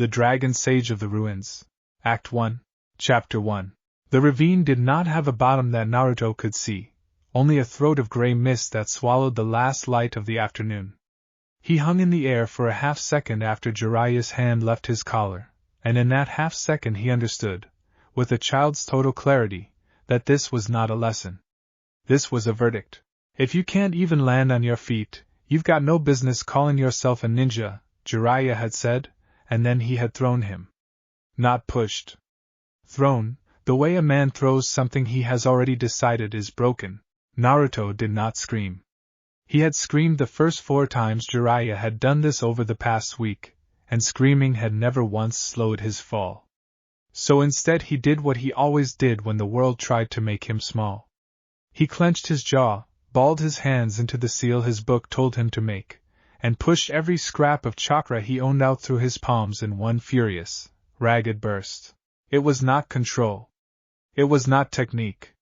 The Dragon Sage of the Ruins. Act 1. Chapter 1. The ravine did not have a bottom that Naruto could see, only a throat of gray mist that swallowed the last light of the afternoon. He hung in the air for a half-second after Jiraiya's hand left his collar, and in that half-second he understood, with a child's total clarity, that this was not a lesson. This was a verdict. If you can't even land on your feet, you've got no business calling yourself a ninja, Jiraiya had said, and then he had thrown him. Not pushed. Thrown, the way a man throws something he has already decided is broken. Naruto did not scream. He had screamed the first 4 times Jiraiya had done this over the past week, and screaming had never once slowed his fall. So instead he did what he always did when the world tried to make him small. He clenched his jaw, balled his hands into the seal his book told him to make, and pushed every scrap of chakra he owned out through his palms in one furious, ragged burst. It was not control. It was not technique.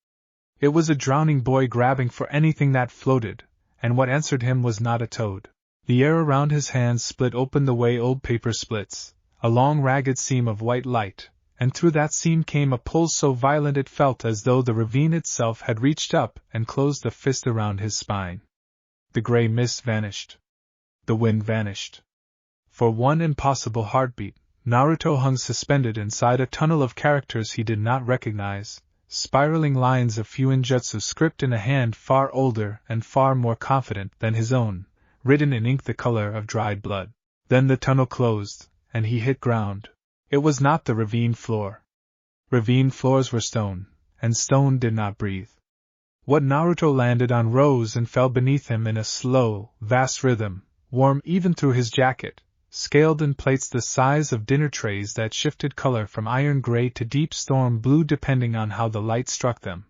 It was a drowning boy grabbing for anything that floated, and what answered him was not a toad. The air around his hands split open the way old paper splits, a long ragged seam of white light, and through that seam came a pull so violent it felt as though the ravine itself had reached up and closed a fist around his spine. The gray mist vanished. The wind vanished. For one impossible heartbeat, Naruto hung suspended inside a tunnel of characters he did not recognize, spiraling lines of Fuinjutsu script in a hand far older and far more confident than his own, written in ink the color of dried blood. Then the tunnel closed, and he hit ground. It was not the ravine floor. Ravine floors were stone, and stone did not breathe. What Naruto landed on rose and fell beneath him in a slow, vast rhythm, warm even through his jacket, scaled in plates the size of dinner trays that shifted color from iron gray to deep storm blue depending on how the light struck them.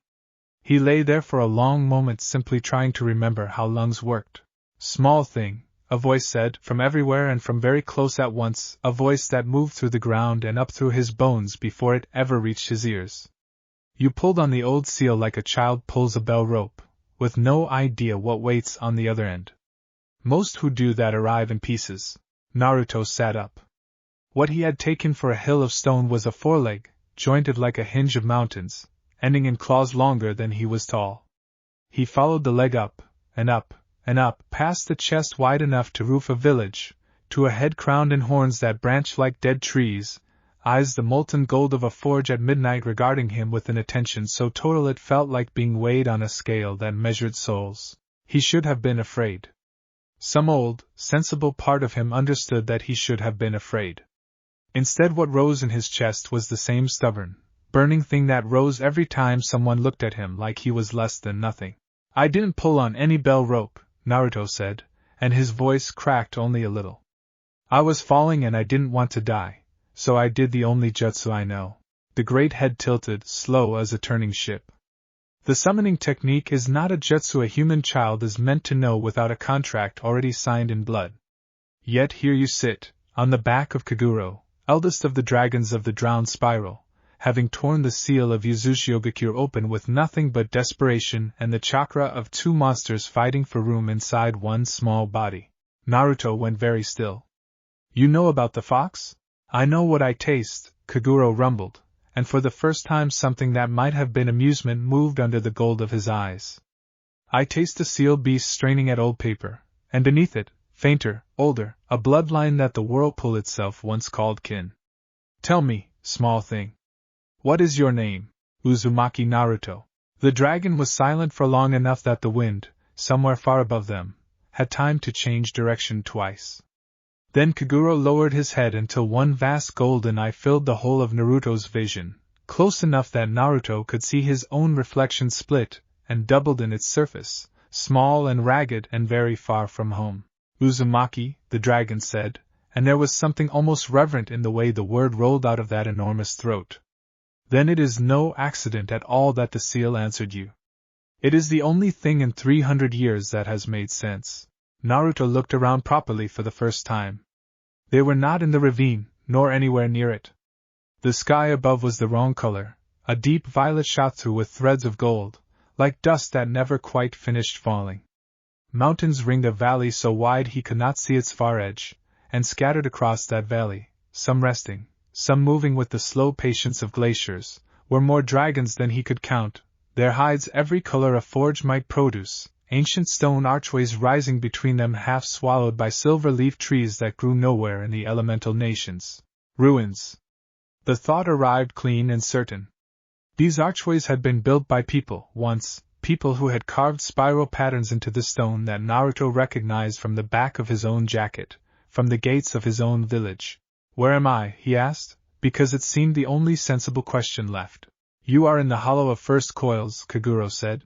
He lay there for a long moment simply trying to remember how lungs worked. Small thing, a voice said, from everywhere and from very close at once, a voice that moved through the ground and up through his bones before it ever reached his ears. You pulled on the old seal like a child pulls a bell rope, with no idea what waits on the other end. Most who do that arrive in pieces. Naruto sat up. What he had taken for a hill of stone was a foreleg, jointed like a hinge of mountains, ending in claws longer than he was tall. He followed the leg up, and up, and up, past the chest wide enough to roof a village, to a head crowned in horns that branched like dead trees, eyes the molten gold of a forge at midnight regarding him with an attention so total it felt like being weighed on a scale that measured souls. He should have been afraid. Some old, sensible part of him understood that he should have been afraid. Instead, what rose in his chest was the same stubborn, burning thing that rose every time someone looked at him like he was less than nothing. I didn't pull on any bell rope, Naruto said, and his voice cracked only a little. I was falling and I didn't want to die, so I did the only jutsu I know. The great head tilted, slow as a turning ship. The summoning technique is not a jutsu a human child is meant to know without a contract already signed in blood. Yet here you sit, on the back of Kaguro, eldest of the dragons of the drowned spiral, having torn the seal of Uzushiogakure open with nothing but desperation and the chakra of 2 monsters fighting for room inside one small body. Naruto went very still. You know about the fox? I know what I taste, Kaguro rumbled, and for the first time something that might have been amusement moved under the gold of his eyes. I taste a seal beast straining at old paper, and beneath it, fainter, older, a bloodline that the whirlpool itself once called kin. Tell me, small thing. What is your name? Uzumaki Naruto. The dragon was silent for long enough that the wind, somewhere far above them, had time to change direction twice. Then Kaguro lowered his head until one vast golden eye filled the whole of Naruto's vision, close enough that Naruto could see his own reflection split and doubled in its surface, small and ragged and very far from home. Uzumaki, the dragon said, and there was something almost reverent in the way the word rolled out of that enormous throat. Then it is no accident at all that the seal answered you. It is the only thing in 300 years that has made sense. Naruto looked around properly for the first time. They were not in the ravine, nor anywhere near it. The sky above was the wrong color, a deep violet shot through with threads of gold, like dust that never quite finished falling. Mountains ringed a valley so wide he could not see its far edge, and scattered across that valley, some resting, some moving with the slow patience of glaciers, were more dragons than he could count, their hides every color a forge might produce, ancient stone archways rising between them half swallowed by silver-leaf trees that grew nowhere in the elemental nations. Ruins. The thought arrived clean and certain. These archways had been built by people, once, people who had carved spiral patterns into the stone that Naruto recognized from the back of his own jacket, from the gates of his own village. Where am I? He asked, because it seemed the only sensible question left. You are in the hollow of first coils, Kaguro said.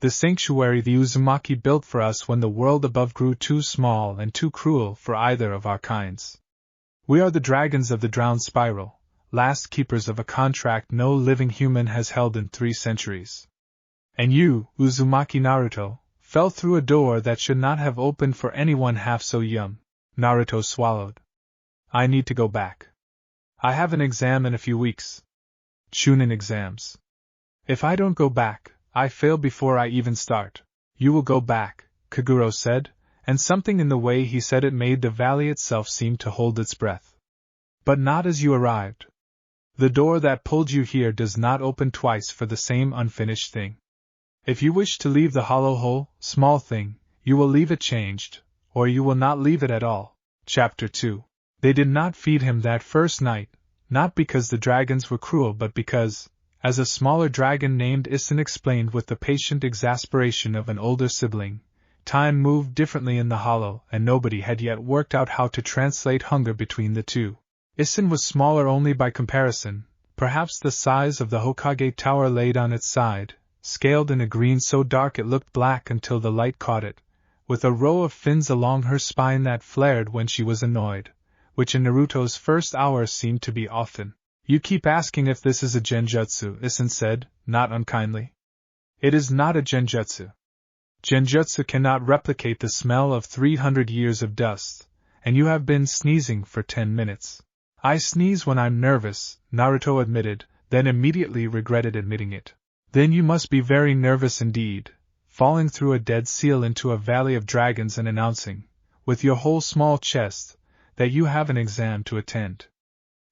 The sanctuary the Uzumaki built for us when the world above grew too small and too cruel for either of our kinds. We are the dragons of the drowned spiral, last keepers of a contract no living human has held in 3 centuries. And you, Uzumaki Naruto, fell through a door that should not have opened for anyone half so young. Naruto swallowed. I need to go back. I have an exam in a few weeks. Chunin exams. If I don't go back, I fail before I even start. You will go back, Kaguro said, and something in the way he said it made the valley itself seem to hold its breath. But not as you arrived. The door that pulled you here does not open twice for the same unfinished thing. If you wish to leave the hollow hole, small thing, you will leave it changed, or you will not leave it at all. Chapter 2. They did not feed him that first night, not because the dragons were cruel but because, as a smaller dragon named Isin explained with the patient exasperation of an older sibling, time moved differently in the hollow and nobody had yet worked out how to translate hunger between the two. Isin was smaller only by comparison, perhaps the size of the Hokage tower laid on its side, scaled in a green so dark it looked black until the light caught it, with a row of fins along her spine that flared when she was annoyed, which in Naruto's first hour seemed to be often. You keep asking if this is a genjutsu, Isin said, not unkindly. It is not a genjutsu. Genjutsu cannot replicate the smell of 300 years of dust, and you have been sneezing for 10 minutes. I sneeze when I'm nervous, Naruto admitted, then immediately regretted admitting it. Then you must be very nervous indeed, falling through a dead seal into a valley of dragons and announcing, with your whole small chest, that you have an exam to attend.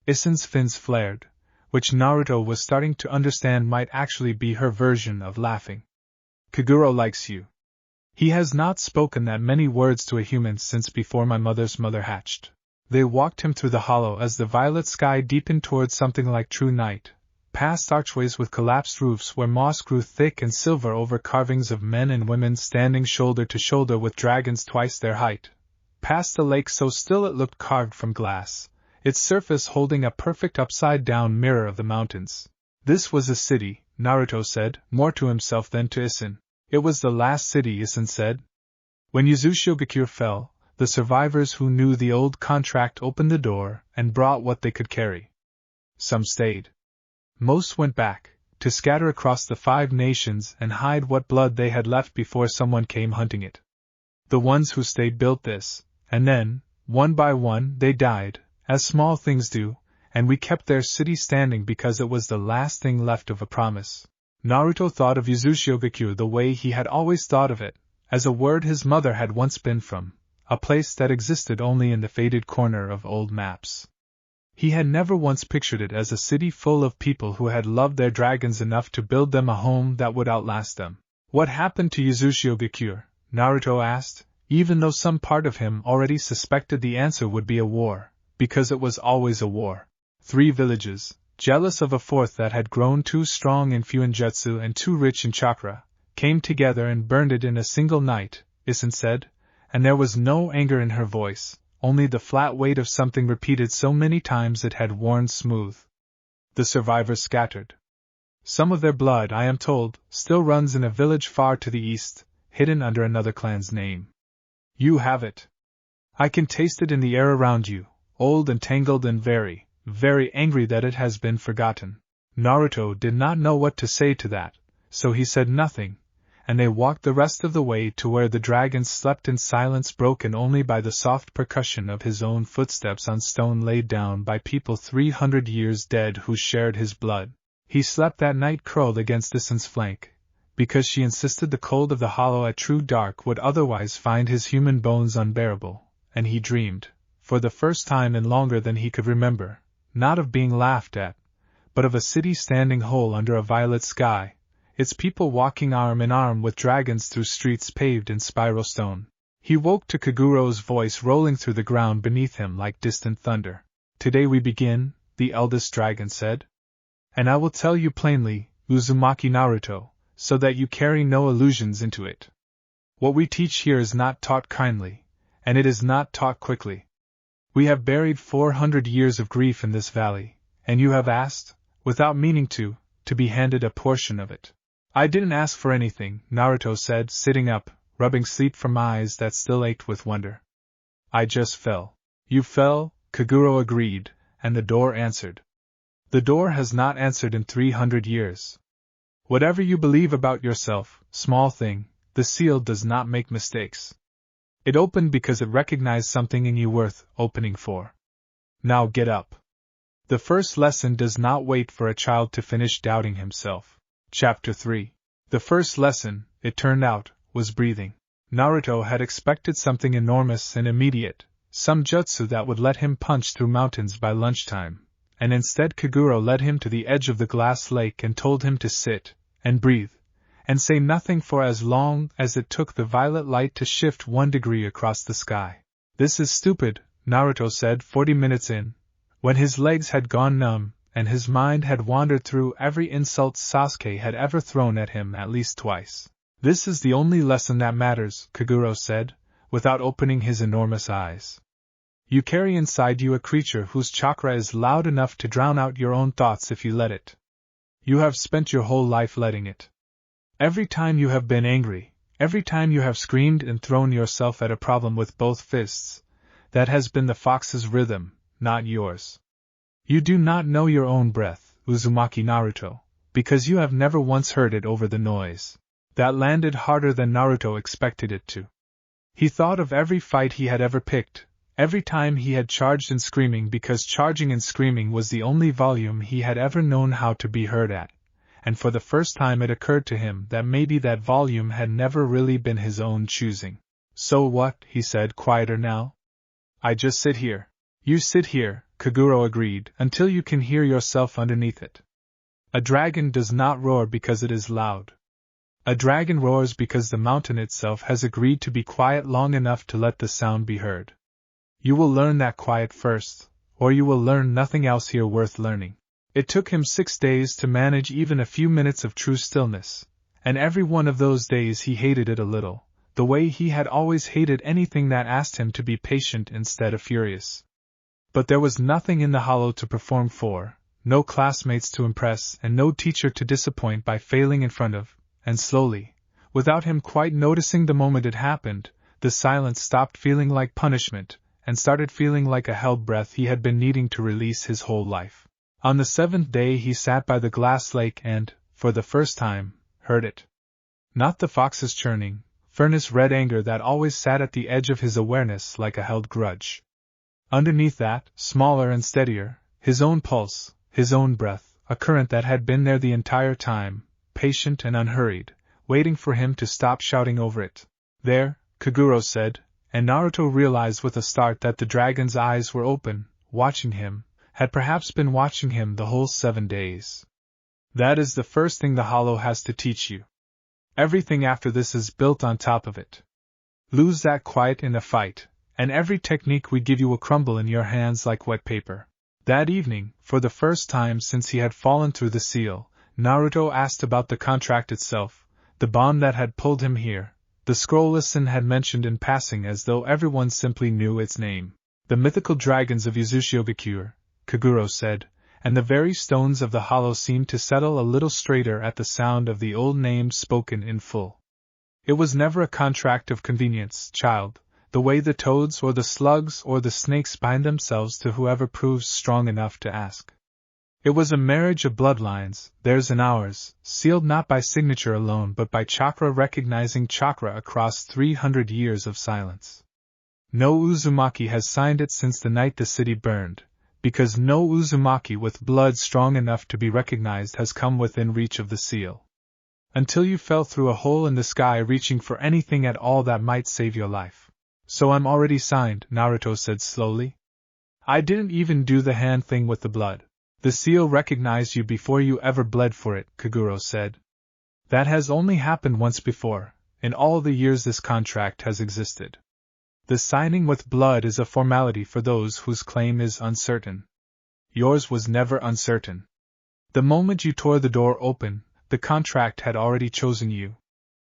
Isin's fins flared, which Naruto was starting to understand might actually be her version of laughing. Kaguro likes you. He has not spoken that many words to a human since before my mother's mother hatched. They walked him through the hollow as the violet sky deepened towards something like true night, past archways with collapsed roofs where moss grew thick and silver over carvings of men and women standing shoulder to shoulder with dragons twice their height, past a lake so still it looked carved from glass, its surface holding a perfect upside-down mirror of the mountains. This was a city, Naruto said, more to himself than to Isin. It was the last city, Isin said. When Uzushiogakure fell, the survivors who knew the old contract opened the door and brought what they could carry. Some stayed. Most went back, to scatter across the 5 nations and hide what blood they had left before someone came hunting it. The ones who stayed built this, and then, one by one, they died, as small things do, and we kept their city standing because it was the last thing left of a promise. Naruto thought of Uzushiogakure the way he had always thought of it, as a word his mother had once been from, a place that existed only in the faded corner of old maps. He had never once pictured it as a city full of people who had loved their dragons enough to build them a home that would outlast them. What happened to Uzushiogakure? Naruto asked, even though some part of him already suspected the answer would be a war, because it was always a war. 3 villages, jealous of a 4th that had grown too strong in Fuinjutsu and too rich in chakra, came together and burned it in a single night, Isin said, and there was no anger in her voice, only the flat weight of something repeated so many times it had worn smooth. The survivors scattered. Some of their blood, I am told, still runs in a village far to the east, hidden under another clan's name. You have it. I can taste it in the air around you, old and tangled and very, very angry that it has been forgotten. Naruto did not know what to say to that, so he said nothing, and they walked the rest of the way to where the dragons slept in silence broken only by the soft percussion of his own footsteps on stone laid down by people 300 years dead who shared his blood. He slept that night curled against Isin's flank, because she insisted the cold of the hollow at true dark would otherwise find his human bones unbearable, and he dreamed, for the first time in longer than he could remember, not of being laughed at, but of a city standing whole under a violet sky, its people walking arm in arm with dragons through streets paved in spiral stone. He woke to Kaguro's voice rolling through the ground beneath him like distant thunder. "Today we begin," the eldest dragon said. "And I will tell you plainly, Uzumaki Naruto, so that you carry no illusions into it. What we teach here is not taught kindly, and it is not taught quickly. We have buried 400 years of grief in this valley, and you have asked, without meaning to be handed a portion of it." "I didn't ask for anything," Naruto said, sitting up, rubbing sleep from eyes that still ached with wonder. "I just fell." "You fell," Kaguro agreed, and the door answered. The door has not answered in 300 years. Whatever you believe about yourself, small thing, the seal does not make mistakes. It opened because it recognized something in you worth opening for. Now get up. The first lesson does not wait for a child to finish doubting himself. Chapter 3. The first lesson, it turned out, was breathing. Naruto had expected something enormous and immediate, some jutsu that would let him punch through mountains by lunchtime, and instead Kaguro led him to the edge of the glass lake and told him to sit, and breathe, and say nothing for as long as it took the violet light to shift 1 degree across the sky. "This is stupid," Naruto said 40 minutes in, when his legs had gone numb, and his mind had wandered through every insult Sasuke had ever thrown at him at least twice. "This is the only lesson that matters," Kaguro said, without opening his enormous eyes. "You carry inside you a creature whose chakra is loud enough to drown out your own thoughts if you let it. You have spent your whole life letting it. Every time you have been angry, every time you have screamed and thrown yourself at a problem with both fists, that has been the fox's rhythm, not yours. You do not know your own breath, Uzumaki Naruto, because you have never once heard it over the noise." That landed harder than Naruto expected it to. He thought of every fight he had ever picked, every time he had charged and screaming because charging and screaming was the only volume he had ever known how to be heard at, and for the first time it occurred to him that maybe that volume had never really been his own choosing. "So what?" he said, quieter now. "I just sit here." "You sit here," Kaguro agreed, "until you can hear yourself underneath it. A dragon does not roar because it is loud. A dragon roars because the mountain itself has agreed to be quiet long enough to let the sound be heard. You will learn that quiet first, or you will learn nothing else here worth learning." It took him 6 days to manage even a few minutes of true stillness, and every one of those days he hated it a little, the way he had always hated anything that asked him to be patient instead of furious. But there was nothing in the hollow to perform for, no classmates to impress, and no teacher to disappoint by failing in front of. And slowly, without him quite noticing the moment it happened, the silence stopped feeling like punishment, and started feeling like a held breath he had been needing to release his whole life. On the 7th day he sat by the glass lake and, for the first time, heard it. Not the fox's churning, furnace-red anger that always sat at the edge of his awareness like a held grudge. Underneath that, smaller and steadier, his own pulse, his own breath, a current that had been there the entire time, patient and unhurried, waiting for him to stop shouting over it. "There," Kaguro said, and Naruto realized with a start that the dragon's eyes were open, watching him, had perhaps been watching him the whole 7 days. "That is the first thing the hollow has to teach you. Everything after this is built on top of it. Lose that quiet in a fight, and every technique we give you will crumble in your hands like wet paper." That evening, for the first time since he had fallen through the seal, Naruto asked about the contract itself, the bond that had pulled him here. The scroll Listen had mentioned in passing as though everyone simply knew its name. "The Mythical Dragons of Uzushiogakure," Kaguro said, and the very stones of the hollow seemed to settle a little straighter at the sound of the old name spoken in full. "It was never a contract of convenience, child, the way the toads or the slugs or the snakes bind themselves to whoever proves strong enough to ask. It was a marriage of bloodlines, theirs and ours, sealed not by signature alone but by chakra recognizing chakra across 300 years of silence. No Uzumaki has signed it since the night the city burned, because no Uzumaki with blood strong enough to be recognized has come within reach of the seal. Until you fell through a hole in the sky reaching for anything at all that might save your life." "So I'm already signed," Naruto said slowly. I didn't even do the hand thing with the blood. The seal recognized you before you ever bled for it, Kaguro said. That has only happened once before, in all the years this contract has existed. The signing with blood is a formality for those whose claim is uncertain. Yours was never uncertain. The moment you tore the door open, the contract had already chosen you.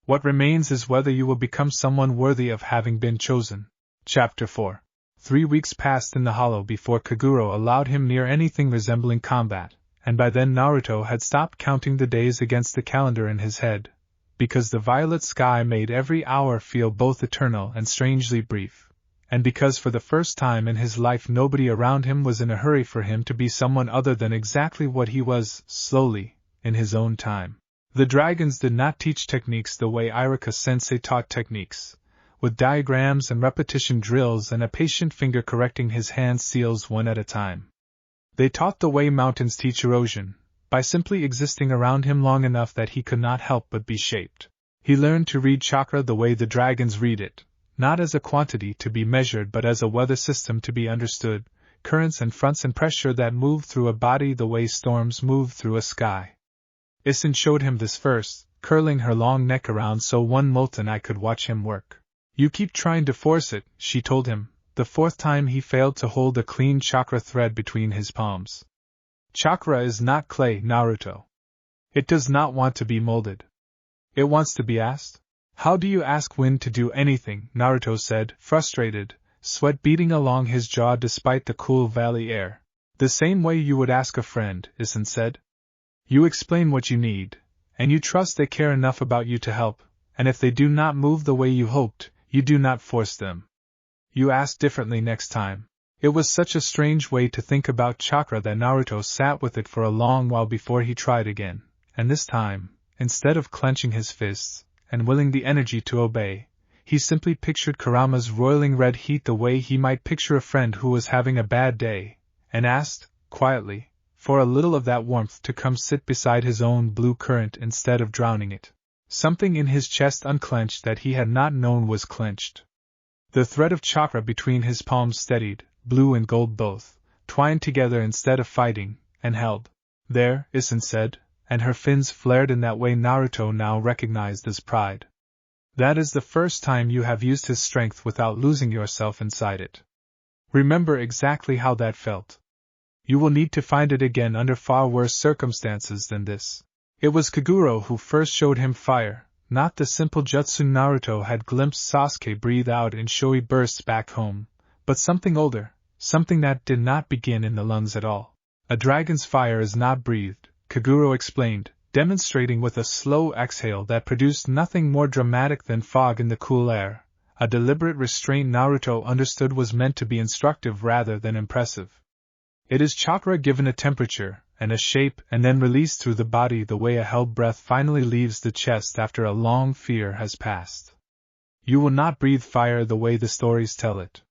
What remains is whether you will become someone worthy of having been chosen. Chapter 4. 3 weeks passed in the hollow before Kaguro allowed him near anything resembling combat, and by then Naruto had stopped counting the days against the calendar in his head, because the violet sky made every hour feel both eternal and strangely brief, and because for the first time in his life nobody around him was in a hurry for him to be someone other than exactly what he was, slowly, in his own time. The dragons did not teach techniques the way Iruka-sensei taught techniques, with diagrams and repetition drills and a patient finger correcting his hand seals one at a time. They taught the way mountains teach erosion, by simply existing around him long enough that he could not help but be shaped. He learned to read chakra the way the dragons read it, not as a quantity to be measured but as a weather system to be understood, currents and fronts and pressure that move through a body the way storms move through a sky. Isin showed him this first, curling her long neck around so one molten eye could watch him work. You keep trying to force it, she told him, the fourth time he failed to hold a clean chakra thread between his palms. Chakra is not clay, Naruto. It does not want to be molded. It wants to be asked. How do you ask wind to do anything? Naruto said, frustrated, sweat beading along his jaw despite the cool valley air. The same way you would ask a friend, Isin said. You explain what you need, and you trust they care enough about you to help, and if they do not move the way you hoped, you do not force them. You ask differently next time. It was such a strange way to think about chakra that Naruto sat with it for a long while before he tried again, and this time, instead of clenching his fists and willing the energy to obey, he simply pictured Kurama's roiling red heat the way he might picture a friend who was having a bad day, and asked, quietly, for a little of that warmth to come sit beside his own blue current instead of drowning it. Something in his chest unclenched that he had not known was clenched. The thread of chakra between his palms steadied, blue and gold both, twined together instead of fighting, and held. There, Isin said, and her fins flared in that way Naruto now recognized as pride. That is the first time you have used his strength without losing yourself inside it. Remember exactly how that felt. You will need to find it again under far worse circumstances than this. It was Kaguro who first showed him fire, not the simple jutsu Naruto had glimpsed Sasuke breathe out in showy bursts back home, but something older, something that did not begin in the lungs at all. A dragon's fire is not breathed, Kaguro explained, demonstrating with a slow exhale that produced nothing more dramatic than fog in the cool air. A deliberate restraint Naruto understood was meant to be instructive rather than impressive. It is chakra given a temperature and a shape and then released through the body the way a held breath finally leaves the chest after a long fear has passed. You will not breathe fire the way the stories tell it.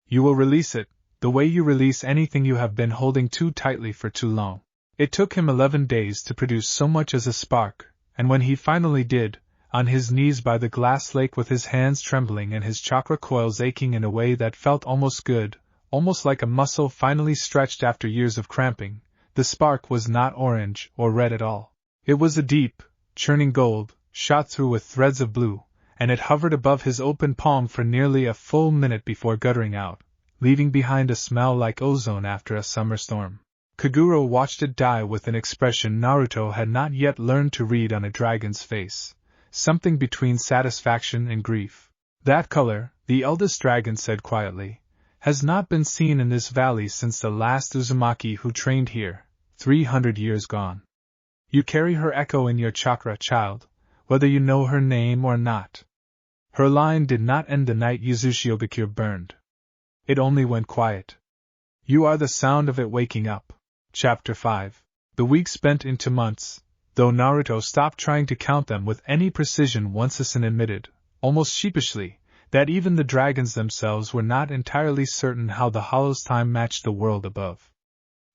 You will release it, the way you release anything you have been holding too tightly for too long. It took him 11 days to produce so much as a spark, and when he finally did, on his knees by the glass lake with his hands trembling and his chakra coils aching in a way that felt almost good, almost like a muscle finally stretched after years of cramping, the spark was not orange or red at all. It was a deep, churning gold, shot through with threads of blue, and it hovered above his open palm for nearly a full minute before guttering out, leaving behind a smell like ozone after a summer storm. Kaguro watched it die with an expression Naruto had not yet learned to read on a dragon's face, something between satisfaction and grief. That color, the eldest dragon said quietly, has not been seen in this valley since the last Uzumaki who trained here, 300 years gone. You carry her echo in your chakra, child, whether you know her name or not. Her line did not end the night Uzushiogakure burned. It only went quiet. You are the sound of it waking up. Chapter 5. The weeks bent into months, though Naruto stopped trying to count them with any precision once Isin admitted, almost sheepishly, that even the dragons themselves were not entirely certain how the hollow's time matched the world above.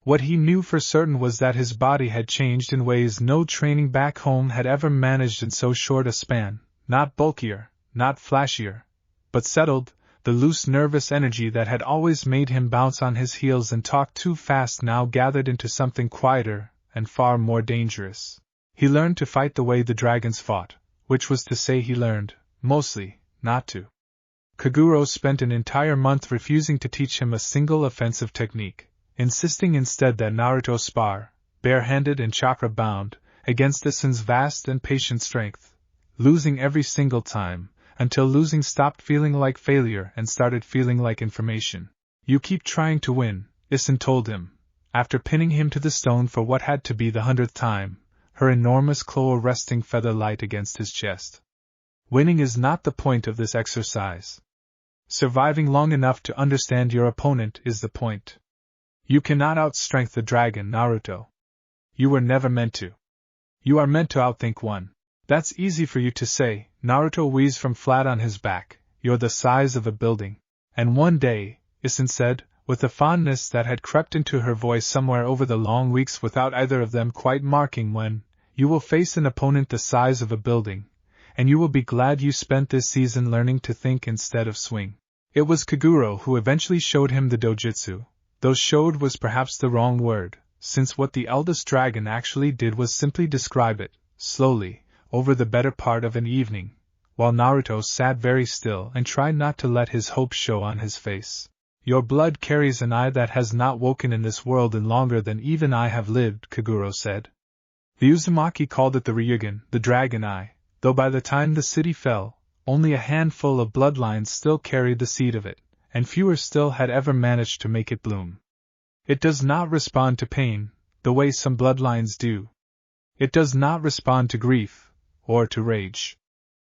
What he knew for certain was that his body had changed in ways no training back home had ever managed in so short a span, not bulkier, not flashier, but settled, The loose nervous energy that had always made him bounce on his heels and talk too fast now gathered into something quieter and far more dangerous. He learned to fight the way the dragons fought, which was to say he learned, mostly, not to. Kaguro spent an entire month refusing to teach him a single offensive technique, insisting instead that Naruto spar, barehanded and chakra-bound, against Isen's vast and patient strength, losing every single time, until losing stopped feeling like failure and started feeling like information. You keep trying to win, Isen told him, after pinning him to the stone for what had to be the 100th time, her enormous claw resting feather-light against his chest. Winning is not the point of this exercise. Surviving long enough to understand your opponent is the point. You cannot outstrength the dragon, Naruto. You were never meant to. You are meant to outthink one. That's easy for you to say, Naruto wheezed from flat on his back. You're the size of a building. And one day, Isen said, with a fondness that had crept into her voice somewhere over the long weeks without either of them quite marking when, you will face an opponent the size of a building, and you will be glad you spent this season learning to think instead of swing. It was Kaguro who eventually showed him the dojutsu, though showed was perhaps the wrong word, since what the eldest dragon actually did was simply describe it, slowly, over the better part of an evening, while Naruto sat very still and tried not to let his hope show on his face. Your blood carries an eye that has not woken in this world in longer than even I have lived, Kaguro said. The Uzumaki called it the Ryugen, the dragon eye, though by the time the city fell, only a handful of bloodlines still carried the seed of it, and fewer still had ever managed to make it bloom. It does not respond to pain, the way some bloodlines do. It does not respond to grief, or to rage.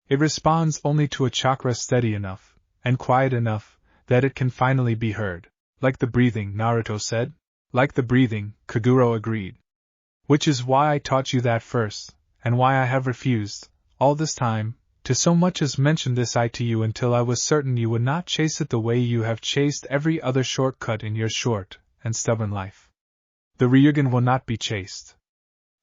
It responds only to a chakra steady enough, and quiet enough, that it can finally be heard. Like the breathing, Naruto said. Like the breathing, Kaguro agreed. Which is why I taught you that first, and why I have refused, all this time, to so much as mention this eye to you until I was certain you would not chase it the way you have chased every other shortcut in your short and stubborn life. The Ryugen will not be chased.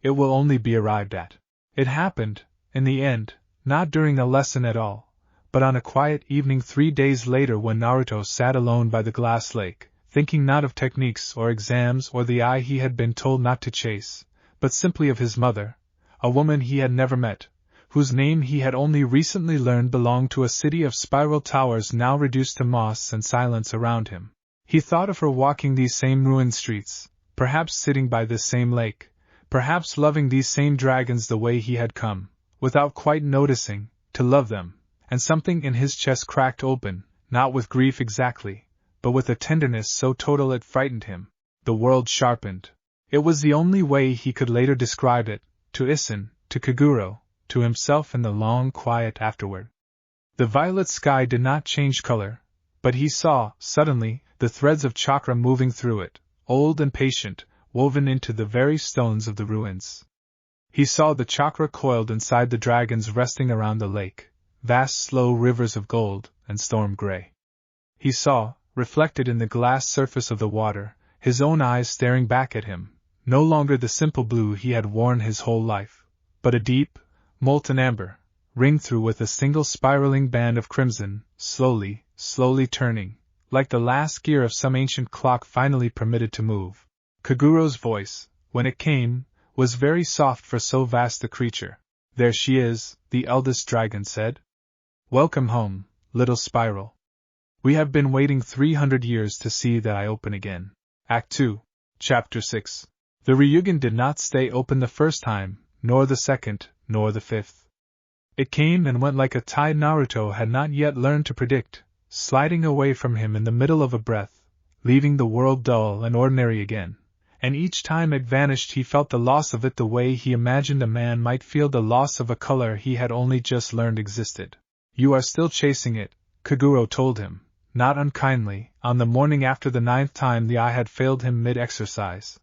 It will only be arrived at. It happened, in the end, not during a lesson at all, but on a quiet evening 3 days later when Naruto sat alone by the glass lake, thinking not of techniques or exams or the eye he had been told not to chase, but simply of his mother, a woman he had never met, whose name he had only recently learned belonged to a city of spiral towers now reduced to moss and silence around him. He thought of her walking these same ruined streets, perhaps sitting by this same lake, perhaps loving these same dragons the way he had come, without quite noticing, to love them, and something in his chest cracked open, not with grief exactly, but with a tenderness so total it frightened him. The world sharpened. It was the only way he could later describe it, to Isen, to Kaguro, to himself in the long quiet afterward. The violet sky did not change color, but he saw, suddenly, the threads of chakra moving through it, old and patient, woven into the very stones of the ruins. He saw the chakra coiled inside the dragons resting around the lake, vast slow rivers of gold and storm gray. He saw, reflected in the glass surface of the water, his own eyes staring back at him, no longer the simple blue he had worn his whole life, but a deep, molten amber, ringed through with a single spiraling band of crimson, slowly, slowly turning, like the last gear of some ancient clock finally permitted to move. Kaguro's voice, when it came, was very soft for so vast a creature. There she is, the eldest dragon said. Welcome home, little spiral. We have been waiting 300 years to see that I open again. Act 2, Chapter 6. The Ryugen did not stay open the first time, nor the second, nor the fifth. It came and went like a tide Naruto had not yet learned to predict, sliding away from him in the middle of a breath, leaving the world dull and ordinary again, and each time it vanished he felt the loss of it the way he imagined a man might feel the loss of a color he had only just learned existed. You are still chasing it, Kaguro told him, not unkindly, on the morning after the 9th time the eye had failed him mid-exercise.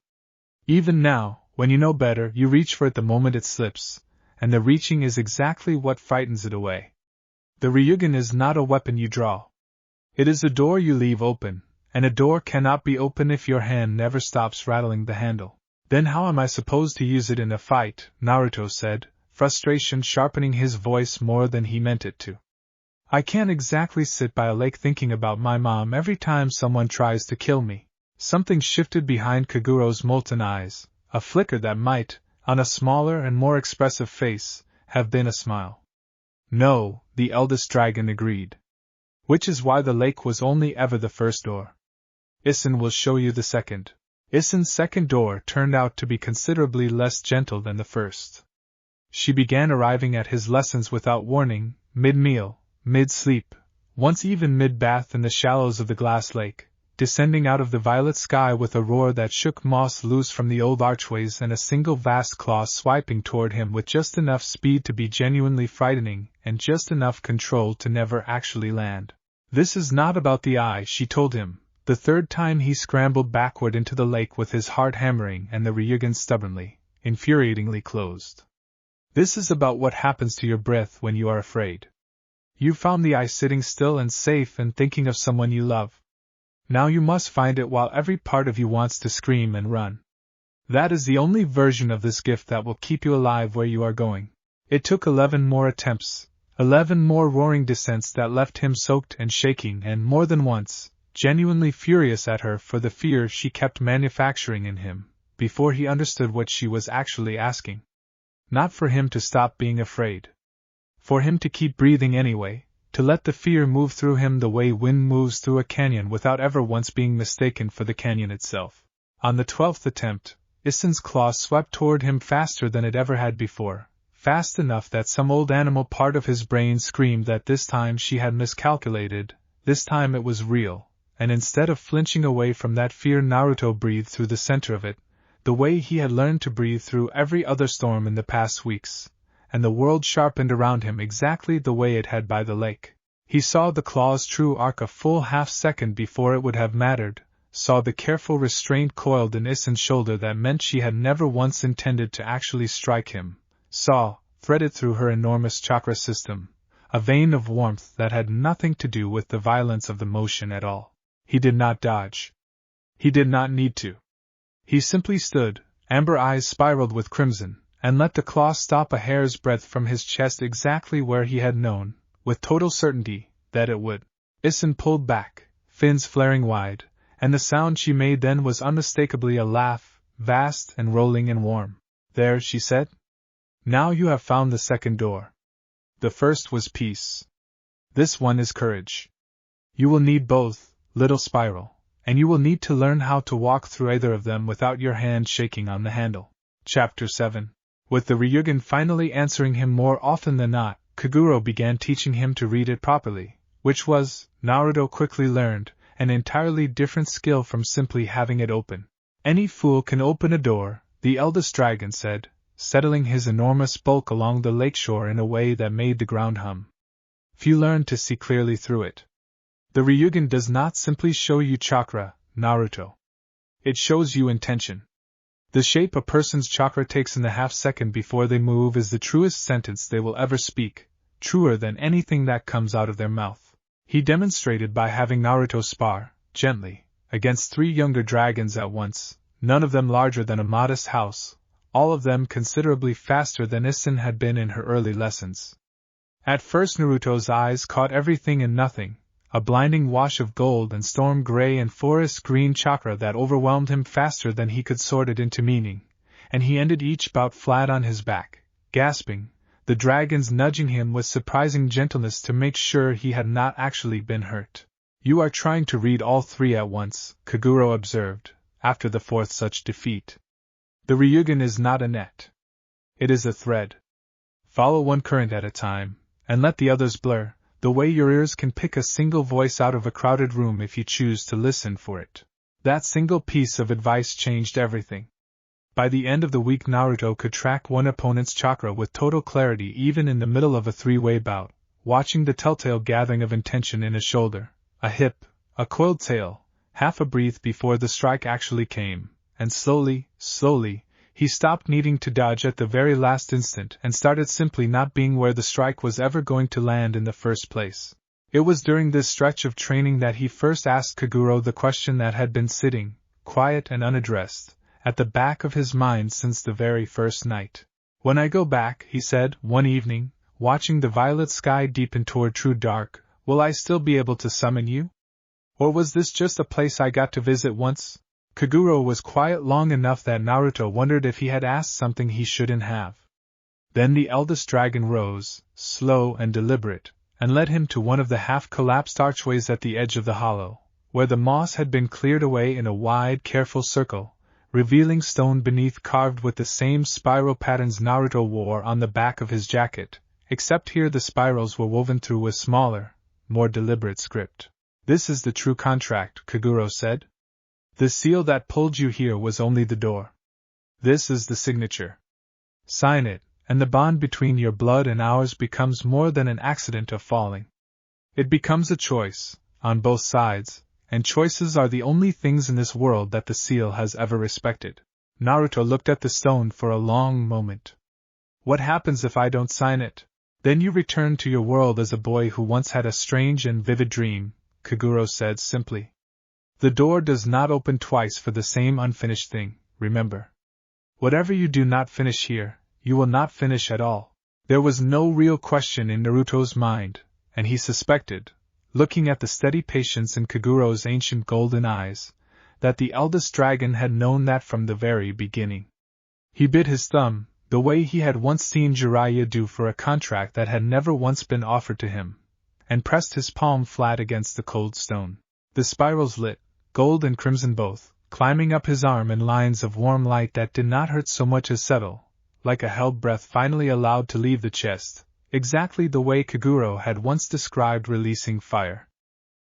Even now, when you know better, you reach for it the moment it slips, and the reaching is exactly what frightens it away. The Ryugen is not a weapon you draw. It is a door you leave open, and a door cannot be open if your hand never stops rattling the handle. Then how am I supposed to use it in a fight? Naruto said, frustration sharpening his voice more than he meant it to. I can't exactly sit by a lake thinking about my mom every time someone tries to kill me. Something shifted behind Kaguro's molten eyes, a flicker that might, on a smaller and more expressive face, have been a smile. No, the eldest dragon agreed. Which is why the lake was only ever the first door. Issen will show you the second. Issen's second door turned out to be considerably less gentle than the first. She began arriving at his lessons without warning, mid-meal, mid-sleep, once even mid-bath in the shallows of the glass lake, descending out of the violet sky with a roar that shook moss loose from the old archways and a single vast claw swiping toward him with just enough speed to be genuinely frightening and just enough control to never actually land. This is not about the eye, she told him, the third time he scrambled backward into the lake with his heart hammering and the Ryugen stubbornly, infuriatingly closed. This is about what happens to your breath when you are afraid. You found the eye sitting still and safe and thinking of someone you love. Now you must find it while every part of you wants to scream and run. That is the only version of this gift that will keep you alive where you are going. It took 11 more attempts, 11 more roaring descents that left him soaked and shaking and more than once, genuinely furious at her for the fear she kept manufacturing in him, before he understood what she was actually asking. Not for him to stop being afraid. For him to keep breathing anyway, to let the fear move through him the way wind moves through a canyon without ever once being mistaken for the canyon itself. On the 12th attempt, Issen's claw swept toward him faster than it ever had before, fast enough that some old animal part of his brain screamed that this time she had miscalculated, this time it was real, and instead of flinching away from that fear, Naruto breathed through the center of it, the way he had learned to breathe through every other storm in the past weeks, and the world sharpened around him exactly the way it had by the lake. He saw the claw's true arc a full half-second before it would have mattered, saw the careful restraint coiled in Issen's shoulder that meant she had never once intended to actually strike him, saw, threaded through her enormous chakra system, a vein of warmth that had nothing to do with the violence of the motion at all. He did not dodge. He did not need to. He simply stood, amber eyes spiraled with crimson, and let the claw stop a hair's breadth from his chest exactly where he had known, with total certainty, that it would. Issen pulled back, fins flaring wide, and the sound she made then was unmistakably a laugh, vast and rolling and warm. There, she said. Now you have found the second door. The first was peace. This one is courage. You will need both, little spiral, and you will need to learn how to walk through either of them without your hand shaking on the handle. Chapter 7. With the Ryugen finally answering him more often than not, Kaguro began teaching him to read it properly, which was, Naruto quickly learned, an entirely different skill from simply having it open. Any fool can open a door, the eldest dragon said, settling his enormous bulk along the lakeshore in a way that made the ground hum. Few learn to see clearly through it. The Ryugen does not simply show you chakra, Naruto. It shows you intention. The shape a person's chakra takes in the half-second before they move is the truest sentence they will ever speak, truer than anything that comes out of their mouth. He demonstrated by having Naruto spar, gently, against 3 younger dragons at once, none of them larger than a modest house, all of them considerably faster than Issen had been in her early lessons. At first Naruto's eyes caught everything and nothing, a blinding wash of gold and storm gray and forest green chakra that overwhelmed him faster than he could sort it into meaning, and he ended each bout flat on his back, gasping, the dragons nudging him with surprising gentleness to make sure he had not actually been hurt. You are trying to read all 3 at once, Kaguro observed, after the 4th such defeat. The Ryugen is not a net. It is a thread. Follow one current at a time, and let the others blur, the way your ears can pick a single voice out of a crowded room if you choose to listen for it. That single piece of advice changed everything. By the end of the week Naruto could track one opponent's chakra with total clarity even in the middle of a 3-way bout, watching the telltale gathering of intention in a shoulder, a hip, a coiled tail, half a breath before the strike actually came, and slowly, he stopped needing to dodge at the very last instant and started simply not being where the strike was ever going to land in the first place. It was during this stretch of training that he first asked Kaguro the question that had been sitting, quiet and unaddressed, at the back of his mind since the very first night. When I go back, he said, one evening, watching the violet sky deepen toward true dark, Will I still be able to summon you? Or was this just a place I got to visit once? Kaguro was quiet long enough that Naruto wondered if he had asked something he shouldn't have. Then the eldest dragon rose, slow and deliberate, and led him to one of the half-collapsed archways at the edge of the hollow, where the moss had been cleared away in a wide, careful circle, revealing stone beneath carved with the same spiral patterns Naruto wore on the back of his jacket, except here the spirals were woven through a smaller, more deliberate script. This is the true contract, Kaguro said. The seal that pulled you here was only the door. This is the signature. Sign it, and the bond between your blood and ours becomes more than an accident of falling. It becomes a choice, on both sides, and choices are the only things in this world that the seal has ever respected. Naruto looked at the stone for a long moment. What happens if I don't sign it? Then you return to your world as a boy who once had a strange and vivid dream, Kaguro said simply. The door does not open twice for the same unfinished thing, remember. Whatever you do not finish here, you will not finish at all. There was no real question in Naruto's mind, and he suspected, looking at the steady patience in Kaguro's ancient golden eyes, that the eldest dragon had known that from the very beginning. He bit his thumb, the way he had once seen Jiraiya do for a contract that had never once been offered to him, and pressed his palm flat against the cold stone. The spirals lit, gold and crimson both, climbing up his arm in lines of warm light that did not hurt so much as settle, like a held breath finally allowed to leave the chest, exactly the way Kaguro had once described releasing fire.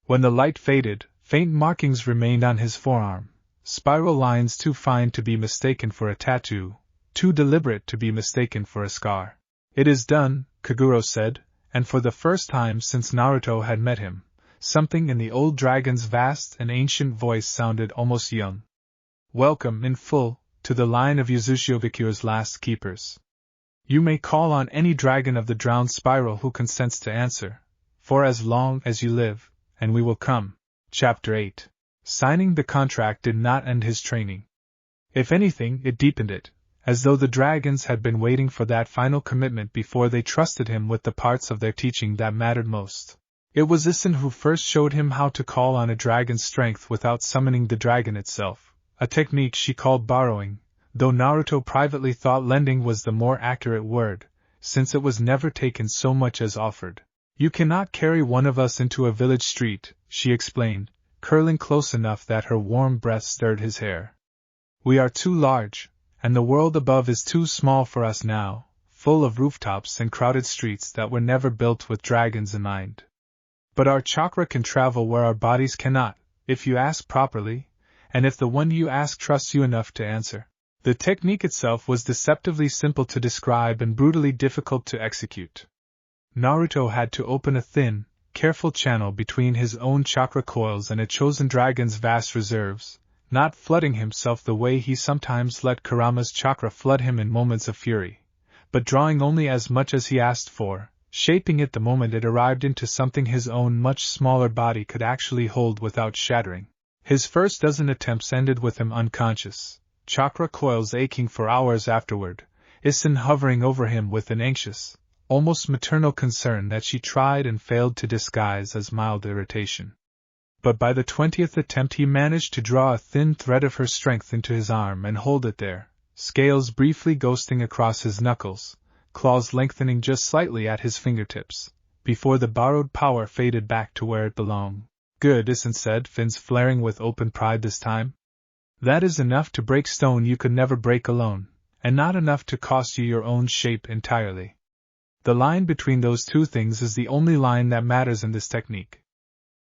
When the light faded, faint markings remained on his forearm, spiral lines too fine to be mistaken for a tattoo, too deliberate to be mistaken for a scar. It is done, Kaguro said, and for the first time since Naruto had met him, something in the old dragon's vast and ancient voice sounded almost young. Welcome, in full, to the line of Uzushiogakures last keepers. You may call on any dragon of the drowned spiral who consents to answer, for as long as you live, and we will come. Chapter 8. Signing the contract did not end his training. If anything, it deepened it, as though the dragons had been waiting for that final commitment before they trusted him with the parts of their teaching that mattered most. It was Isen who first showed him how to call on a dragon's strength without summoning the dragon itself, a technique she called borrowing, though Naruto privately thought lending was the more accurate word, since it was never taken so much as offered. You cannot carry one of us into a village street, she explained, curling close enough that her warm breath stirred his hair. We are too large, and the world above is too small for us now, full of rooftops and crowded streets that were never built with dragons in mind. But our chakra can travel where our bodies cannot, if you ask properly, and if the one you ask trusts you enough to answer. The technique itself was deceptively simple to describe and brutally difficult to execute. Naruto had to open a thin, careful channel between his own chakra coils and a chosen dragon's vast reserves, not flooding himself the way he sometimes let Kurama's chakra flood him in moments of fury, but drawing only as much as he asked for, shaping it the moment it arrived into something his own much smaller body could actually hold without shattering. His first dozen attempts ended with him unconscious, chakra coils aching for hours afterward, Isen hovering over him with an anxious, almost maternal concern that she tried and failed to disguise as mild irritation. But by the 20th attempt he managed to draw a thin thread of her strength into his arm and hold it there, scales briefly ghosting across his knuckles, claws lengthening just slightly at his fingertips, before the borrowed power faded back to where it belonged. Good, Isen said, fins flaring with open pride this time. That is enough to break stone you could never break alone, and not enough to cost you your own shape entirely. The line between those two things is the only line that matters in this technique.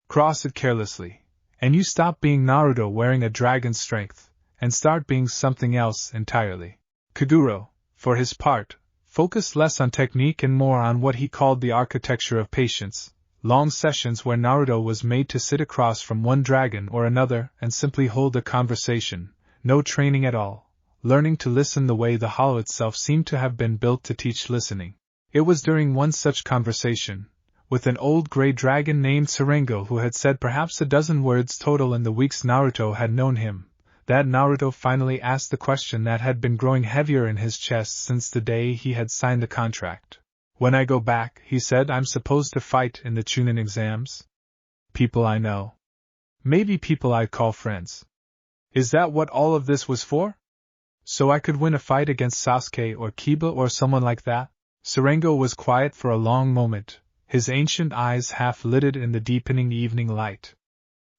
Cross it carelessly, and you stop being Naruto wearing a dragon's strength, and start being something else entirely. Kaguro, for his part, focused less on technique and more on what he called the architecture of patience, long sessions where Naruto was made to sit across from one dragon or another and simply hold a conversation, no training at all, learning to listen the way the hollow itself seemed to have been built to teach listening. It was during one such conversation, with an old gray dragon named Sarengo who had said perhaps a dozen words total in the weeks Naruto had known him, that Naruto finally asked the question that had been growing heavier in his chest since the day he had signed the contract. When I go back, he said, I'm supposed to fight in the Chunin exams? People I know. Maybe people I'd call friends. Is that what all of this was for? So I could win a fight against Sasuke or Kiba or someone like that? Sarengo was quiet for a long moment, his ancient eyes half lidded in the deepening evening light.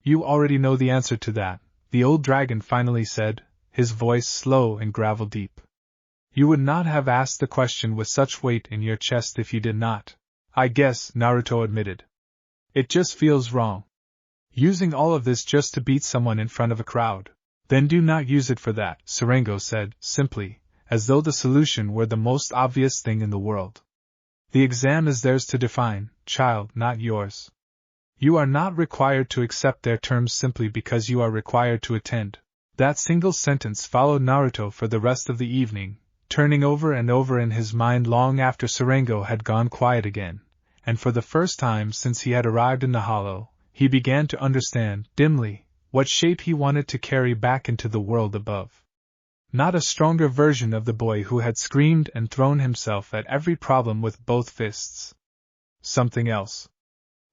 You already know the answer to that, the old dragon finally said, his voice slow and gravel-deep. You would not have asked the question with such weight in your chest if you did not. I guess, Naruto admitted. It just feels wrong. Using all of this just to beat someone in front of a crowd. Then do not use it for that, Sarengo said, simply, as though the solution were the most obvious thing in the world. The exam is theirs to define, child, not yours. You are not required to accept their terms simply because you are required to attend. That single sentence followed Naruto for the rest of the evening, turning over and over in his mind long after Sarengo had gone quiet again, and for the first time since he had arrived in the hollow, he began to understand, dimly, what shape he wanted to carry back into the world above. Not a stronger version of the boy who had screamed and thrown himself at every problem with both fists. Something else.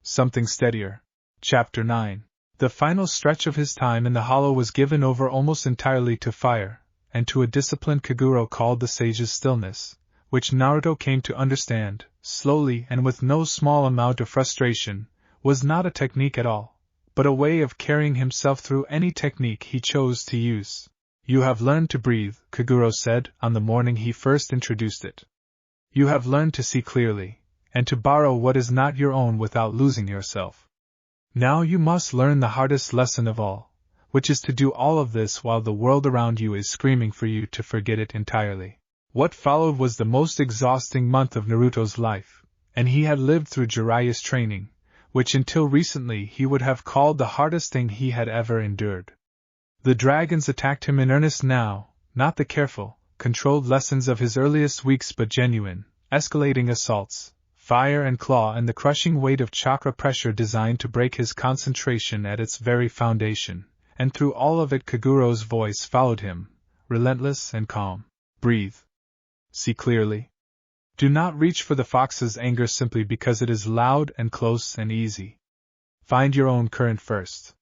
Something steadier. Chapter 9. The final stretch of his time in the hollow was given over almost entirely to fire, and to a discipline Kaguro called the sage's stillness, which Naruto came to understand, slowly and with no small amount of frustration, was not a technique at all, but a way of carrying himself through any technique he chose to use. You have learned to breathe, Kaguro said on the morning he first introduced it. You have learned to see clearly, and to borrow what is not your own without losing yourself. Now you must learn the hardest lesson of all, which is to do all of this while the world around you is screaming for you to forget it entirely. What followed was the most exhausting month of Naruto's life, and he had lived through Jiraiya's training, which until recently he would have called the hardest thing he had ever endured. The dragons attacked him in earnest now, not the careful, controlled lessons of his earliest weeks but genuine, escalating assaults, fire and claw and the crushing weight of chakra pressure designed to break his concentration at its very foundation, and through all of it Kaguro's voice followed him, relentless and calm. Breathe. See clearly. Do not reach for the fox's anger simply because it is loud and close and easy. Find your own current first.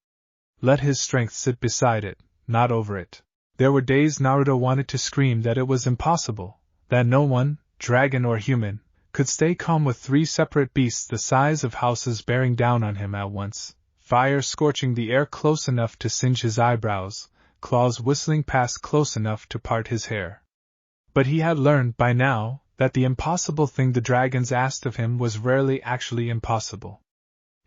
Let his strength sit beside it, not over it. There were days Naruto wanted to scream that it was impossible, that no one, dragon or human, could stay calm with three separate beasts the size of houses bearing down on him at once, fire scorching the air close enough to singe his eyebrows, claws whistling past close enough to part his hair. But he had learned by now that the impossible thing the dragons asked of him was rarely actually impossible.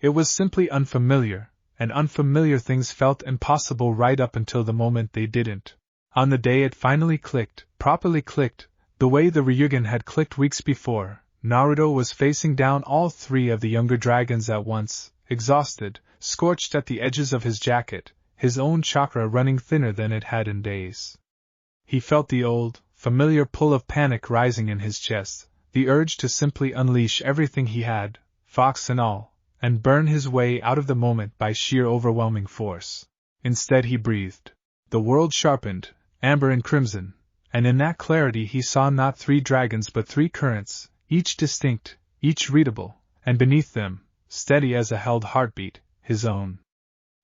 It was simply unfamiliar, and unfamiliar things felt impossible right up until the moment they didn't. On the day it finally clicked, properly clicked, the way the Ryugen had clicked weeks before, Naruto was facing down all three of the younger dragons at once, exhausted, scorched at the edges of his jacket, his own chakra running thinner than it had in days. He felt the old, familiar pull of panic rising in his chest, the urge to simply unleash everything he had, fox and all, and burn his way out of the moment by sheer overwhelming force. Instead he breathed. The world sharpened, amber and crimson, and in that clarity he saw not three dragons but three currents, each distinct, each readable, and beneath them, steady as a held heartbeat, his own.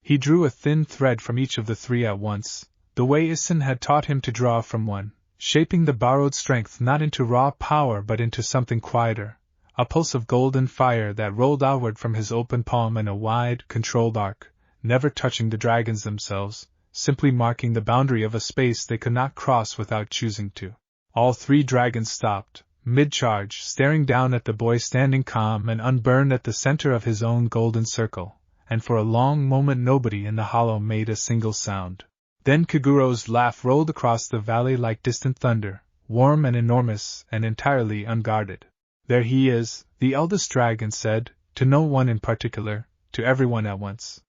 He drew a thin thread from each of the three at once, the way Isen had taught him to draw from one, shaping the borrowed strength not into raw power but into something quieter, a pulse of golden fire that rolled outward from his open palm in a wide, controlled arc, never touching the dragons themselves, simply marking the boundary of a space they could not cross without choosing to. All three dragons stopped, mid-charge, staring down at the boy standing calm and unburned at the center of his own golden circle, and for a long moment nobody in the hollow made a single sound. Then Kaguro's laugh rolled across the valley like distant thunder, warm and enormous and entirely unguarded. There he is, the eldest dragon said, to no one in particular, to everyone at once.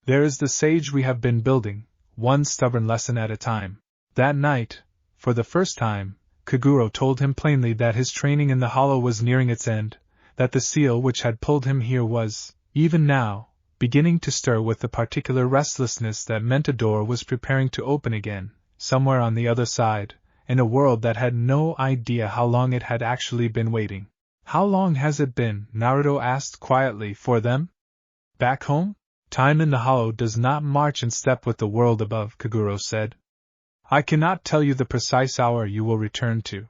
There is the sage we have been building, one stubborn lesson at a time. That night, for the first time, Kaguro told him plainly that his training in the hollow was nearing its end, that the seal which had pulled him here was, even now, beginning to stir with the particular restlessness that meant a door was preparing to open again, somewhere on the other side, in a world that had no idea how long it had actually been waiting. How long has it been, Naruto asked quietly, for them? Back home? Time in the hollow does not march in step with the world above, Kaguro said. I cannot tell you the precise hour you will return to.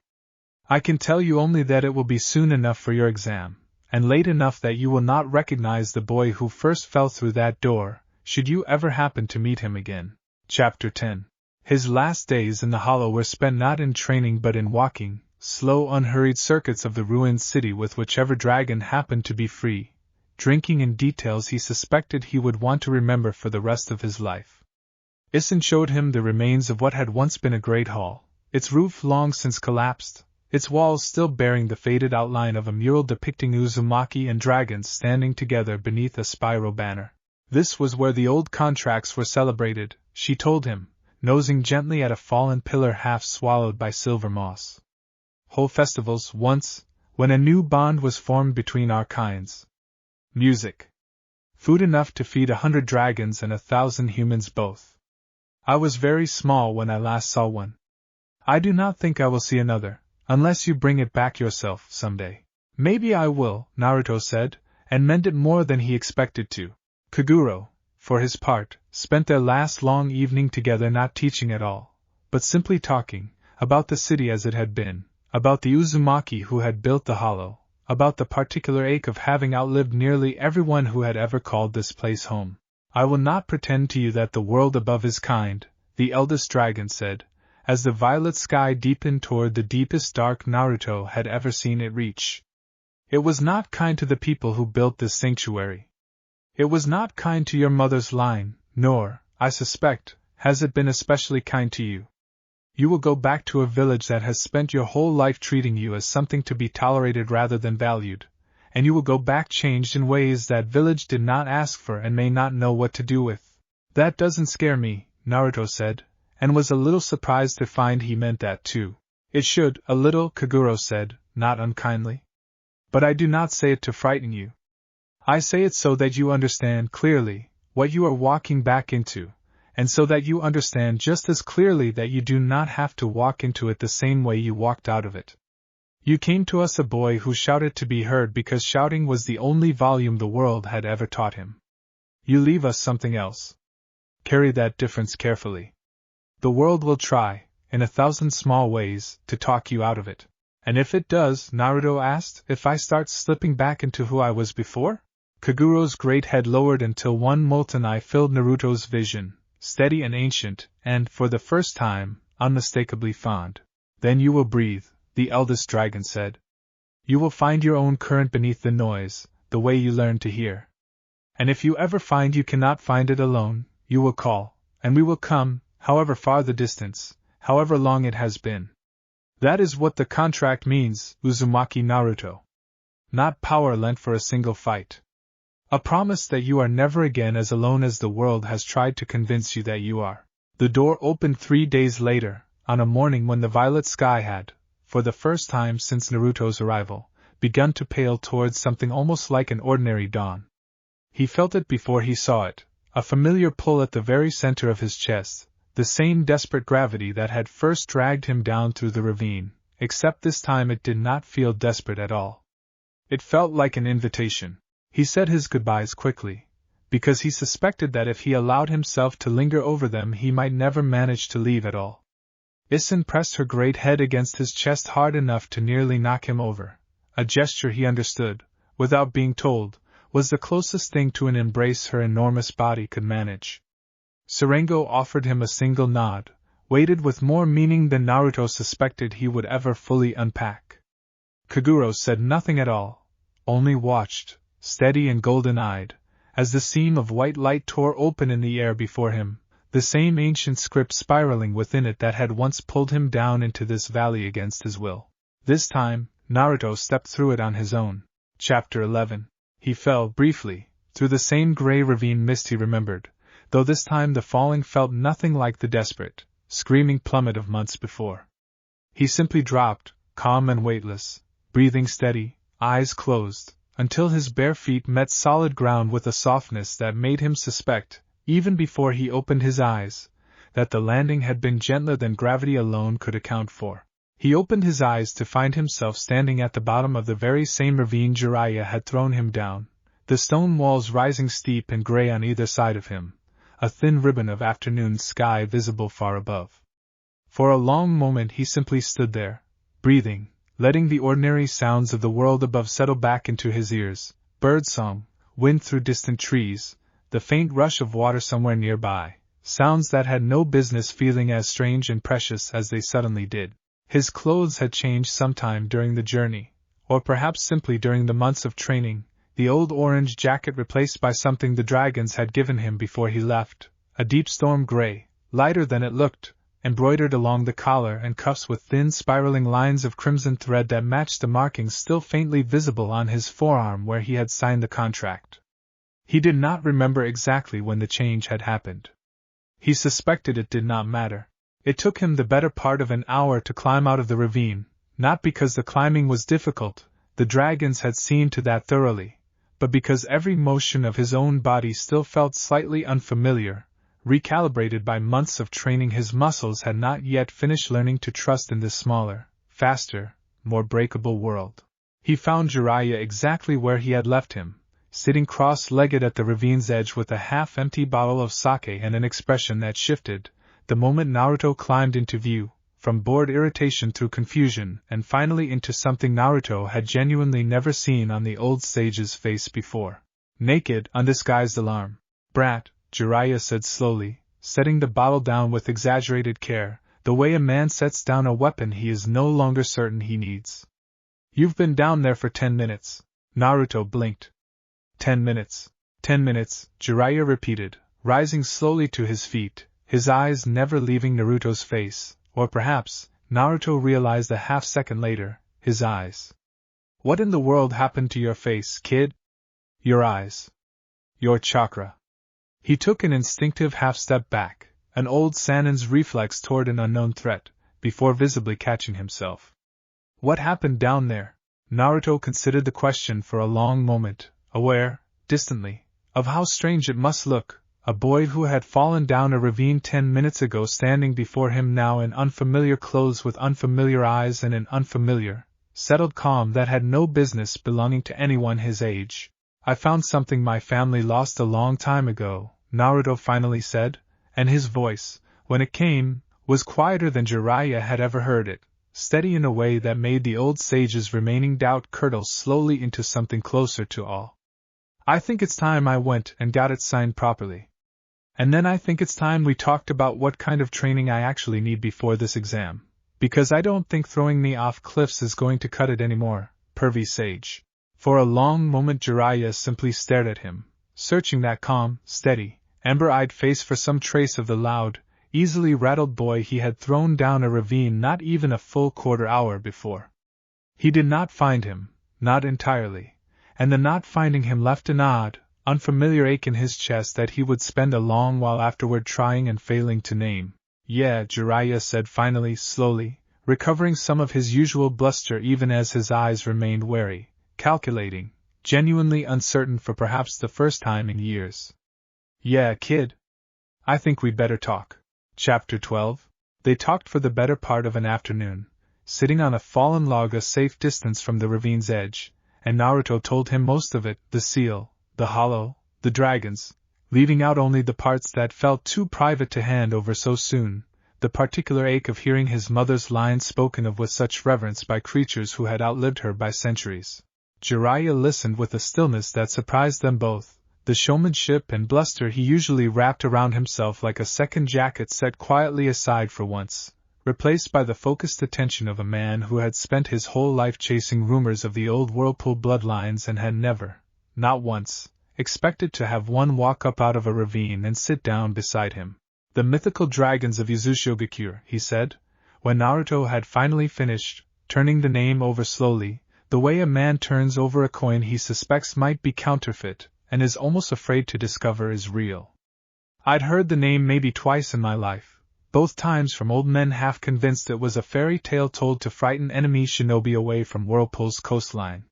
I can tell you only that it will be soon enough for your exam, and late enough that you will not recognize the boy who first fell through that door, should you ever happen to meet him again. Chapter 10. His last days in the hollow were spent not in training but in walking, slow unhurried circuits of the ruined city with whichever dragon happened to be free, drinking in details he suspected he would want to remember for the rest of his life. Isen showed him the remains of what had once been a great hall, its roof long since collapsed, its walls still bearing the faded outline of a mural depicting Uzumaki and dragons standing together beneath a spiral banner. This was where the old contracts were celebrated, she told him, nosing gently at a fallen pillar half swallowed by silver moss. Whole festivals once, when a new bond was formed between our kinds. Music. Food enough to feed 100 dragons and 1,000 humans both. I was very small when I last saw one. I do not think I will see another, unless you bring it back yourself someday. Maybe I will, Naruto said, and meant it more than he expected to. Kaguro, for his part, spent their last long evening together not teaching at all, but simply talking, about the city as it had been, about the Uzumaki who had built the hollow, about the particular ache of having outlived nearly everyone who had ever called this place home. I will not pretend to you that the world above is kind, the eldest dragon said, as the violet sky deepened toward the deepest dark Naruto had ever seen it reach. It was not kind to the people who built this sanctuary. It was not kind to your mother's line, nor, I suspect, has it been especially kind to you. You will go back to a village that has spent your whole life treating you as something to be tolerated rather than valued, and you will go back changed in ways that village did not ask for and may not know what to do with. That doesn't scare me, Naruto said, and was a little surprised to find he meant that too. It should, a little, Kaguro said, not unkindly. But I do not say it to frighten you. I say it so that you understand clearly what you are walking back into, and so that you understand just as clearly that you do not have to walk into it the same way you walked out of it. You came to us a boy who shouted to be heard because shouting was the only volume the world had ever taught him. You leave us something else. Carry that difference carefully. The world will try, in 1,000 small ways, to talk you out of it. And if it does, Naruto asked, if I start slipping back into who I was before? Kaguro's great head lowered until one molten eye filled Naruto's vision, steady and ancient, and, for the first time, unmistakably fond. Then you will breathe, the eldest dragon said. You will find your own current beneath the noise, the way you learned to hear. And if you ever find you cannot find it alone, you will call, and we will come, however far the distance, however long it has been. That is what the contract means, Uzumaki Naruto. Not power lent for a single fight. A promise that you are never again as alone as the world has tried to convince you that you are. The door opened 3 days later, on a morning when the violet sky had, for the first time since Naruto's arrival, begun to pale towards something almost like an ordinary dawn. He felt it before he saw it, a familiar pull at the very center of his chest, the same desperate gravity that had first dragged him down through the ravine, except this time it did not feel desperate at all. It felt like an invitation. He said his goodbyes quickly, because he suspected that if he allowed himself to linger over them he might never manage to leave at all. Isen pressed her great head against his chest hard enough to nearly knock him over, a gesture he understood, without being told, was the closest thing to an embrace her enormous body could manage. Sarengo offered him a single nod, weighted with more meaning than Naruto suspected he would ever fully unpack. Kaguro said nothing at all, only watched, steady and golden-eyed, as the seam of white light tore open in the air before him, the same ancient script spiraling within it that had once pulled him down into this valley against his will. This time, Naruto stepped through it on his own. Chapter 11. He fell, briefly, through the same gray ravine mist he remembered, though this time the falling felt nothing like the desperate, screaming plummet of months before. He simply dropped, calm and weightless, breathing steady, eyes closed, until his bare feet met solid ground with a softness that made him suspect, even before he opened his eyes, that the landing had been gentler than gravity alone could account for. He opened his eyes to find himself standing at the bottom of the very same ravine Jiraiya had thrown him down, the stone walls rising steep and gray on either side of him, a thin ribbon of afternoon sky visible far above. For a long moment he simply stood there, breathing, letting the ordinary sounds of the world above settle back into his ears, birdsong, wind through distant trees, the faint rush of water somewhere nearby, sounds that had no business feeling as strange and precious as they suddenly did. His clothes had changed sometime during the journey, or perhaps simply during the months of training, the old orange jacket replaced by something the dragons had given him before he left, a deep storm gray, lighter than it looked, embroidered along the collar and cuffs with thin spiraling lines of crimson thread that matched the markings still faintly visible on his forearm where he had signed the contract. He did not remember exactly when the change had happened. He suspected it did not matter. It took him the better part of an hour to climb out of the ravine, not because the climbing was difficult, the dragons had seen to that thoroughly, but because every motion of his own body still felt slightly unfamiliar. Recalibrated by months of training, his muscles had not yet finished learning to trust in this smaller, faster, more breakable world. He found Jiraiya exactly where he had left him, sitting cross-legged at the ravine's edge with a half-empty bottle of sake and an expression that shifted, the moment Naruto climbed into view, from bored irritation through confusion and finally into something Naruto had genuinely never seen on the old sage's face before. Naked, undisguised alarm. "Brat," Jiraiya said slowly, setting the bottle down with exaggerated care, the way a man sets down a weapon he is no longer certain he needs. "You've been down there for 10 minutes. Naruto blinked. 10 minutes. 10 minutes, Jiraiya repeated, rising slowly to his feet, his eyes never leaving Naruto's face, or perhaps, Naruto realized a half-second later, his eyes. "What in the world happened to your face, kid?" "Your eyes. Your chakra." He took an instinctive half-step back, an old Sanin's reflex toward an unknown threat, before visibly catching himself. "What happened down there?" Naruto considered the question for a long moment, aware, distantly, of how strange it must look, a boy who had fallen down a ravine 10 minutes ago standing before him now in unfamiliar clothes with unfamiliar eyes and an unfamiliar, settled calm that had no business belonging to anyone his age. "I found something my family lost a long time ago," Naruto finally said, and his voice, when it came, was quieter than Jiraiya had ever heard it, steady in a way that made the old sage's remaining doubt curdle slowly into something closer to awe. "I think it's time I went and got it signed properly. And then I think it's time we talked about what kind of training I actually need before this exam, because I don't think throwing me off cliffs is going to cut it anymore, pervy sage." For a long moment Jiraiya simply stared at him, searching that calm, steady, amber-eyed face for some trace of the loud, easily rattled boy he had thrown down a ravine not even a full quarter hour before. He did not find him, not entirely, and the not finding him left an odd, unfamiliar ache in his chest that he would spend a long while afterward trying and failing to name. "Yeah," Jiraiya said finally, slowly, recovering some of his usual bluster even as his eyes remained wary, calculating, genuinely uncertain for perhaps the first time in years. "Yeah, kid. I think we'd better talk." Chapter 12. They talked for the better part of an afternoon, sitting on a fallen log a safe distance from the ravine's edge, and Naruto told him most of it, the seal, the hollow, the dragons, leaving out only the parts that felt too private to hand over so soon, the particular ache of hearing his mother's lines spoken of with such reverence by creatures who had outlived her by centuries. Jiraiya listened with a stillness that surprised them both, the showmanship and bluster he usually wrapped around himself like a second jacket set quietly aside for once, replaced by the focused attention of a man who had spent his whole life chasing rumors of the old whirlpool bloodlines and had never, not once, expected to have one walk up out of a ravine and sit down beside him. "The mythical dragons of Uzushiogakure," he said, when Naruto had finally finished, turning the name over slowly, the way a man turns over a coin he suspects might be counterfeit, and is almost afraid to discover is real. "I'd heard the name maybe twice in my life, both times from old men half convinced it was a fairy tale told to frighten enemy shinobi away from Whirlpool's coastline.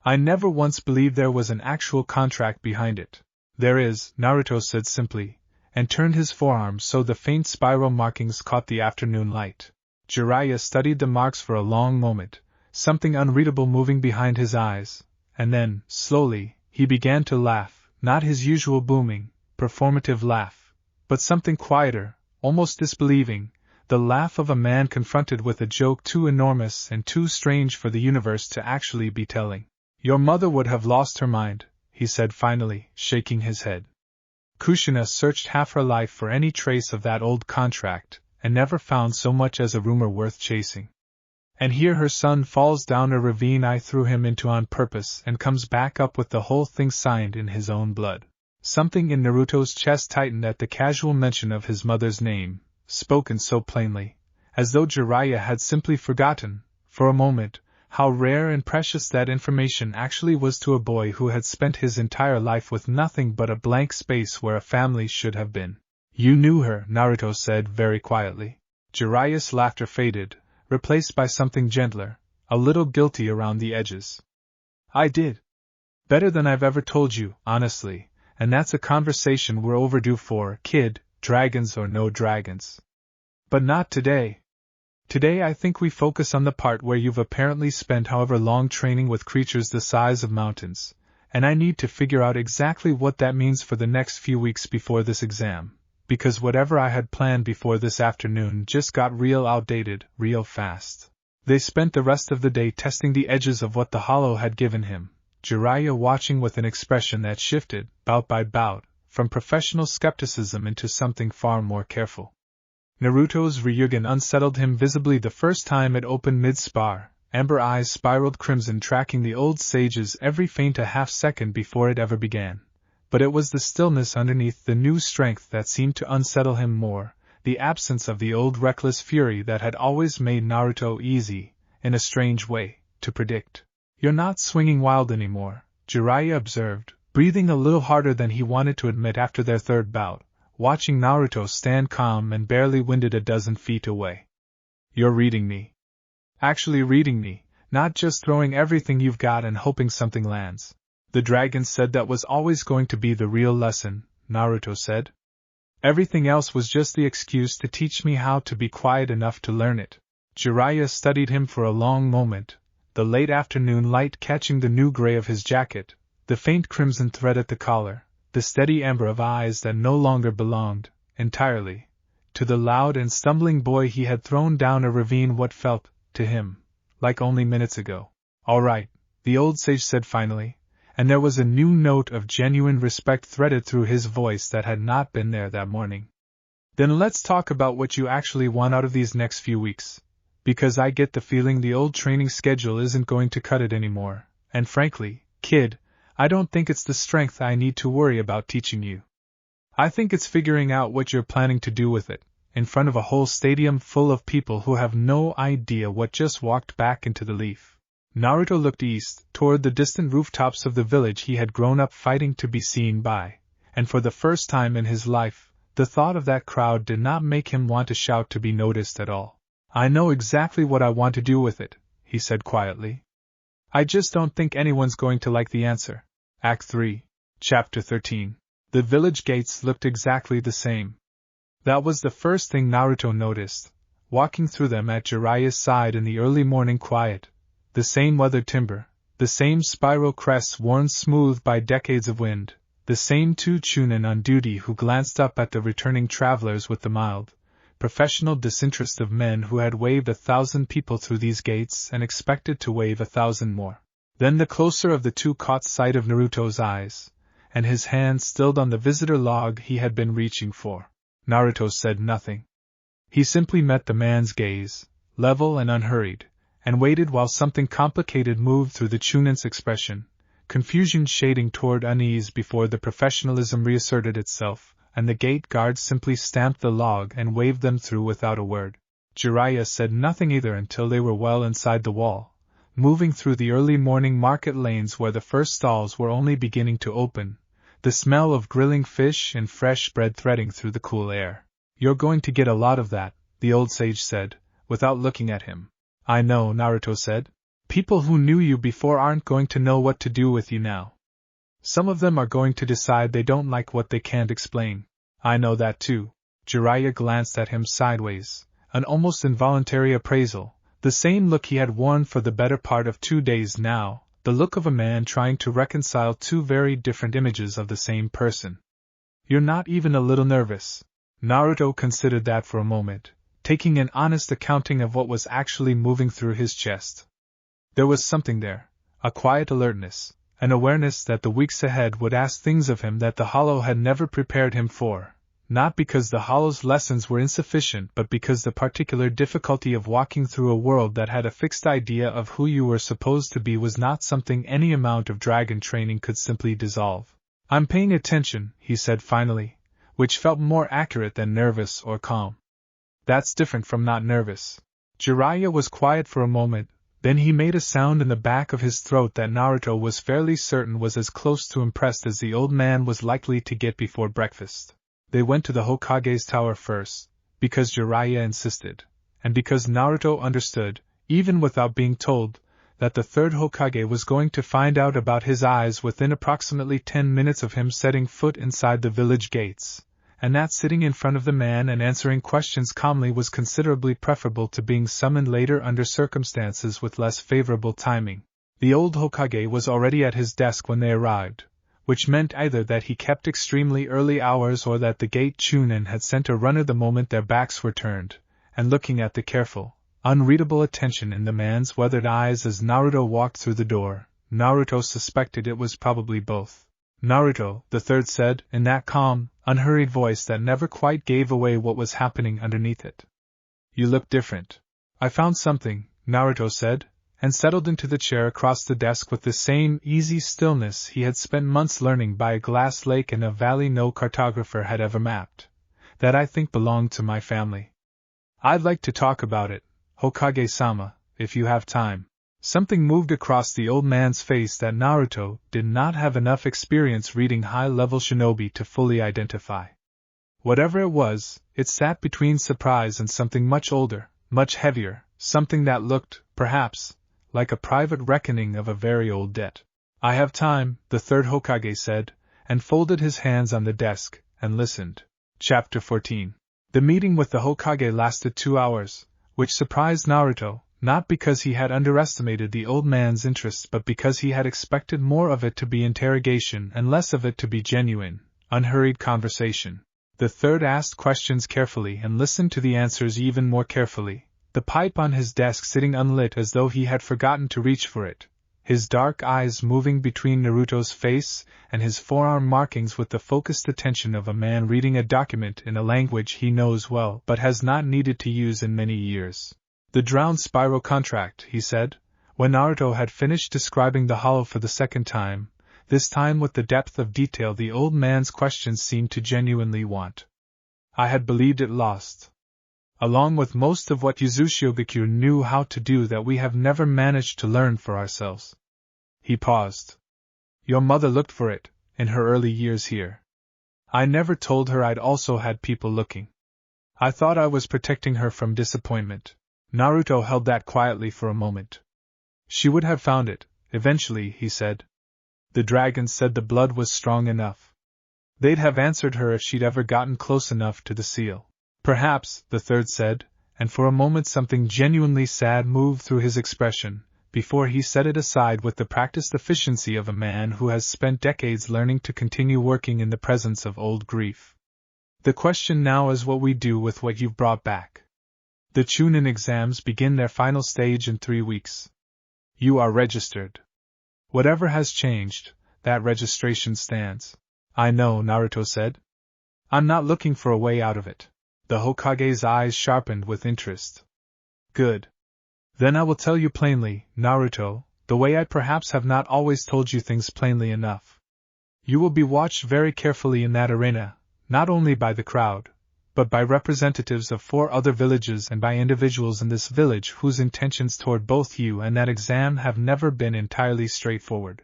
I never once believed there was an actual contract behind it." "There is," Naruto said simply, and turned his forearm so the faint spiral markings caught the afternoon light. Jiraiya studied the marks for a long moment, something unreadable moving behind his eyes, and then, slowly, he began to laugh, not his usual booming, performative laugh, but something quieter, almost disbelieving, the laugh of a man confronted with a joke too enormous and too strange for the universe to actually be telling. Your mother would have lost her mind, he said finally, shaking his head. Kushina searched half her life for any trace of that old contract, and never found so much as a rumor worth chasing. And here her son falls down a ravine I threw him into on purpose and comes back up with the whole thing signed in his own blood. Something in Naruto's chest tightened at the casual mention of his mother's name, spoken so plainly, as though Jiraiya had simply forgotten, for a moment, how rare and precious that information actually was to a boy who had spent his entire life with nothing but a blank space where a family should have been. You knew her, Naruto said very quietly. Jiraiya's laughter faded, replaced by something gentler, a little guilty around the edges. I did. Better than I've ever told you, honestly, and that's a conversation we're overdue for, kid, dragons or no dragons. But not today. Today I think we focus on the part where you've apparently spent however long training with creatures the size of mountains, and I need to figure out exactly what that means for the next few weeks before this exam. Because whatever I had planned before this afternoon just got real outdated, real fast. They spent the rest of the day testing the edges of what the hollow had given him, Jiraiya watching with an expression that shifted, bout by bout, from professional skepticism into something far more careful. Naruto's Ryugen unsettled him visibly the first time it opened mid-spar, amber eyes spiraled crimson tracking the old sage's every feint a half-second before it ever began. But it was the stillness underneath the new strength that seemed to unsettle him more, the absence of the old reckless fury that had always made Naruto easy, in a strange way, to predict. You're not swinging wild anymore, Jiraiya observed, breathing a little harder than he wanted to admit after their third bout, watching Naruto stand calm and barely winded a dozen feet away. You're reading me. Actually reading me, not just throwing everything you've got and hoping something lands. The dragon said that was always going to be the real lesson, Naruto said. Everything else was just the excuse to teach me how to be quiet enough to learn it. Jiraiya studied him for a long moment, the late afternoon light catching the new gray of his jacket, the faint crimson thread at the collar, the steady amber of eyes that no longer belonged, entirely, to the loud and stumbling boy he had thrown down a ravine what felt, to him, like only minutes ago. All right, the old sage said finally, and there was a new note of genuine respect threaded through his voice that had not been there that morning. Then let's talk about what you actually want out of these next few weeks, because I get the feeling the old training schedule isn't going to cut it anymore, and frankly, kid, I don't think it's the strength I need to worry about teaching you. I think it's figuring out what you're planning to do with it, in front of a whole stadium full of people who have no idea what just walked back into the leaf. Naruto looked east, toward the distant rooftops of the village he had grown up fighting to be seen by, and for the first time in his life, the thought of that crowd did not make him want to shout to be noticed at all. I know exactly what I want to do with it, he said quietly. I just don't think anyone's going to like the answer. Act 3, Chapter 13. The village gates looked exactly the same. That was the first thing Naruto noticed, walking through them at Jiraiya's side in the early morning quiet. The same weathered timber, the same spiral crests worn smooth by decades of wind, the same two Chunin on duty who glanced up at the returning travelers with the mild, professional disinterest of men who had waved 1,000 people through these gates and expected to wave 1,000 more. Then the closer of the two caught sight of Naruto's eyes, and his hand stilled on the visitor log he had been reaching for. Naruto said nothing. He simply met the man's gaze, level and unhurried, and waited while something complicated moved through the Chunin's expression, confusion shading toward unease before the professionalism reasserted itself, and the gate guards simply stamped the log and waved them through without a word. Jiraiya said nothing either until they were well inside the wall, moving through the early morning market lanes where the first stalls were only beginning to open, the smell of grilling fish and fresh bread threading through the cool air. You're going to get a lot of that, the old sage said, without looking at him. I know, Naruto said. People who knew you before aren't going to know what to do with you now. Some of them are going to decide they don't like what they can't explain. I know that too. Jiraiya glanced at him sideways, an almost involuntary appraisal, the same look he had worn for the better part of 2 days now, the look of a man trying to reconcile two very different images of the same person. "You're not even a little nervous." Naruto considered that for a moment, taking an honest accounting of what was actually moving through his chest. There was something there, a quiet alertness, an awareness that the weeks ahead would ask things of him that the Hollow had never prepared him for, not because the Hollow's lessons were insufficient but because the particular difficulty of walking through a world that had a fixed idea of who you were supposed to be was not something any amount of dragon training could simply dissolve. "I'm paying attention," he said finally, which felt more accurate than nervous or calm. "That's different from not nervous." Jiraiya was quiet for a moment, then he made a sound in the back of his throat that Naruto was fairly certain was as close to impressed as the old man was likely to get before breakfast. They went to the Hokage's tower first, because Jiraiya insisted, and because Naruto understood, even without being told, that the third Hokage was going to find out about his eyes within approximately 10 minutes of him setting foot inside the village gates, and that sitting in front of the man and answering questions calmly was considerably preferable to being summoned later under circumstances with less favorable timing. The old Hokage was already at his desk when they arrived, which meant either that he kept extremely early hours or that the gate Chunin had sent a runner the moment their backs were turned, and looking at the careful, unreadable attention in the man's weathered eyes as Naruto walked through the door, Naruto suspected it was probably both. "Naruto," the third said, in that calm, unhurried voice that never quite gave away what was happening underneath it. "You look different." "I found something," Naruto said, and settled into the chair across the desk with the same easy stillness he had spent months learning by a glass lake in a valley no cartographer had ever mapped, "that I think belonged to my family. I'd like to talk about it, Hokage-sama, if you have time." Something moved across the old man's face that Naruto did not have enough experience reading high-level shinobi to fully identify. Whatever it was, it sat between surprise and something much older, much heavier, something that looked, perhaps, like a private reckoning of a very old debt. "I have time," the third Hokage said, and folded his hands on the desk, and listened. Chapter 14. The meeting with the Hokage lasted 2 hours, which surprised Naruto, not because he had underestimated the old man's interests but because he had expected more of it to be interrogation and less of it to be genuine, unhurried conversation. The third asked questions carefully and listened to the answers even more carefully, the pipe on his desk sitting unlit as though he had forgotten to reach for it, his dark eyes moving between Naruto's face and his forearm markings with the focused attention of a man reading a document in a language he knows well but has not needed to use in many years. "The drowned Spyro contract," he said, when Naruto had finished describing the Hollow for the second time, this time with the depth of detail the old man's questions seemed to genuinely want. "I had believed it lost. Along with most of what Uzushiogakure knew how to do that we have never managed to learn for ourselves." He paused. "Your mother looked for it, in her early years here. I never told her I'd also had people looking. I thought I was protecting her from disappointment." Naruto held that quietly for a moment. "She would have found it, eventually," he said. "The dragons said the blood was strong enough. They'd have answered her if she'd ever gotten close enough to the seal." "Perhaps," the third said, and for a moment something genuinely sad moved through his expression, before he set it aside with the practiced efficiency of a man who has spent decades learning to continue working in the presence of old grief. "The question now is what we do with what you've brought back. The Chunin exams begin their final stage in 3 weeks. You are registered. Whatever has changed, that registration stands." "I know," Naruto said. "I'm not looking for a way out of it." The Hokage's eyes sharpened with interest. "Good. Then I will tell you plainly, Naruto, the way I perhaps have not always told you things plainly enough. You will be watched very carefully in that arena, not only by the crowd, but by representatives of 4 other villages and by individuals in this village whose intentions toward both you and that exam have never been entirely straightforward.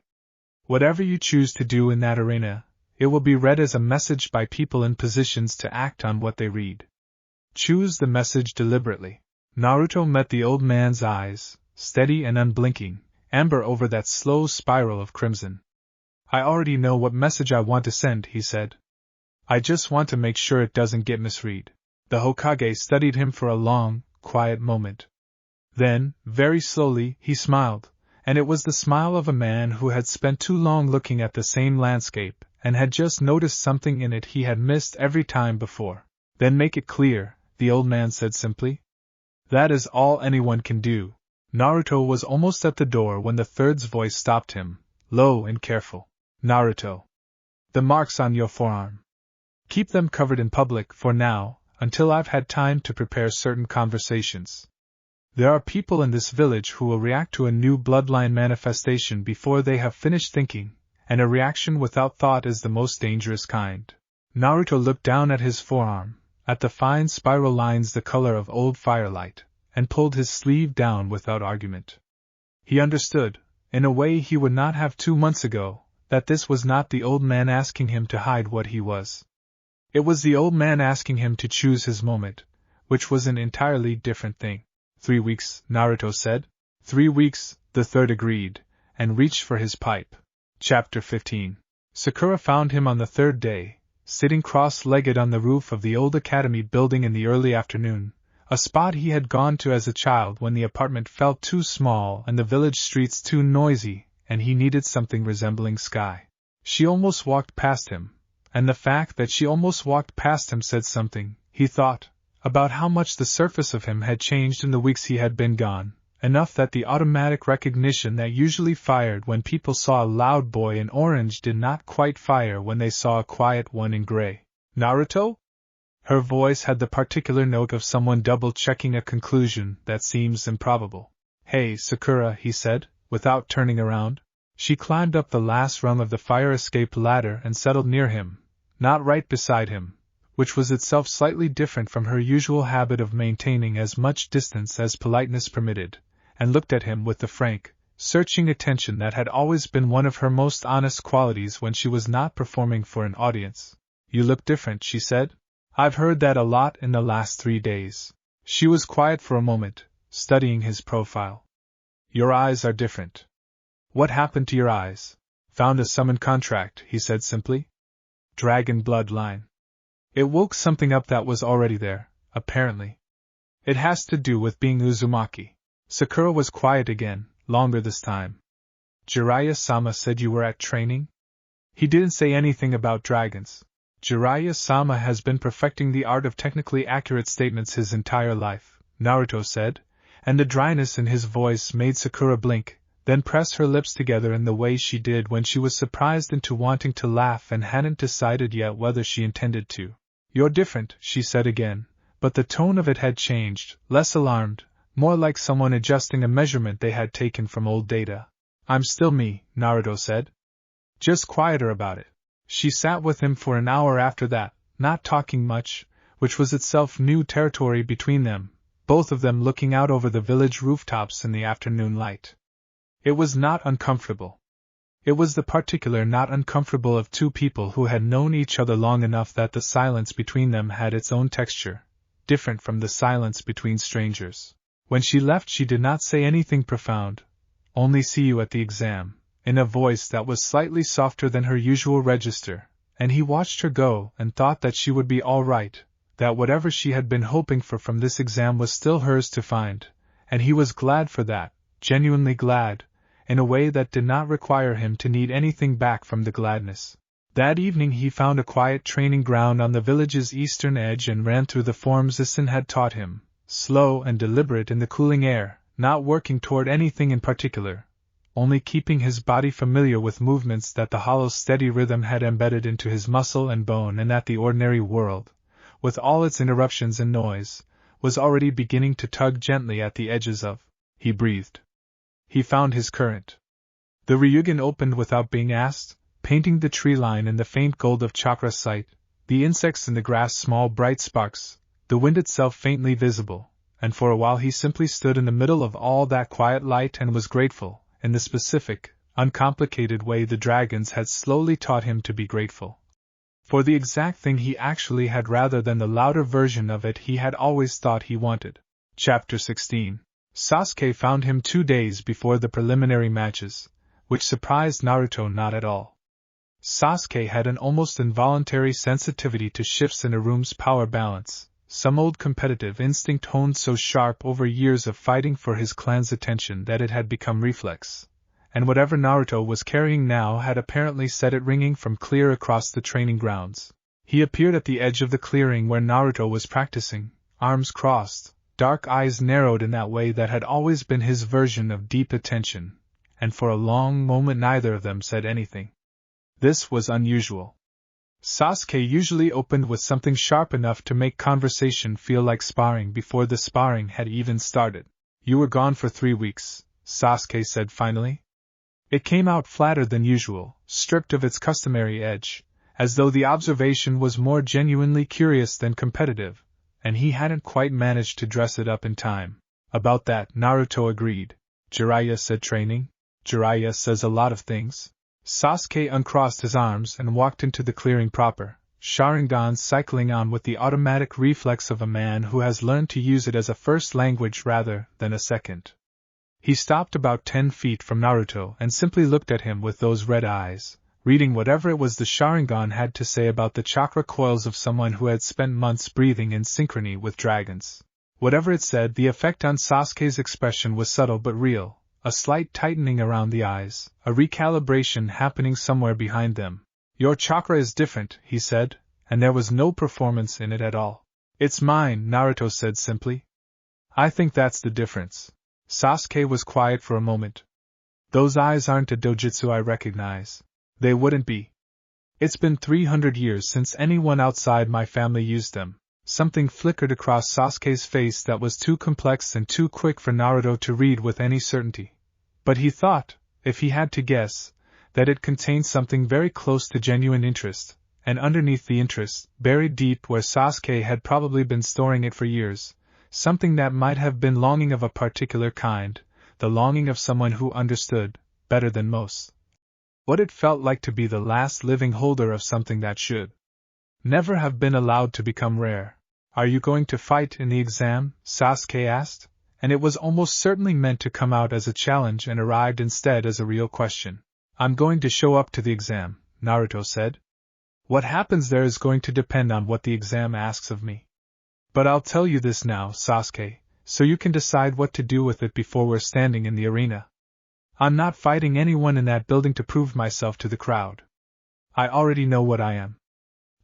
Whatever you choose to do in that arena, it will be read as a message by people in positions to act on what they read. Choose the message deliberately." Naruto met the old man's eyes, steady and unblinking, amber over that slow spiral of crimson. "I already know what message I want to send," he said. "I just want to make sure it doesn't get misread." The Hokage studied him for a long, quiet moment. Then, very slowly, he smiled, and it was the smile of a man who had spent too long looking at the same landscape, and had just noticed something in it he had missed every time before. Then make it clear, the old man said simply. That is all anyone can do. Naruto was almost at the door when the third's voice stopped him, low and careful. Naruto. The marks on your forearm. Keep them covered in public for now, until I've had time to prepare certain conversations. There are people in this village who will react to a new bloodline manifestation before they have finished thinking, and a reaction without thought is the most dangerous kind. Naruto looked down at his forearm, at the fine spiral lines the color of old firelight, and pulled his sleeve down without argument. He understood, in a way he would not have 2 months ago, that this was not the old man asking him to hide what he was. It was the old man asking him to choose his moment, which was an entirely different thing. 3 weeks, Naruto said. 3 weeks, the third agreed, and reached for his pipe. Chapter 15. Sakura found him on the third day, sitting cross-legged on the roof of the old academy building in the early afternoon, a spot he had gone to as a child when the apartment felt too small and the village streets too noisy, and he needed something resembling sky. She almost walked past him, and the fact that she almost walked past him said something, he thought, about how much the surface of him had changed in the weeks he had been gone, enough that the automatic recognition that usually fired when people saw a loud boy in orange did not quite fire when they saw a quiet one in gray. Naruto? Her voice had the particular note of someone double-checking a conclusion that seems improbable. Hey, Sakura, he said, without turning around. She climbed up the last rung of the fire escape ladder and settled near him, not right beside him, which was itself slightly different from her usual habit of maintaining as much distance as politeness permitted, and looked at him with the frank, searching attention that had always been one of her most honest qualities when she was not performing for an audience. You look different, she said. I've heard that a lot in the last 3 days. She was quiet for a moment, studying his profile. Your eyes are different. What happened to your eyes? Found a summon contract, he said simply. Dragon bloodline. It woke something up that was already there, apparently. It has to do with being Uzumaki. Sakura was quiet again, longer this time. Jiraiya-sama said you were at training? He didn't say anything about dragons. Jiraiya-sama has been perfecting the art of technically accurate statements his entire life, Naruto said, and the dryness in his voice made Sakura blink, then press her lips together in the way she did when she was surprised into wanting to laugh and hadn't decided yet whether she intended to. You're different, she said again, but the tone of it had changed, less alarmed, more like someone adjusting a measurement they had taken from old data. I'm still me, Naruto said. Just quieter about it. She sat with him for an hour after that, not talking much, which was itself new territory between them, both of them looking out over the village rooftops in the afternoon light. It was not uncomfortable. It was the particular not uncomfortable of two people who had known each other long enough that the silence between them had its own texture, different from the silence between strangers. When she left she did not say anything profound, only see you at the exam, in a voice that was slightly softer than her usual register, and he watched her go and thought that she would be all right, that whatever she had been hoping for from this exam was still hers to find, and he was glad for that, genuinely glad, in a way that did not require him to need anything back from the gladness. That evening he found a quiet training ground on the village's eastern edge and ran through the forms Isen had taught him, slow and deliberate in the cooling air, not working toward anything in particular, only keeping his body familiar with movements that the hollow steady rhythm had embedded into his muscle and bone, and that the ordinary world, with all its interruptions and noise, was already beginning to tug gently at the edges of. He breathed. He found his current. The Ryugen opened without being asked, painting the tree line in the faint gold of chakra sight, the insects in the grass small bright sparks, the wind itself faintly visible, and for a while he simply stood in the middle of all that quiet light and was grateful, in the specific, uncomplicated way the dragons had slowly taught him to be grateful. For the exact thing he actually had rather than the louder version of it he had always thought he wanted. Chapter 16. Sasuke found him 2 days before the preliminary matches, which surprised Naruto not at all. Sasuke had an almost involuntary sensitivity to shifts in a room's power balance, some old competitive instinct honed so sharp over years of fighting for his clan's attention that it had become reflex, and whatever Naruto was carrying now had apparently set it ringing from clear across the training grounds. He appeared at the edge of the clearing where Naruto was practicing, arms crossed, dark eyes narrowed in that way that had always been his version of deep attention, and for a long moment neither of them said anything. This was unusual. Sasuke usually opened with something sharp enough to make conversation feel like sparring before the sparring had even started. "You were gone for 3 weeks, Sasuke said finally. It came out flatter than usual, stripped of its customary edge, as though the observation was more genuinely curious than competitive, and he hadn't quite managed to dress it up in time. "About that," Naruto agreed. "Jiraiya said training?" "Jiraiya says a lot of things." Sasuke uncrossed his arms and walked into the clearing proper, Sharingan cycling on with the automatic reflex of a man who has learned to use it as a first language rather than a second. He stopped about 10 feet from Naruto and simply looked at him with those red eyes, reading whatever it was the Sharingan had to say about the chakra coils of someone who had spent months breathing in synchrony with dragons. Whatever it said, the effect on Sasuke's expression was subtle but real, a slight tightening around the eyes, a recalibration happening somewhere behind them. "Your chakra is different," he said, and there was no performance in it at all. "It's mine," Naruto said simply. "I think that's the difference." Sasuke was quiet for a moment. "Those eyes aren't a dojutsu I recognize." "They wouldn't be. It's been 300 years since anyone outside my family used them." Something flickered across Sasuke's face that was too complex and too quick for Naruto to read with any certainty. But he thought, if he had to guess, that it contained something very close to genuine interest, and underneath the interest, buried deep where Sasuke had probably been storing it for years, something that might have been longing of a particular kind, the longing of someone who understood, better than most, what it felt like to be the last living holder of something that should never have been allowed to become rare. "Are you going to fight in the exam?" Sasuke asked, and it was almost certainly meant to come out as a challenge and arrived instead as a real question. "I'm going to show up to the exam," Naruto said. "What happens there is going to depend on what the exam asks of me. But I'll tell you this now, Sasuke, so you can decide what to do with it before we're standing in the arena. I'm not fighting anyone in that building to prove myself to the crowd. I already know what I am.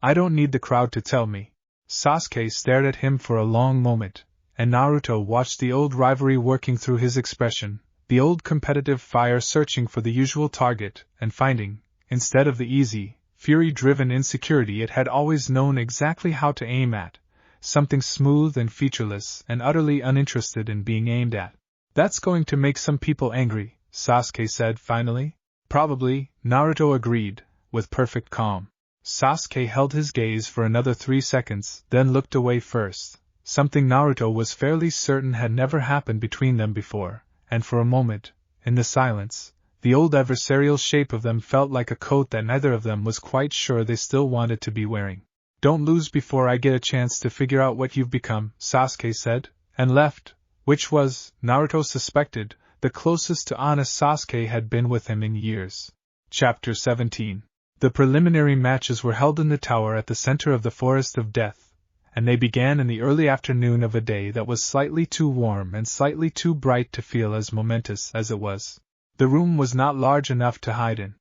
I don't need the crowd to tell me." Sasuke stared at him for a long moment, and Naruto watched the old rivalry working through his expression, the old competitive fire searching for the usual target, and finding, instead of the easy, fury-driven insecurity it had always known exactly how to aim at, something smooth and featureless and utterly uninterested in being aimed at. "That's going to make some people angry," Sasuke said finally. "Probably," Naruto agreed, with perfect calm. Sasuke held his gaze for another 3 seconds, then looked away first, something Naruto was fairly certain had never happened between them before, and for a moment, in the silence, the old adversarial shape of them felt like a coat that neither of them was quite sure they still wanted to be wearing. "Don't lose before I get a chance to figure out what you've become," Sasuke said, and left, which was, Naruto suspected, the closest to honest Sasuke had been with him in years. Chapter 17. The preliminary matches were held in the tower at the center of the Forest of Death, and they began in the early afternoon of a day that was slightly too warm and slightly too bright to feel as momentous as it was. The room was not large enough to hide in.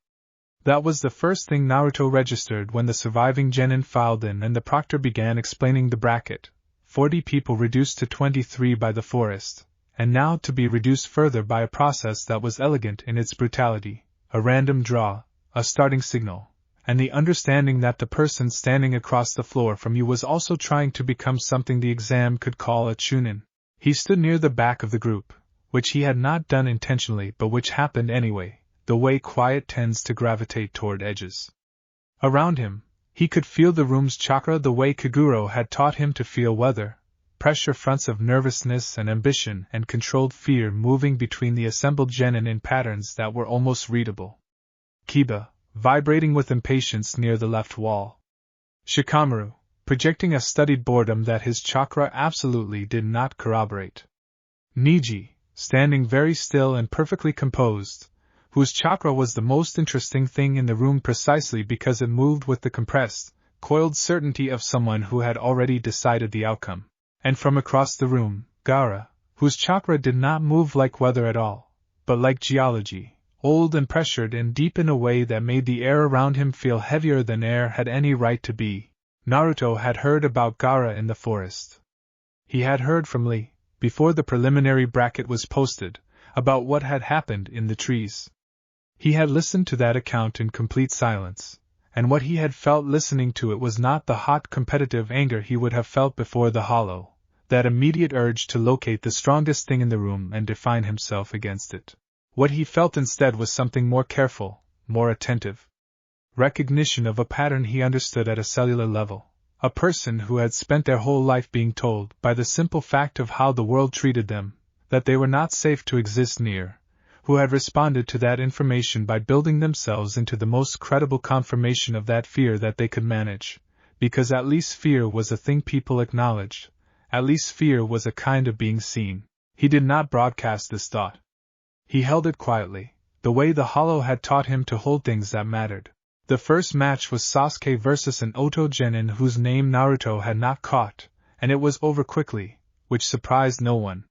That was the first thing Naruto registered when the surviving genin filed in and the proctor began explaining the bracket. 40 people reduced to 23 by the forest, and now to be reduced further by a process that was elegant in its brutality, a random draw, a starting signal, and the understanding that the person standing across the floor from you was also trying to become something the exam could call a Chunin. He stood near the back of the group, which he had not done intentionally but which happened anyway, the way quiet tends to gravitate toward edges. Around him, he could feel the room's chakra the way Kaguro had taught him to feel weather, pressure fronts of nervousness and ambition and controlled fear moving between the assembled genin in patterns that were almost readable. Kiba, vibrating with impatience near the left wall. Shikamaru, projecting a studied boredom that his chakra absolutely did not corroborate. Niji, standing very still and perfectly composed, whose chakra was the most interesting thing in the room precisely because it moved with the compressed, coiled certainty of someone who had already decided the outcome. And from across the room, Gaara, whose chakra did not move like weather at all, but like geology, old and pressured and deep in a way that made the air around him feel heavier than air had any right to be. Naruto had heard about Gaara in the forest. He had heard from Lee, before the preliminary bracket was posted, about what had happened in the trees. He had listened to that account in complete silence, and what he had felt listening to it was not the hot competitive anger he would have felt before the hollow, that immediate urge to locate the strongest thing in the room and define himself against it. What he felt instead was something more careful, more attentive. Recognition of a pattern he understood at a cellular level. A person who had spent their whole life being told, by the simple fact of how the world treated them, that they were not safe to exist near, who had responded to that information by building themselves into the most credible confirmation of that fear that they could manage, because at least fear was a thing people acknowledged, at least fear was a kind of being seen. He did not broadcast this thought. He held it quietly, the way the hollow had taught him to hold things that mattered. The first match was Sasuke versus an Oto genin whose name Naruto had not caught, and it was over quickly, which surprised no one.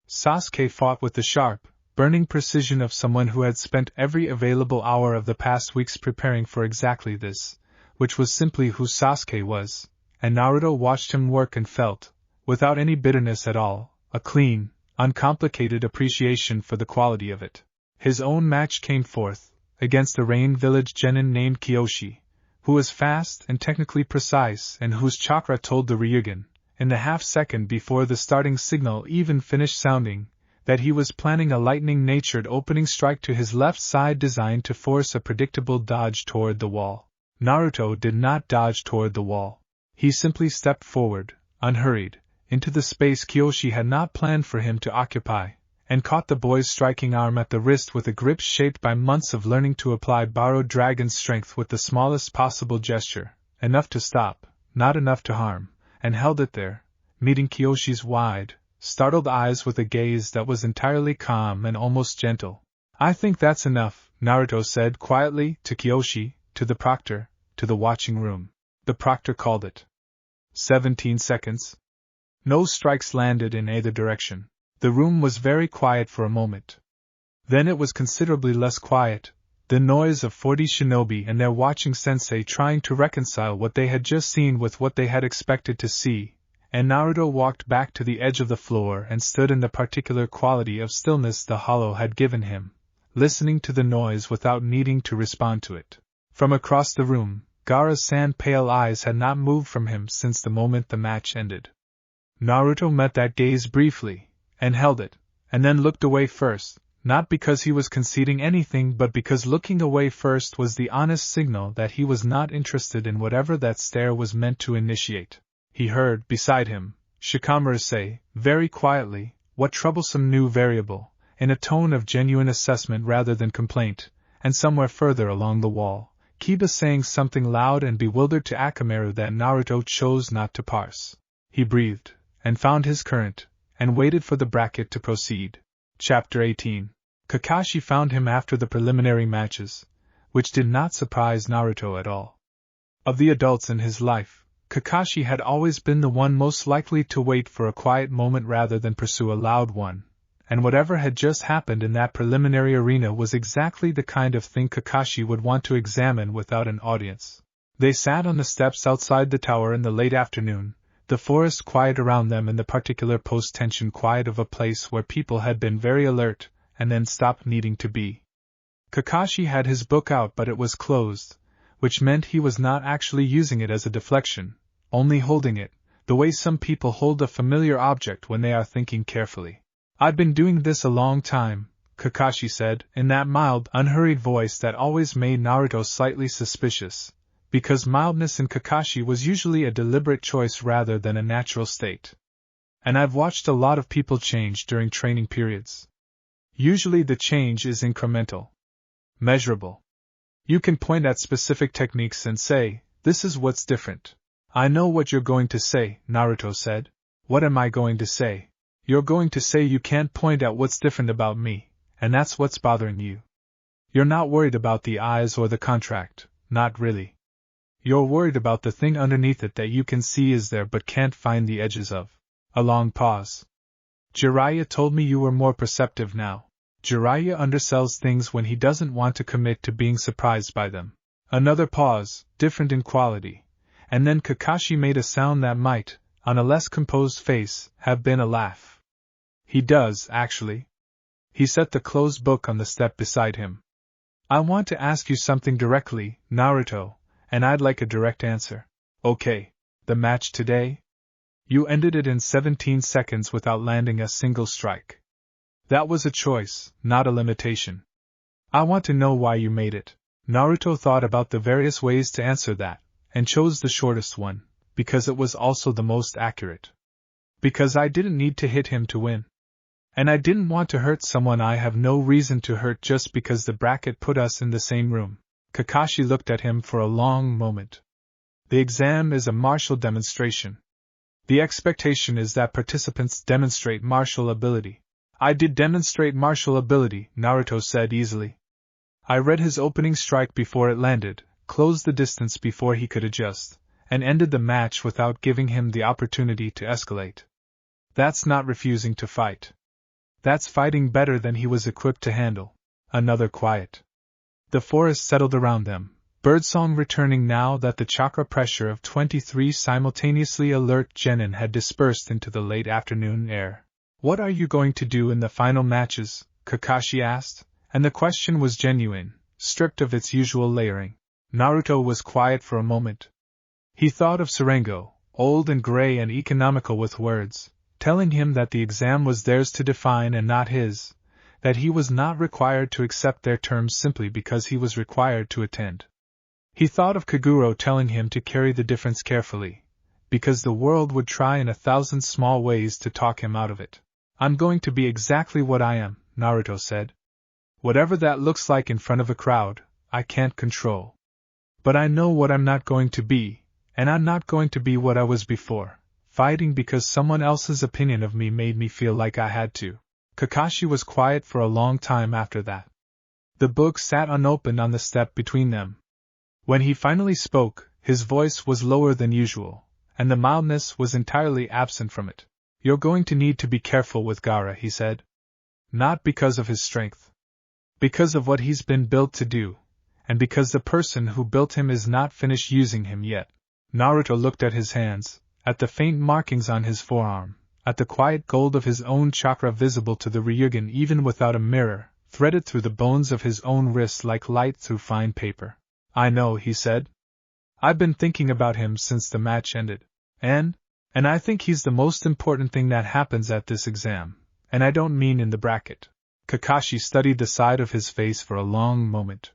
Sasuke fought with the sharp, burning precision of someone who had spent every available hour of the past weeks preparing for exactly this, which was simply who Sasuke was, and Naruto watched him work and felt, without any bitterness at all, a clean, uncomplicated appreciation for the quality of it. His own match came forth, against a Rain Village genin named Kyoshi, who was fast and technically precise and whose chakra told the Ryugen, in the half-second before the starting signal even finished sounding, that he was planning a lightning-natured opening strike to his left side designed to force a predictable dodge toward the wall. Naruto did not dodge toward the wall. He simply stepped forward, unhurried, into the space Kyoshi had not planned for him to occupy, and caught the boy's striking arm at the wrist with a grip shaped by months of learning to apply borrowed dragon strength with the smallest possible gesture, enough to stop, not enough to harm, and held it there, meeting Kyoshi's wide, startled eyes with a gaze that was entirely calm and almost gentle. "I think that's enough," Naruto said quietly to Kyoshi, to the proctor, to the watching room. The proctor called it. 17 seconds. No strikes landed in either direction. The room was very quiet for a moment. Then it was considerably less quiet, the noise of 40 shinobi and their watching sensei trying to reconcile what they had just seen with what they had expected to see, and Naruto walked back to the edge of the floor and stood in the particular quality of stillness the hollow had given him, listening to the noise without needing to respond to it. From across the room, Gaara's sand-pale eyes had not moved from him since the moment the match ended. Naruto met that gaze briefly, and held it, and then looked away first, not because he was conceding anything but because looking away first was the honest signal that he was not interested in whatever that stare was meant to initiate. He heard, beside him, Shikamaru say, very quietly, what troublesome new variable, in a tone of genuine assessment rather than complaint, and somewhere further along the wall, Kiba saying something loud and bewildered to Akamaru that Naruto chose not to parse. He breathed, and found his current, and waited for the bracket to proceed. Chapter 18. Kakashi found him after the preliminary matches, which did not surprise Naruto at all. Of the adults in his life, Kakashi had always been the one most likely to wait for a quiet moment rather than pursue a loud one, and whatever had just happened in that preliminary arena was exactly the kind of thing Kakashi would want to examine without an audience. They sat on the steps outside the tower in the late afternoon, the forest quiet around them and the particular post-tension quiet of a place where people had been very alert and then stopped needing to be. Kakashi had his book out but it was closed, which meant he was not actually using it as a deflection, only holding it, the way some people hold a familiar object when they are thinking carefully. "I'd been doing this a long time," Kakashi said, in that mild, unhurried voice that always made Naruto slightly suspicious, because mildness in Kakashi was usually a deliberate choice rather than a natural state. "And I've watched a lot of people change during training periods. Usually the change is incremental. Measurable. You can point at specific techniques and say, this is what's different." "I know what you're going to say," Naruto said. "What am I going to say?" "You're going to say you can't point at what's different about me, and that's what's bothering you. You're not worried about the eyes or the contract, not really. You're worried about the thing underneath it that you can see is there but can't find the edges of. A long pause. Jiraiya told me you were more perceptive now. Jiraiya undersells things when he doesn't want to commit to being surprised by them. Another pause, different in quality, and then Kakashi made a sound that might, on a less composed face, have been a laugh. He does, actually. He set the closed book on the step beside him. I want to ask you something directly, Naruto, and I'd like a direct answer. Okay. The match today? You ended it in 17 seconds without landing a single strike. That was a choice, not a limitation. I want to know why you made it. Naruto thought about the various ways to answer that, and chose the shortest one, because it was also the most accurate. Because I didn't need to hit him to win. And I didn't want to hurt someone I have no reason to hurt just because the bracket put us in the same room. Kakashi looked at him for a long moment. The exam is a martial demonstration. The expectation is that participants demonstrate martial ability. I did demonstrate martial ability, Naruto said easily. I read his opening strike before it landed, closed the distance before he could adjust, and ended the match without giving him the opportunity to escalate. That's not refusing to fight. That's fighting better than he was equipped to handle. Another quiet. The forest settled around them, birdsong returning now that the chakra pressure of 23 simultaneously alert genin had dispersed into the late afternoon air. What are you going to do in the final matches? Kakashi asked, and the question was genuine, stripped of its usual layering. Naruto was quiet for a moment. He thought of Serengo, old and gray and economical with words, telling him that the exam was theirs to define and not his, that he was not required to accept their terms simply because he was required to attend. He thought of Kaguro telling him to carry the difference carefully, because the world would try in 1,000 small ways to talk him out of it. I'm going to be exactly what I am, Naruto said. Whatever that looks like in front of a crowd, I can't control. But I know what I'm not going to be, and I'm not going to be what I was before, fighting because someone else's opinion of me made me feel like I had to. Kakashi was quiet for a long time after that. The book sat unopened on the step between them. When he finally spoke, his voice was lower than usual, and the mildness was entirely absent from it. You're going to need to be careful with Gaara, he said. Not because of his strength. Because of what he's been built to do, and because the person who built him is not finished using him yet. Naruto looked at his hands, at the faint markings on his forearm, at the quiet gold of his own chakra visible to the Ryugen even without a mirror, threaded through the bones of his own wrists like light through fine paper. I know, he said. I've been thinking about him since the match ended. And I think he's the most important thing that happens at this exam, and I don't mean in the bracket. Kakashi studied the side of his face for a long moment.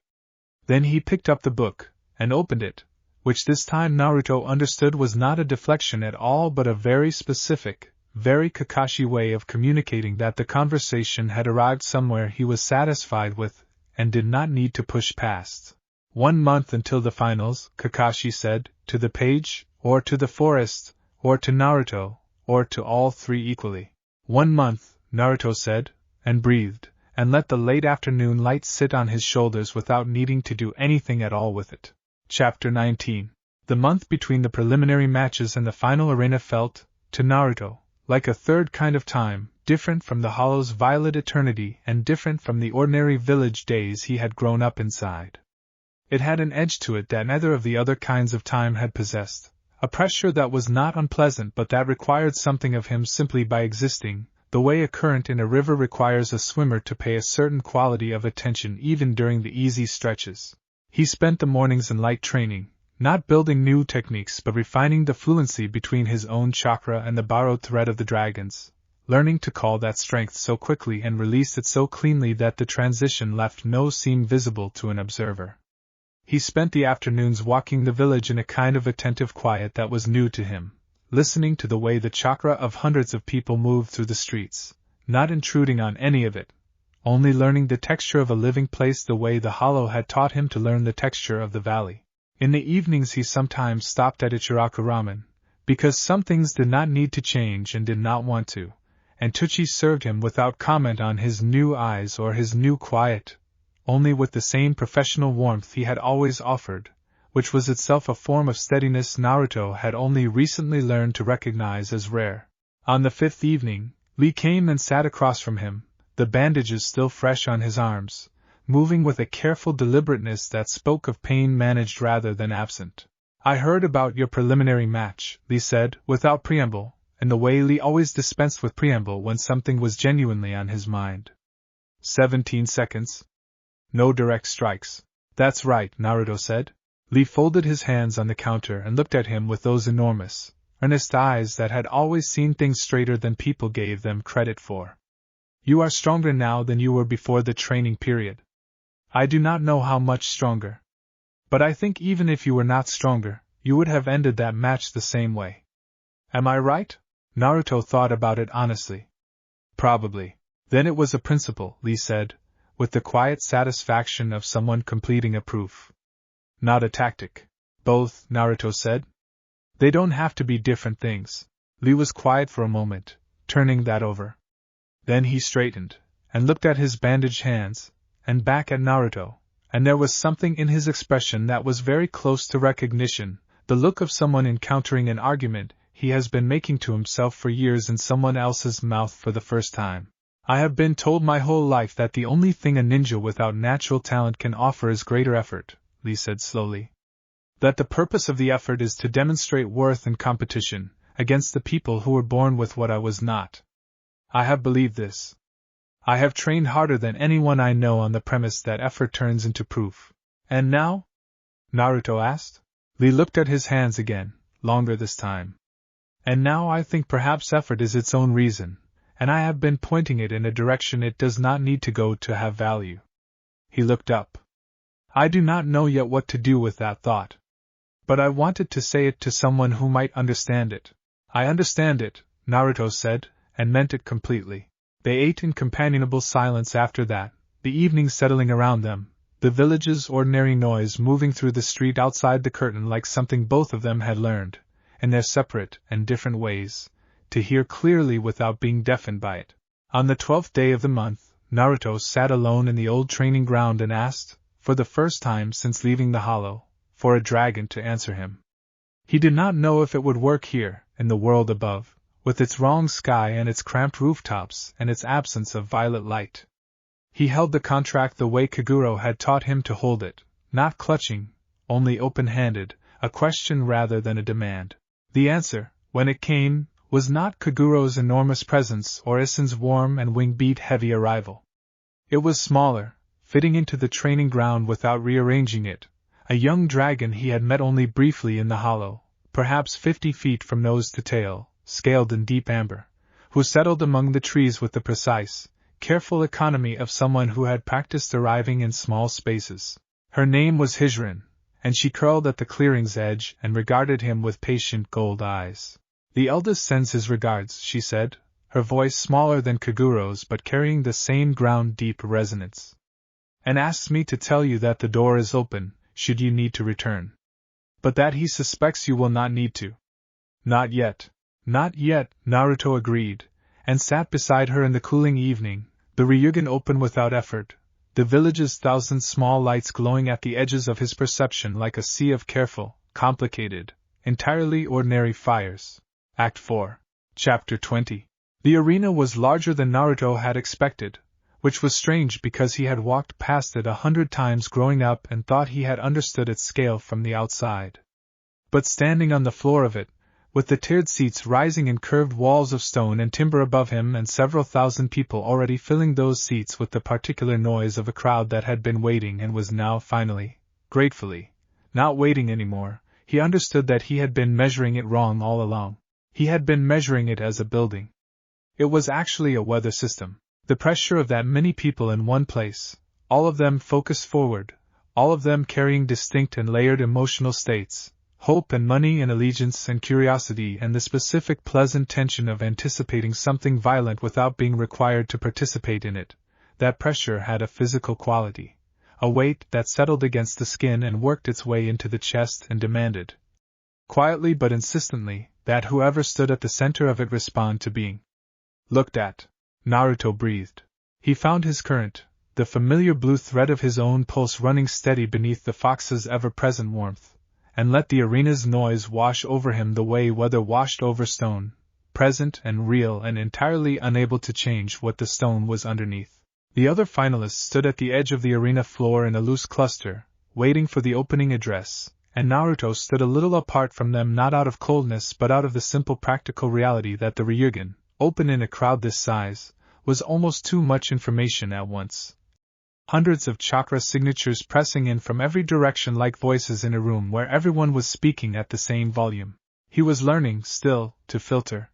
Then he picked up the book, and opened it, which this time Naruto understood was not a deflection at all but a very specific, very Kakashi way of communicating that the conversation had arrived somewhere he was satisfied with, and did not need to push past. 1 month until the finals, Kakashi said, to the page, or to the forest, or to Naruto, or to all three equally. 1 month, Naruto said, and breathed, and let the late afternoon light sit on his shoulders without needing to do anything at all with it. Chapter 19. The month between the preliminary matches and the final arena felt, to Naruto, like a third kind of time, different from the Hollow's violet eternity and different from the ordinary village days he had grown up inside. It had an edge to it that neither of the other kinds of time had possessed, a pressure that was not unpleasant but that required something of him simply by existing, the way a current in a river requires a swimmer to pay a certain quality of attention even during the easy stretches. He spent the mornings in light training, not building new techniques but refining the fluency between his own chakra and the borrowed thread of the dragons, learning to call that strength so quickly and release it so cleanly that the transition left no seam visible to an observer. He spent the afternoons walking the village in a kind of attentive quiet that was new to him, listening to the way the chakra of hundreds of people moved through the streets, not intruding on any of it, only learning the texture of a living place the way the Hollow had taught him to learn the texture of the valley. In the evenings he sometimes stopped at Ichiraku Ramen, because some things did not need to change and did not want to, and Tucci served him without comment on his new eyes or his new quiet, only with the same professional warmth he had always offered, which was itself a form of steadiness Naruto had only recently learned to recognize as rare. On the 5th evening, Lee came and sat across from him, the bandages still fresh on his arms, moving with a careful deliberateness that spoke of pain managed rather than absent. "I heard about your preliminary match," Lee said, without preamble, in the way Lee always dispensed with preamble when something was genuinely on his mind. 17 seconds. No direct strikes. "That's right," Naruto said. Lee folded his hands on the counter and looked at him with those enormous, earnest eyes that had always seen things straighter than people gave them credit for. "You are stronger now than you were before the training period." "I do not know how much stronger. But I think even if you were not stronger, you would have ended that match the same way." "Am I right?" Naruto thought about it honestly. "Probably." "Then it was a principle," Lee said, with the quiet satisfaction of someone completing a proof. "Not a tactic." "Both," Naruto said. "They don't have to be different things." Lee was quiet for a moment, turning that over. Then he straightened, and looked at his bandaged hands, and back at Naruto, and there was something in his expression that was very close to recognition, the look of someone encountering an argument he has been making to himself for years in someone else's mouth for the first time. "I have been told my whole life that the only thing a ninja without natural talent can offer is greater effort," Lee said slowly. "That the purpose of the effort is to demonstrate worth in competition, against the people who were born with what I was not. I have believed this. I have trained harder than anyone I know on the premise that effort turns into proof." "And now?" Naruto asked. Lee looked at his hands again, longer this time. "And now I think perhaps effort is its own reason, and I have been pointing it in a direction it does not need to go to have value." He looked up. "I do not know yet what to do with that thought. But I wanted to say it to someone who might understand it." "I understand it," Naruto said, and meant it completely. They ate in companionable silence after that, the evening settling around them, the village's ordinary noise moving through the street outside the curtain like something both of them had learned, in their separate and different ways, to hear clearly without being deafened by it. On the 12th day of the month, Naruto sat alone in the old training ground and asked, for the first time since leaving the hollow, for a dragon to answer him. He did not know if it would work here, in the world above, with its wrong sky and its cramped rooftops and its absence of violet light. He held the contract the way Kaguro had taught him to hold it, not clutching, only open-handed, a question rather than a demand. The answer, when it came, was not Kaguro's enormous presence or Isen's warm and wing-beat heavy arrival. It was smaller, fitting into the training ground without rearranging it, a young dragon he had met only briefly in the hollow, perhaps 50 feet from nose to tail, scaled in deep amber, who settled among the trees with the precise, careful economy of someone who had practiced arriving in small spaces. Her name was Hijrin, and she curled at the clearing's edge and regarded him with patient gold eyes. "The eldest sends his regards," she said, her voice smaller than Kaguro's but carrying the same ground-deep resonance. "And asks me to tell you that the door is open, should you need to return. But that he suspects you will not need to." "Not yet." "Not yet," Naruto agreed, and sat beside her in the cooling evening, the Ryugen open without effort, the village's thousand small lights glowing at the edges of his perception like a sea of careful, complicated, entirely ordinary fires. Act 4. Chapter 20. The arena was larger than Naruto had expected, which was strange because he had walked past it 100 times growing up and thought he had understood its scale from the outside. But standing on the floor of it, with the tiered seats rising in curved walls of stone and timber above him and several thousand people already filling those seats with the particular noise of a crowd that had been waiting and was now finally, gratefully, not waiting anymore, he understood that he had been measuring it wrong all along. He had been measuring it as a building. It was actually a weather system. The pressure of that many people in one place, all of them focused forward, all of them carrying distinct and layered emotional states, hope and money and allegiance and curiosity and the specific pleasant tension of anticipating something violent without being required to participate in it, that pressure had a physical quality, a weight that settled against the skin and worked its way into the chest and demanded, quietly but insistently, that whoever stood at the center of it respond to being looked at. Naruto breathed. He found his current, the familiar blue thread of his own pulse running steady beneath the fox's ever-present warmth, and let the arena's noise wash over him the way weather washed over stone, present and real and entirely unable to change what the stone was underneath. The other finalists stood at the edge of the arena floor in a loose cluster, waiting for the opening address, and Naruto stood a little apart from them, not out of coldness but out of the simple practical reality that the Ryugen, open in a crowd this size, was almost too much information at once. Hundreds of chakra signatures pressing in from every direction like voices in a room where everyone was speaking at the same volume. He was learning, still, to filter.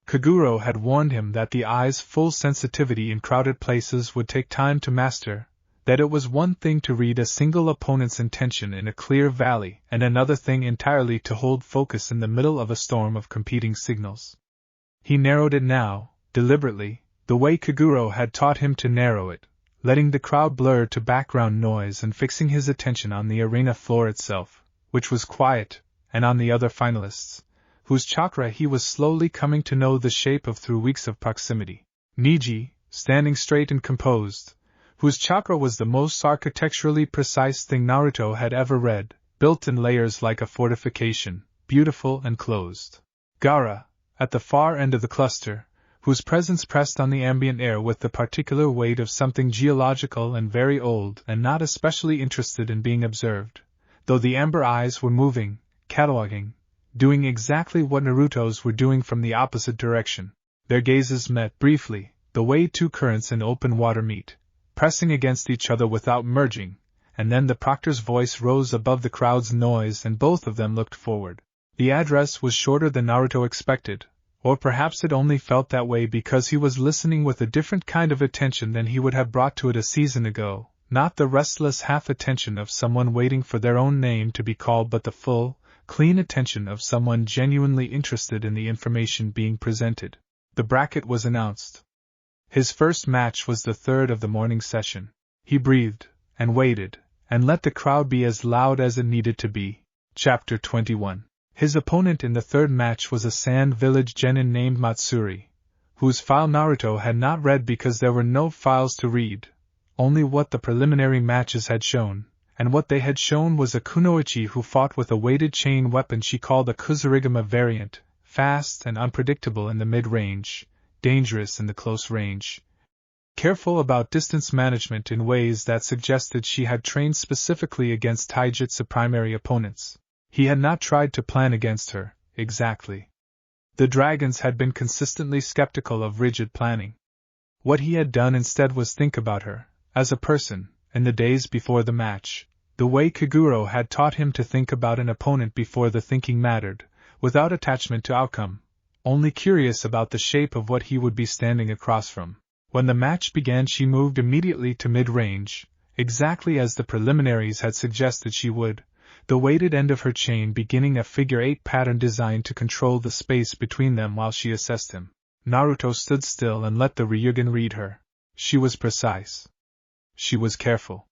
Kaguro had warned him that the eye's full sensitivity in crowded places would take time to master, that it was one thing to read a single opponent's intention in a clear valley and another thing entirely to hold focus in the middle of a storm of competing signals. He narrowed it now, deliberately, the way Kaguro had taught him to narrow it, letting the crowd blur to background noise and fixing his attention on the arena floor itself, which was quiet, and on the other finalists, whose chakra he was slowly coming to know the shape of through weeks of proximity. Niji, standing straight and composed, whose chakra was the most architecturally precise thing Naruto had ever read, built in layers like a fortification, beautiful and closed. Gaara, at the far end of the cluster, whose presence pressed on the ambient air with the particular weight of something geological and very old and not especially interested in being observed, though the amber eyes were moving, cataloging, doing exactly what Naruto's were doing from the opposite direction. Their gazes met briefly, the way two currents in open water meet, pressing against each other without merging, and then the proctor's voice rose above the crowd's noise and both of them looked forward. The address was shorter than Naruto expected, or perhaps it only felt that way because he was listening with a different kind of attention than he would have brought to it a season ago, not the restless half-attention of someone waiting for their own name to be called but the full, clean attention of someone genuinely interested in the information being presented. The bracket was announced. His first match was the third of the morning session. He breathed, and waited, and let the crowd be as loud as it needed to be. Chapter 21. His opponent in the third match was a sand village genin named Matsuri, whose file Naruto had not read because there were no files to read, only what the preliminary matches had shown, and what they had shown was a kunoichi who fought with a weighted chain weapon she called a Kusarigama variant, fast and unpredictable in the mid-range, dangerous in the close range, careful about distance management in ways that suggested she had trained specifically against taijutsu primary opponents. He had not tried to plan against her, exactly. The dragons had been consistently skeptical of rigid planning. What he had done instead was think about her, as a person, in the days before the match, the way Kaguro had taught him to think about an opponent before the thinking mattered, without attachment to outcome, only curious about the shape of what he would be standing across from. When the match began she moved immediately to mid-range, exactly as the preliminaries had suggested she would, the weighted end of her chain beginning a figure-8 pattern designed to control the space between them while she assessed him. Naruto stood still and let the Ryugen read her. She was precise. She was careful.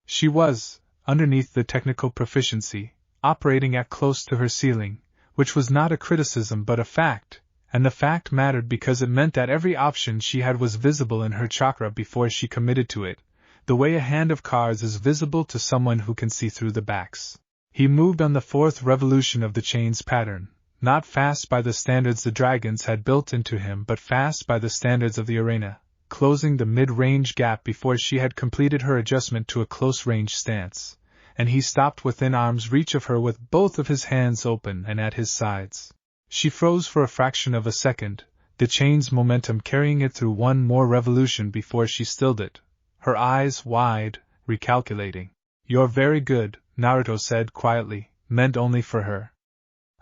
She was, underneath the technical proficiency, operating at close to her ceiling, which was not a criticism but a fact, and the fact mattered because it meant that every option she had was visible in her chakra before she committed to it, the way a hand of cards is visible to someone who can see through the backs. He moved on the fourth revolution of the chain's pattern, not fast by the standards the dragons had built into him but fast by the standards of the arena, closing the mid-range gap before she had completed her adjustment to a close-range stance, and he stopped within arm's reach of her with both of his hands open and at his sides. She froze for a fraction of a second, the chain's momentum carrying it through one more revolution before she stilled it, her eyes wide, recalculating. "You're very good," Naruto said quietly, meant only for her.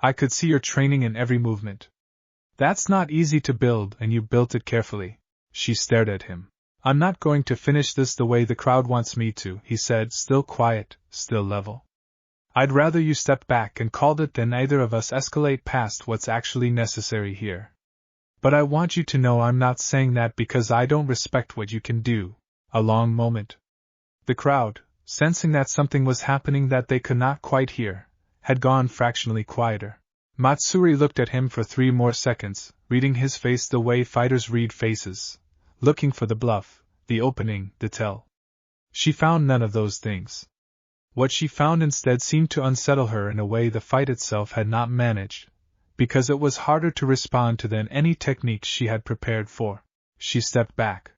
"I could see your training in every movement. That's not easy to build and you built it carefully." She stared at him. "I'm not going to finish this the way the crowd wants me to," he said, still quiet, still level. "I'd rather you stepped back and called it than either of us escalate past what's actually necessary here. But I want you to know I'm not saying that because I don't respect what you can do." A long moment. The crowd, sensing that something was happening that they could not quite hear, had gone fractionally quieter. Matsuri looked at him for 3 more seconds, reading his face the way fighters read faces, looking for the bluff, the opening, the tell. She found none of those things. What she found instead seemed to unsettle her in a way the fight itself had not managed, because it was harder to respond to than any technique she had prepared for. She stepped back.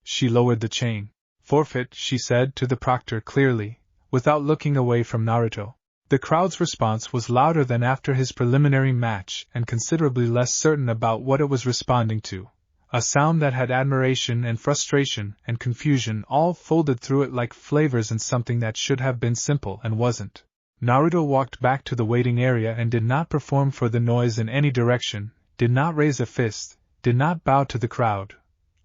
She lowered the chain. "Forfeit," she said to the proctor clearly, without looking away from Naruto. The crowd's response was louder than after his preliminary match and considerably less certain about what it was responding to. A sound that had admiration and frustration and confusion all folded through it like flavors in something that should have been simple and wasn't. Naruto walked back to the waiting area and did not perform for the noise in any direction, did not raise a fist, did not bow to the crowd,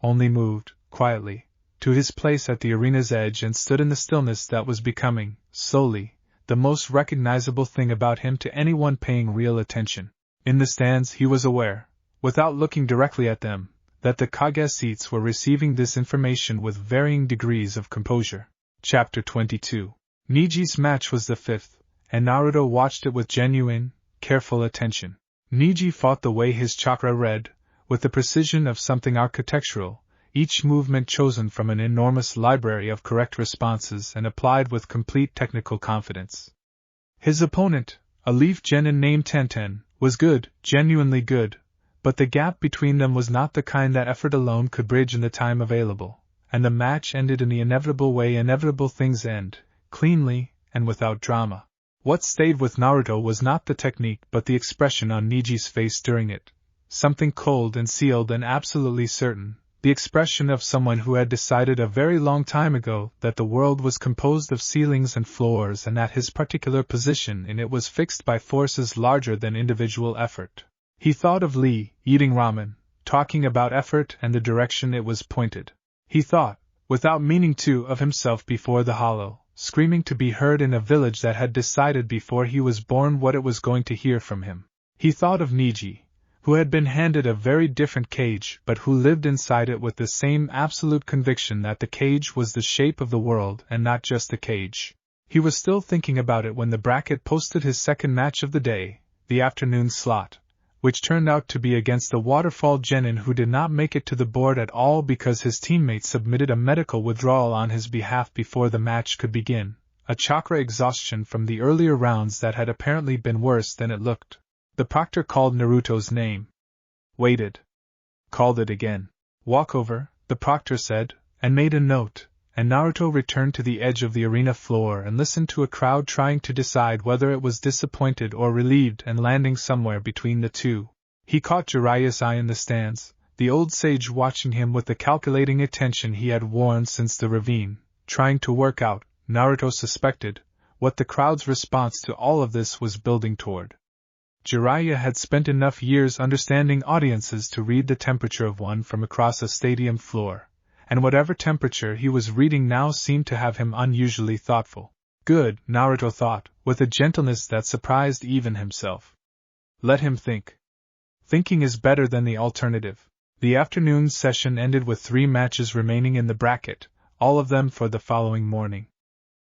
only moved, quietly, to his place at the arena's edge and stood in the stillness that was becoming, slowly, the most recognizable thing about him to anyone paying real attention. In the stands he was aware, without looking directly at them, that the Kage seats were receiving this information with varying degrees of composure. Chapter 22. Niji's match was the fifth, and Naruto watched it with genuine, careful attention. Niji fought the way his chakra read, with the precision of something architectural, each movement chosen from an enormous library of correct responses and applied with complete technical confidence. His opponent, a leaf genin named Tenten, was good, genuinely good, but the gap between them was not the kind that effort alone could bridge in the time available, and the match ended in the inevitable way inevitable things end, cleanly, and without drama. What stayed with Naruto was not the technique but the expression on Niji's face during it, something cold and sealed and absolutely certain, the expression of someone who had decided a very long time ago that the world was composed of ceilings and floors and that his particular position in it was fixed by forces larger than individual effort. He thought of Lee, eating ramen, talking about effort and the direction it was pointed. He thought, without meaning to, of himself before the hollow, screaming to be heard in a village that had decided before he was born what it was going to hear from him. He thought of Niji, who had been handed a very different cage but who lived inside it with the same absolute conviction that the cage was the shape of the world and not just the cage. He was still thinking about it when the bracket posted his second match of the day, the afternoon slot, which turned out to be against the Waterfall genin who did not make it to the board at all because his teammate submitted a medical withdrawal on his behalf before the match could begin, a chakra exhaustion from the earlier rounds that had apparently been worse than it looked. The proctor called Naruto's name. Waited. Called it again. "Walk over," the proctor said, and made a note, and Naruto returned to the edge of the arena floor and listened to a crowd trying to decide whether it was disappointed or relieved and landing somewhere between the two. He caught Jiraiya's eye in the stands, the old sage watching him with the calculating attention he had worn since the ravine, trying to work out, Naruto suspected, what the crowd's response to all of this was building toward. Jiraiya had spent enough years understanding audiences to read the temperature of one from across a stadium floor, and whatever temperature he was reading now seemed to have him unusually thoughtful. Good, Naruto thought, with a gentleness that surprised even himself. Let him think. Thinking is better than the alternative. The afternoon session ended with 3 matches remaining in the bracket, all of them for the following morning.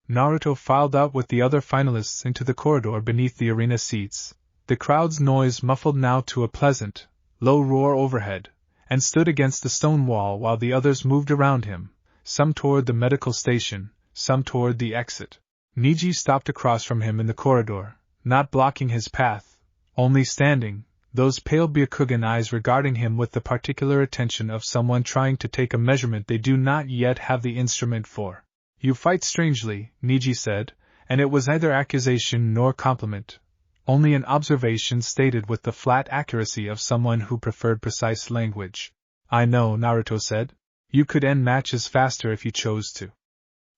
Naruto filed out with the other finalists into the corridor beneath the arena seats, the crowd's noise muffled now to a pleasant, low roar overhead, and stood against the stone wall while the others moved around him, some toward the medical station, some toward the exit. Niji stopped across from him in the corridor, not blocking his path, only standing, those pale Byakugan eyes regarding him with the particular attention of someone trying to take a measurement they do not yet have the instrument for. "You fight strangely," Niji said, and it was neither accusation nor compliment, only an observation stated with the flat accuracy of someone who preferred precise language. "I know," Naruto said. "You could end matches faster if you chose to.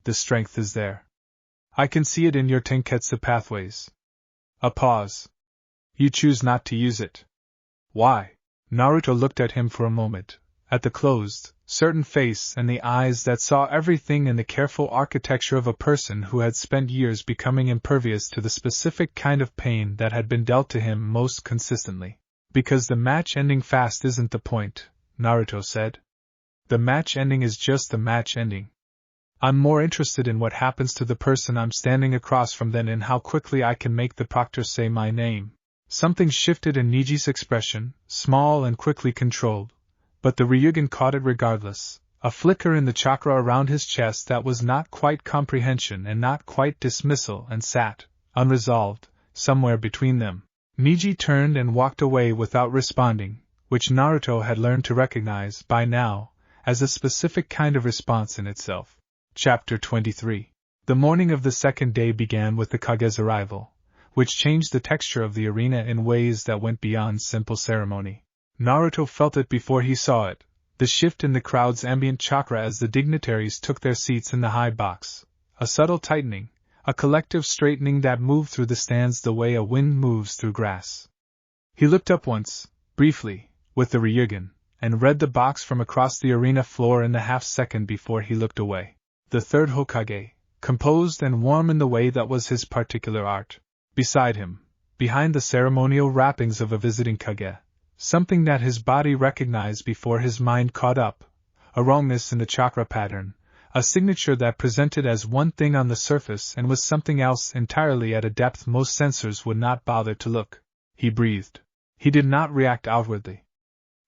The strength is there. I can see it in your Tenketsu pathways." A pause. "You choose not to use it. Why?" Naruto looked at him for a moment, at the closed, certain face and the eyes that saw everything in the careful architecture of a person who had spent years becoming impervious to the specific kind of pain that had been dealt to him most consistently. "Because the match ending fast isn't the point," Naruto said. "The match ending is just the match ending. I'm more interested in what happens to the person I'm standing across from than in how quickly I can make the proctor say my name." Something shifted in Niji's expression, small and quickly controlled, but the Ryugan caught it regardless, a flicker in the chakra around his chest that was not quite comprehension and not quite dismissal and sat, unresolved, somewhere between them. Niji turned and walked away without responding, which Naruto had learned to recognize, by now, as a specific kind of response in itself. Chapter 23. The morning of the second day began with the Kage's arrival, which changed the texture of the arena in ways that went beyond simple ceremony. Naruto felt it before he saw it, the shift in the crowd's ambient chakra as the dignitaries took their seats in the high box, a subtle tightening, a collective straightening that moved through the stands the way a wind moves through grass. He looked up once, briefly, with the Ryugen, and read the box from across the arena floor in the half-second before he looked away. The third Hokage, composed and warm in the way that was his particular art. Beside him, behind the ceremonial wrappings of a visiting Kage, something that his body recognized before his mind caught up, a wrongness in the chakra pattern, a signature that presented as one thing on the surface and was something else entirely at a depth most sensors would not bother to look. He breathed. He did not react outwardly.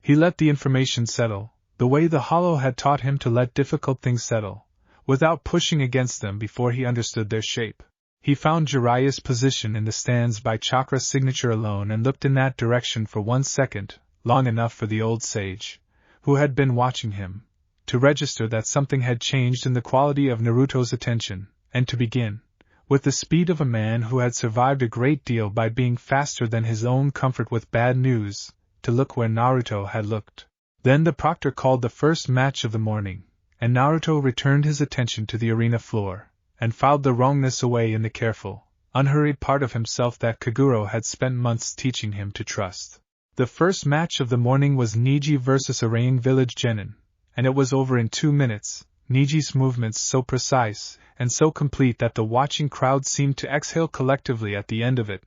He let the information settle, the way the Hollow had taught him to let difficult things settle, without pushing against them before he understood their shape. He found Jiraiya's position in the stands by chakra signature alone and looked in that direction for 1 second, long enough for the old sage, who had been watching him, to register that something had changed in the quality of Naruto's attention, and to begin, with the speed of a man who had survived a great deal by being faster than his own comfort with bad news, to look where Naruto had looked. Then the proctor called the first match of the morning, and Naruto returned his attention to the arena floor, and filed the wrongness away in the careful, unhurried part of himself that Kaguro had spent months teaching him to trust. The first match of the morning was Niji versus Arraying Village Genin, and it was over in 2 minutes, Niji's movements so precise and so complete that the watching crowd seemed to exhale collectively at the end of it,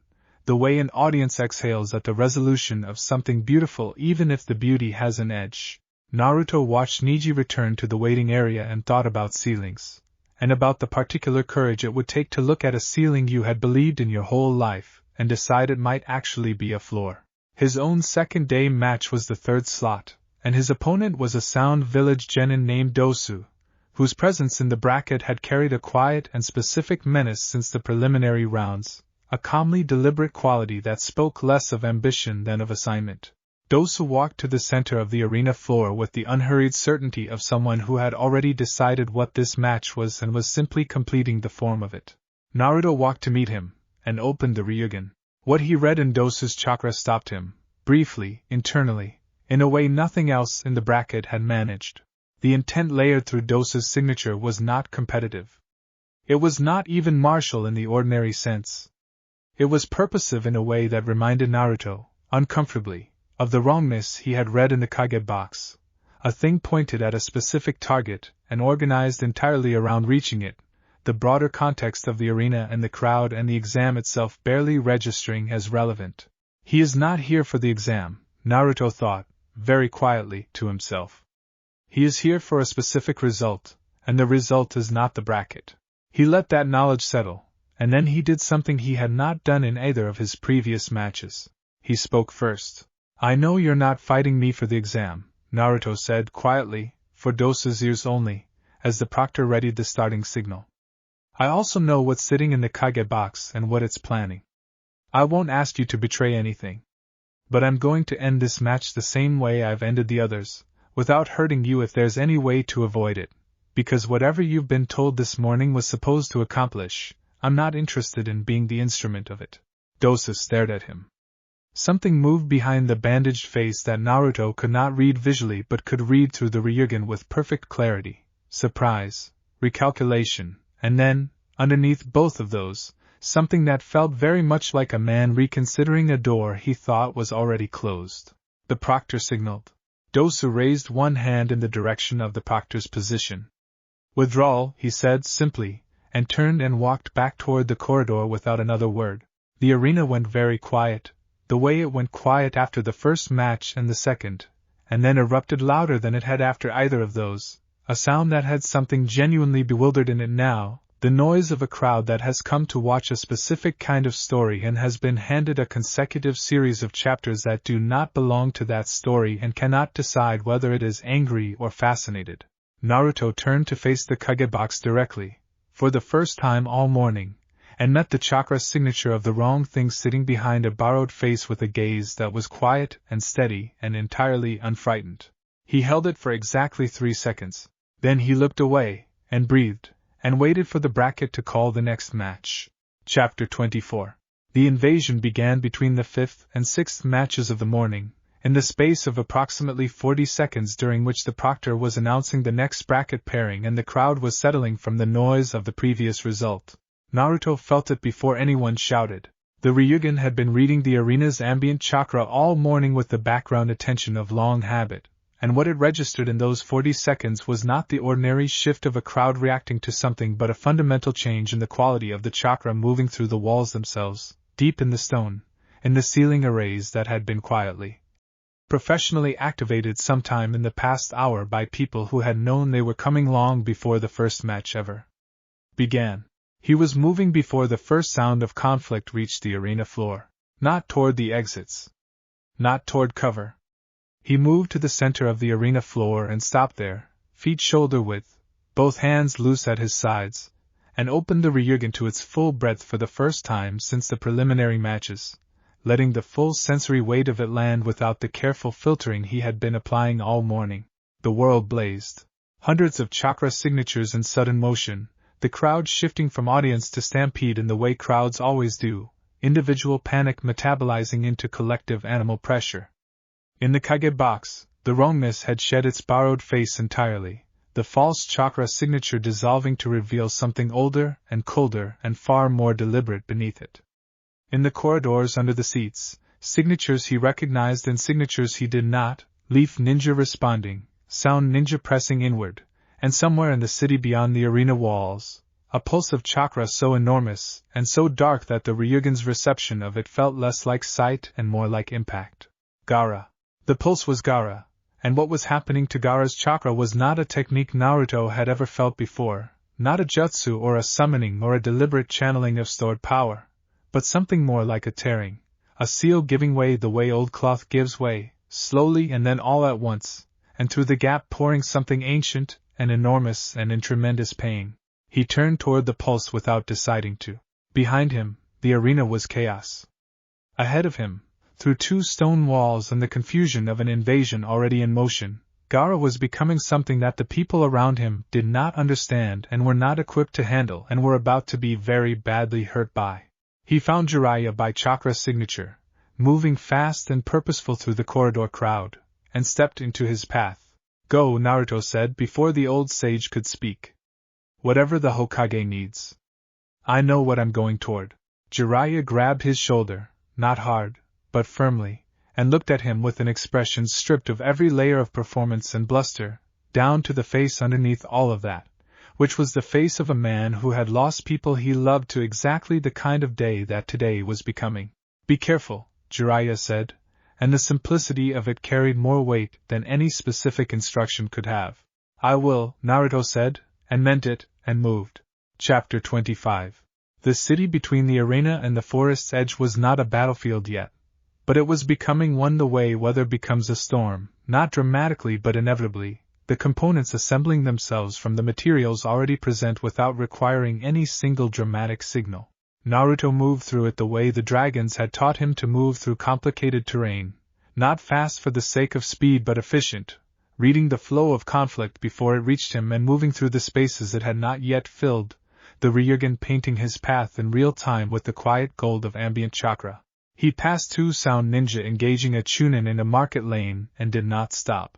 the way an audience exhales at the resolution of something beautiful even if the beauty has an edge. Naruto watched Niji return to the waiting area and thought about ceilings, and about the particular courage it would take to look at a ceiling you had believed in your whole life, and decide it might actually be a floor. His own second-day match was the third slot, and his opponent was a sound village genin named Dosu, whose presence in the bracket had carried a quiet and specific menace since the preliminary rounds, a calmly deliberate quality that spoke less of ambition than of assignment. Dosu walked to the center of the arena floor with the unhurried certainty of someone who had already decided what this match was and was simply completing the form of it. Naruto walked to meet him, and opened the Ryugen. What he read in Dosu's chakra stopped him, briefly, internally, in a way nothing else in the bracket had managed. The intent layered through Dosu's signature was not competitive. It was not even martial in the ordinary sense. It was purposive in a way that reminded Naruto, uncomfortably, of the wrongness he had read in the Kage box, a thing pointed at a specific target and organized entirely around reaching it, the broader context of the arena and the crowd and the exam itself barely registering as relevant. He is not here for the exam, Naruto thought, very quietly, to himself. He is here for a specific result, and the result is not the bracket. He let that knowledge settle, and then he did something he had not done in either of his previous matches. He spoke first. "I know you're not fighting me for the exam," Naruto said quietly, for Dosu's ears only, as the proctor readied the starting signal. "I also know what's sitting in the Kage box and what it's planning. I won't ask you to betray anything. But I'm going to end this match the same way I've ended the others, without hurting you if there's any way to avoid it, because whatever you've been told this morning was supposed to accomplish, I'm not interested in being the instrument of it." Dosu stared at him. Something moved behind the bandaged face that Naruto could not read visually but could read through the Ryugen with perfect clarity: surprise, recalculation, and then, underneath both of those, something that felt very much like a man reconsidering a door he thought was already closed. The proctor signaled. Dosu raised one hand in the direction of the proctor's position. "Withdrawal," he said simply, and turned and walked back toward the corridor without another word. The arena went very quiet, the way it went quiet after the first match and the second, and then erupted louder than it had after either of those, a sound that had something genuinely bewildered in it now, the noise of a crowd that has come to watch a specific kind of story and has been handed a consecutive series of chapters that do not belong to that story and cannot decide whether it is angry or fascinated. Naruto turned to face the Kage box directly, for the first time all morning, and met the chakra signature of the wrong thing sitting behind a borrowed face with a gaze that was quiet and steady and entirely unfrightened. He held it for exactly 3 seconds. Then he looked away, and breathed, and waited for the bracket to call the next match. Chapter 24. The invasion began between the 5th and 6th matches of the morning, in the space of approximately 40 seconds, during which the proctor was announcing the next bracket pairing and the crowd was settling from the noise of the previous result. Naruto felt it before anyone shouted. The Ryugen had been reading the arena's ambient chakra all morning with the background attention of long habit, and what it registered in those 40 seconds was not the ordinary shift of a crowd reacting to something but a fundamental change in the quality of the chakra moving through the walls themselves, deep in the stone, in the ceiling arrays that had been quietly, professionally activated sometime in the past hour by people who had known they were coming long before the first match ever began. He was moving before the first sound of conflict reached the arena floor, not toward the exits, not toward cover. He moved to the center of the arena floor and stopped there, feet shoulder width, both hands loose at his sides, and opened the Ryugen to its full breadth for the first time since the preliminary matches, letting the full sensory weight of it land without the careful filtering he had been applying all morning. The world blazed. Hundreds of chakra signatures in sudden motion, the crowd shifting from audience to stampede in the way crowds always do, individual panic metabolizing into collective animal pressure. In the Kage box, the wrongness had shed its borrowed face entirely, the false chakra signature dissolving to reveal something older and colder and far more deliberate beneath it. In the corridors under the seats, signatures he recognized and signatures he did not, Leaf Ninja responding, Sound Ninja pressing inward, and somewhere in the city beyond the arena walls, a pulse of chakra so enormous and so dark that the Ryugen's reception of it felt less like sight and more like impact. Gaara. The pulse was Gaara, and what was happening to Gaara's chakra was not a technique Naruto had ever felt before, not a jutsu or a summoning or a deliberate channeling of stored power, but something more like a tearing, a seal giving way the way old cloth gives way, slowly and then all at once, and through the gap pouring something ancient and enormous and in tremendous pain. He turned toward the pulse without deciding to. Behind him, the arena was chaos. Ahead of him, through 2 stone walls and the confusion of an invasion already in motion, Gaara was becoming something that the people around him did not understand and were not equipped to handle and were about to be very badly hurt by. He found Jiraiya by chakra signature, moving fast and purposeful through the corridor crowd, and stepped into his path. Go, Naruto said before the old sage could speak. Whatever the Hokage needs. I know what I'm going toward. Jiraiya grabbed his shoulder, not hard, but firmly, and looked at him with an expression stripped of every layer of performance and bluster, down to the face underneath all of that, which was the face of a man who had lost people he loved to exactly the kind of day that today was becoming. Be careful, Jiraiya said, and the simplicity of it carried more weight than any specific instruction could have. I will, Naruto said, and meant it, and moved. Chapter 25. The city between the arena and the forest's edge was not a battlefield yet, but it was becoming one the way weather becomes a storm, not dramatically but inevitably, the components assembling themselves from the materials already present without requiring any single dramatic signal. Naruto moved through it the way the dragons had taught him to move through complicated terrain, not fast for the sake of speed but efficient, reading the flow of conflict before it reached him and moving through the spaces it had not yet filled, the Ryugen painting his path in real time with the quiet gold of ambient chakra. He passed 2 sound ninja engaging a Chunin in a market lane and did not stop.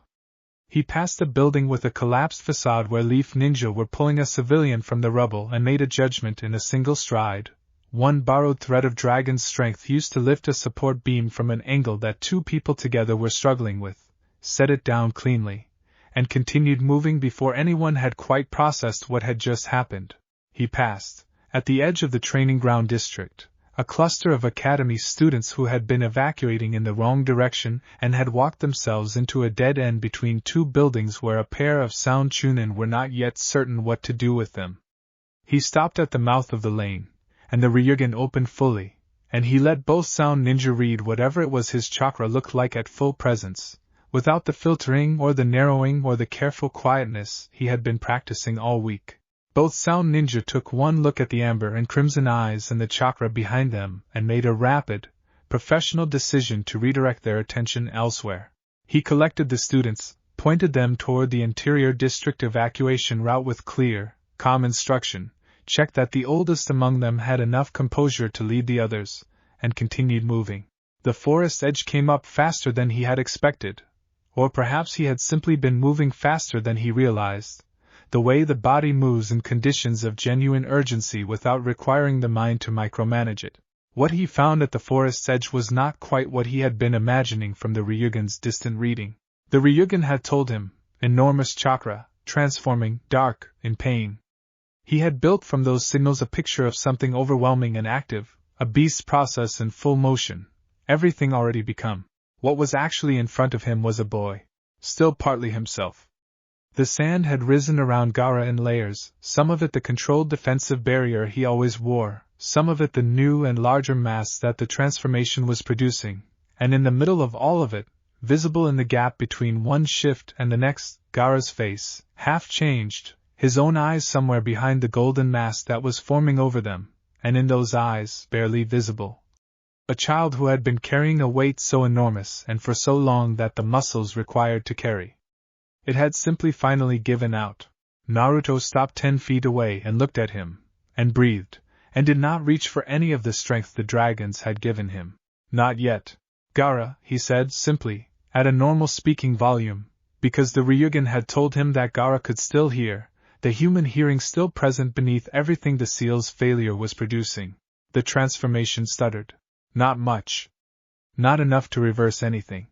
He passed a building with a collapsed facade where Leaf Ninja were pulling a civilian from the rubble and made a judgment in a single stride. One borrowed thread of dragon's strength used to lift a support beam from an angle that 2 people together were struggling with, set it down cleanly, and continued moving before anyone had quite processed what had just happened. He passed, at the edge of the training ground district, a cluster of academy students who had been evacuating in the wrong direction and had walked themselves into a dead end between 2 buildings where a pair of sound Chunin were not yet certain what to do with them. He stopped at the mouth of the lane, and the Ryugen opened fully, and he let both sound ninja read whatever it was his chakra looked like at full presence, without the filtering or the narrowing or the careful quietness he had been practicing all week. Both Sound Ninja took one look at the amber and crimson eyes and the chakra behind them and made a rapid, professional decision to redirect their attention elsewhere. He collected the students, pointed them toward the interior district evacuation route with clear, calm instruction, checked that the oldest among them had enough composure to lead the others, and continued moving. The forest edge came up faster than he had expected, or perhaps he had simply been moving faster than he realized, the way the body moves in conditions of genuine urgency without requiring the mind to micromanage it. What he found at the forest's edge was not quite what he had been imagining from the Ryugen's distant reading. The Ryugen had told him, enormous chakra, transforming, dark, in pain. He had built from those signals a picture of something overwhelming and active, a beast's process in full motion, everything already become. What was actually in front of him was a boy, still partly himself. The sand had risen around Gaara in layers, some of it the controlled defensive barrier he always wore, some of it the new and larger mass that the transformation was producing, and in the middle of all of it, visible in the gap between one shift and the next, Gaara's face, half changed, his own eyes somewhere behind the golden mask that was forming over them, and in those eyes, barely visible, a child who had been carrying a weight so enormous and for so long that the muscles required to carry it had simply finally given out. Naruto stopped 10 feet away and looked at him, and breathed, and did not reach for any of the strength the dragons had given him. Not yet. Gaara, he said simply, at a normal speaking volume, because the Ryugen had told him that Gaara could still hear, the human hearing still present beneath everything the seal's failure was producing. The transformation stuttered. Not much. Not enough to reverse anything.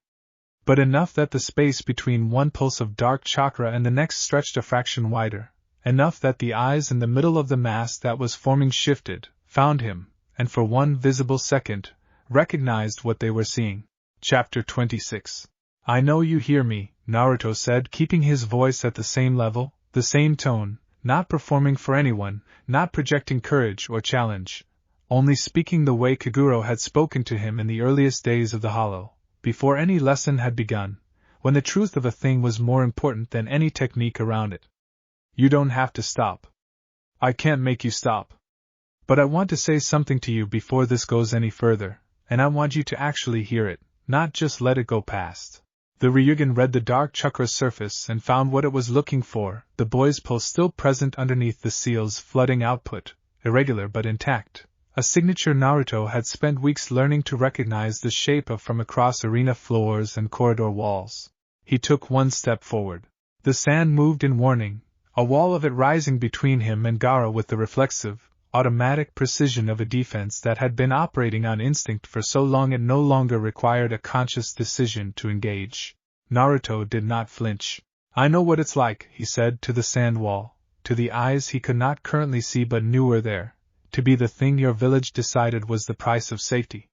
But enough that the space between one pulse of dark chakra and the next stretched a fraction wider, enough that the eyes in the middle of the mass that was forming shifted, found him, and for one visible second, recognized what they were seeing. Chapter 26. I know you hear me, Naruto said, keeping his voice at the same level, the same tone, not performing for anyone, not projecting courage or challenge, only speaking the way Kaguro had spoken to him in the earliest days of the Hollow, before any lesson had begun, when the truth of a thing was more important than any technique around it. You don't have to stop. I can't make you stop. But I want to say something to you before this goes any further, and I want you to actually hear it, not just let it go past. The Ryugen read the dark chakra's surface and found what it was looking for, the boy's pulse still present underneath the seal's flooding output, irregular but intact. A signature Naruto had spent weeks learning to recognize the shape of from across arena floors and corridor walls. He took one step forward. The sand moved in warning, a wall of it rising between him and Gaara with the reflexive, automatic precision of a defense that had been operating on instinct for so long it no longer required a conscious decision to engage. Naruto did not flinch. I know what it's like, he said to the sand wall, to the eyes he could not currently see but knew were there. To be the thing your village decided was the price of safety.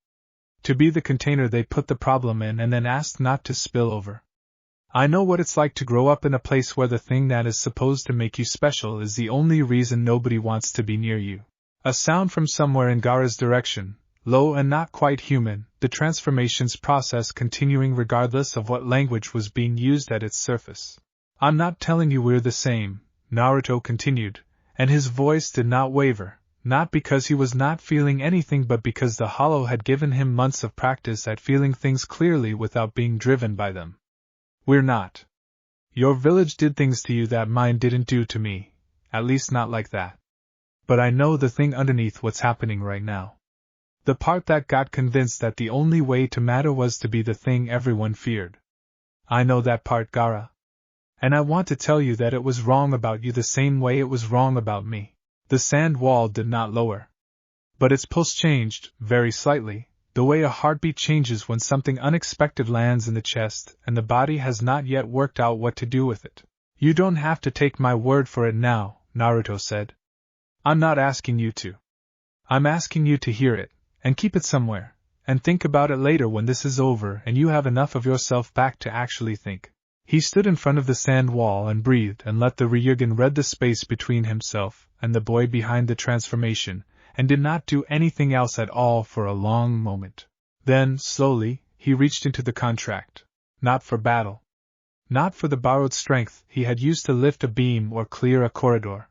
To be the container they put the problem in and then asked not to spill over. I know what it's like to grow up in a place where the thing that is supposed to make you special is the only reason nobody wants to be near you. A sound from somewhere in Gaara's direction, low and not quite human, the transformation's process continuing regardless of what language was being used at its surface. I'm not telling you we're the same, Naruto continued, and his voice did not waver. Not because he was not feeling anything but because the Hollow had given him months of practice at feeling things clearly without being driven by them. We're not. Your village did things to you that mine didn't do to me, at least not like that. But I know the thing underneath what's happening right now. The part that got convinced that the only way to matter was to be the thing everyone feared. I know that part, Gaara. And I want to tell you that it was wrong about you the same way it was wrong about me. The sand wall did not lower. But its pulse changed, very slightly, the way a heartbeat changes when something unexpected lands in the chest and the body has not yet worked out what to do with it. You don't have to take my word for it now, Naruto said. I'm not asking you to. I'm asking you to hear it, and keep it somewhere, and think about it later when this is over and you have enough of yourself back to actually think. He stood in front of the sand wall and breathed and let the Ryugen read the space between himself and the boy behind the transformation, and did not do anything else at all for a long moment. Then, slowly, he reached into the contract. Not for battle. Not for the borrowed strength he had used to lift a beam or clear a corridor.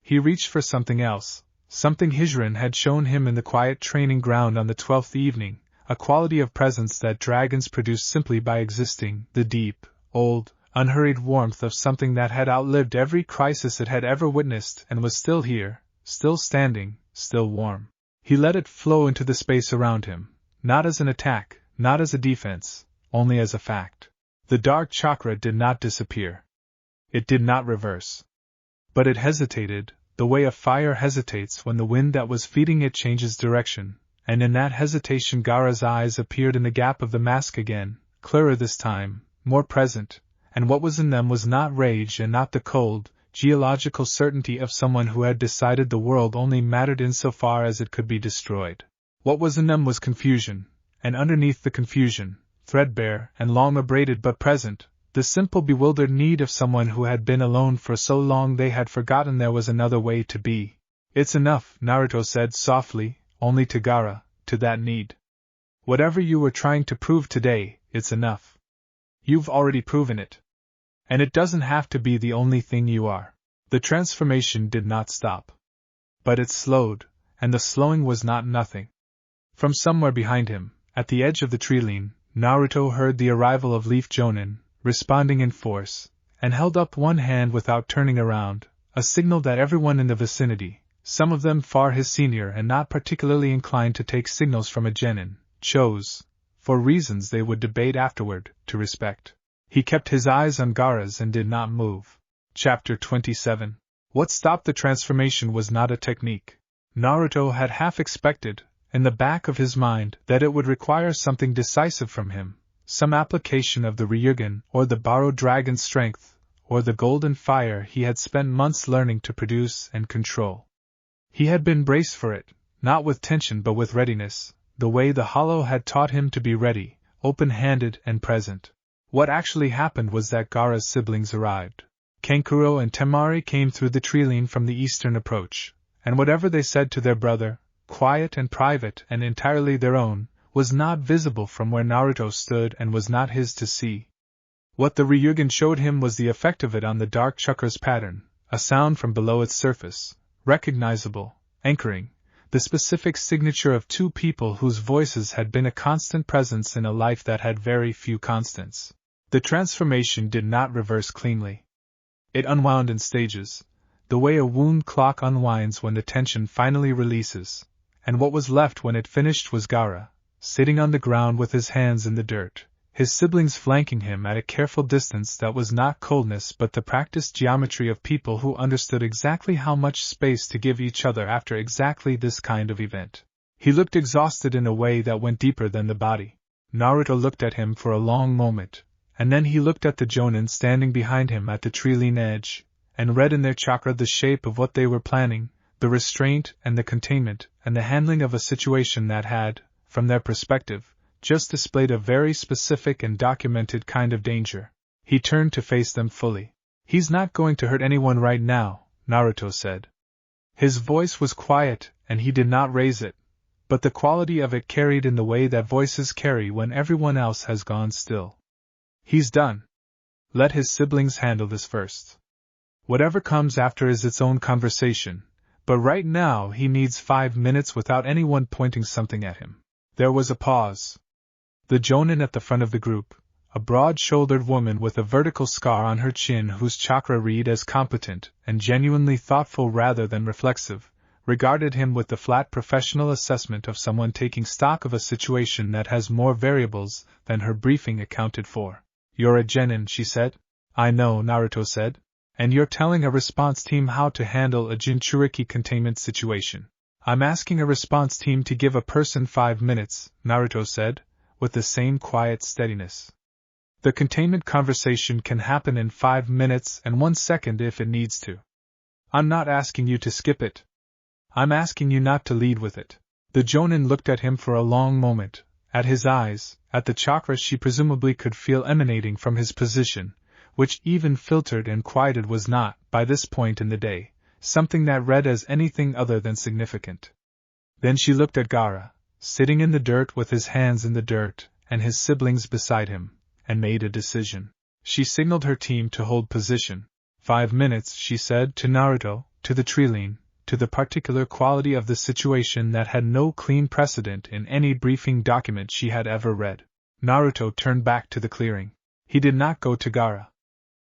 He reached for something else, something Hijrin had shown him in the quiet training ground on the 12th evening, a quality of presence that dragons produce simply by existing, the deep, old, unhurried warmth of something that had outlived every crisis it had ever witnessed and was still here, still standing, still warm. He let it flow into the space around him, not as an attack, not as a defense, only as a fact. The dark chakra did not disappear. It did not reverse. But it hesitated, the way a fire hesitates when the wind that was feeding it changes direction, and in that hesitation Gaara's eyes appeared in the gap of the mask again, clearer this time, more present, and what was in them was not rage and not the cold, geological certainty of someone who had decided the world only mattered insofar as it could be destroyed. What was in them was confusion, and underneath the confusion, threadbare and long abraded but present, the simple bewildered need of someone who had been alone for so long they had forgotten there was another way to be. It's enough, Naruto said softly, only to Gaara, to that need. Whatever you were trying to prove today, it's enough. You've already proven it. And it doesn't have to be the only thing you are. The transformation did not stop. But it slowed, and the slowing was not nothing. From somewhere behind him, at the edge of the tree-line, Naruto heard the arrival of Leaf Jonin, responding in force, and held up one hand without turning around, a signal that everyone in the vicinity, some of them far his senior and not particularly inclined to take signals from a genin, chose, for reasons they would debate afterward, to respect. He kept his eyes on Gaara's and did not move. Chapter 27. What stopped the transformation was not a technique. Naruto had half expected, in the back of his mind, that it would require something decisive from him, some application of the Ryugen or the borrowed dragon strength, or the golden fire he had spent months learning to produce and control. He had been braced for it, not with tension but with readiness, the way the hollow had taught him to be ready, open-handed and present. What actually happened was that Gaara's siblings arrived. Kankuro and Temari came through the tree-line from the eastern approach, and whatever they said to their brother, quiet and private and entirely their own, was not visible from where Naruto stood and was not his to see. What the Ryugen showed him was the effect of it on the dark chakra's pattern, a sound from below its surface, recognizable, anchoring, the specific signature of two people whose voices had been a constant presence in a life that had very few constants. The transformation did not reverse cleanly. It unwound in stages, the way a wound clock unwinds when the tension finally releases, and what was left when it finished was Gaara, sitting on the ground with his hands in the dirt, his siblings flanking him at a careful distance that was not coldness but the practiced geometry of people who understood exactly how much space to give each other after exactly this kind of event. He looked exhausted in a way that went deeper than the body. Naruto looked at him for a long moment, and then he looked at the Jonin standing behind him at the tree-line edge, and read in their chakra the shape of what they were planning, the restraint and the containment and the handling of a situation that had, from their perspective, just displayed a very specific and documented kind of danger. He turned to face them fully. He's not going to hurt anyone right now, Naruto said. His voice was quiet, and he did not raise it, but the quality of it carried in the way that voices carry when everyone else has gone still. He's done. Let his siblings handle this first. Whatever comes after is its own conversation, but right now he needs 5 minutes without anyone pointing something at him. There was a pause. The Jonin at the front of the group, a broad-shouldered woman with a vertical scar on her chin whose chakra read as competent and genuinely thoughtful rather than reflexive, regarded him with the flat professional assessment of someone taking stock of a situation that has more variables than her briefing accounted for. You're a genin, she said. I know, Naruto said. And you're telling a response team how to handle a Jinchuriki containment situation. I'm asking a response team to give a person 5 minutes, Naruto said, with the same quiet steadiness. The containment conversation can happen in 5 minutes and 1 second if it needs to. I'm not asking you to skip it. I'm asking you not to lead with it. The Jonin looked at him for a long moment, at his eyes, at the chakra she presumably could feel emanating from his position, which even filtered and quieted was not, by this point in the day, something that read as anything other than significant. Then she looked at Gaara, sitting in the dirt with his hands in the dirt, and his siblings beside him, and made a decision. She signaled her team to hold position. 5 minutes, she said to Naruto, to the trilene, to the particular quality of the situation that had no clean precedent in any briefing document she had ever read. Naruto turned back to the clearing. He did not go to Gaara.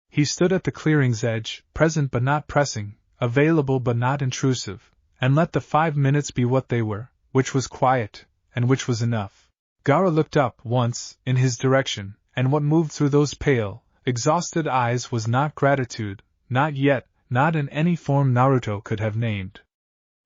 He stood at the clearing's edge, present but not pressing, available but not intrusive, and let the 5 minutes be what they were, which was quiet, and which was enough. Gaara looked up once, in his direction, and what moved through those pale, exhausted eyes was not gratitude, not yet, not in any form Naruto could have named.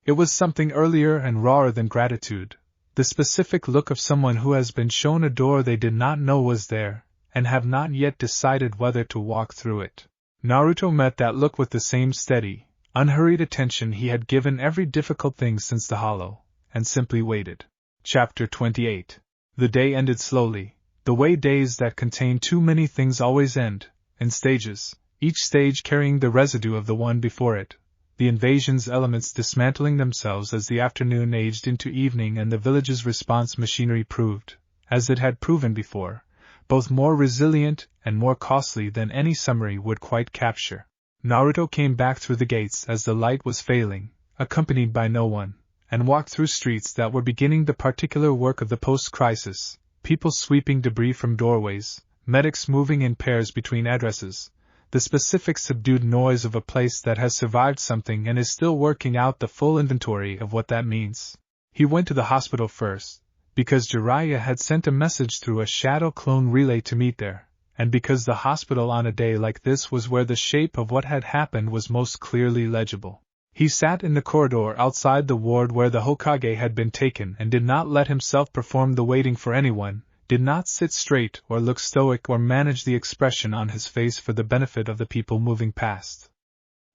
It was something earlier and rawer than gratitude, the specific look of someone who has been shown a door they did not know was there, and have not yet decided whether to walk through it. Naruto met that look with the same steady, unhurried attention he had given every difficult thing since the hollow, and simply waited. Chapter 28. The day ended slowly, the way days that contain too many things always end, in stages, each stage carrying the residue of the one before it, the invasion's elements dismantling themselves as the afternoon aged into evening and the village's response machinery proved, as it had proven before, both more resilient and more costly than any summary would quite capture. Naruto came back through the gates as the light was failing, accompanied by no one, and walked through streets that were beginning the particular work of the post-crisis, people sweeping debris from doorways, medics moving in pairs between addresses, the specific subdued noise of a place that has survived something and is still working out the full inventory of what that means. He went to the hospital first, because Jiraiya had sent a message through a shadow clone relay to meet there, and because the hospital on a day like this was where the shape of what had happened was most clearly legible. He sat in the corridor outside the ward where the Hokage had been taken and did not let himself perform the waiting for anyone, did not sit straight or look stoic or manage the expression on his face for the benefit of the people moving past.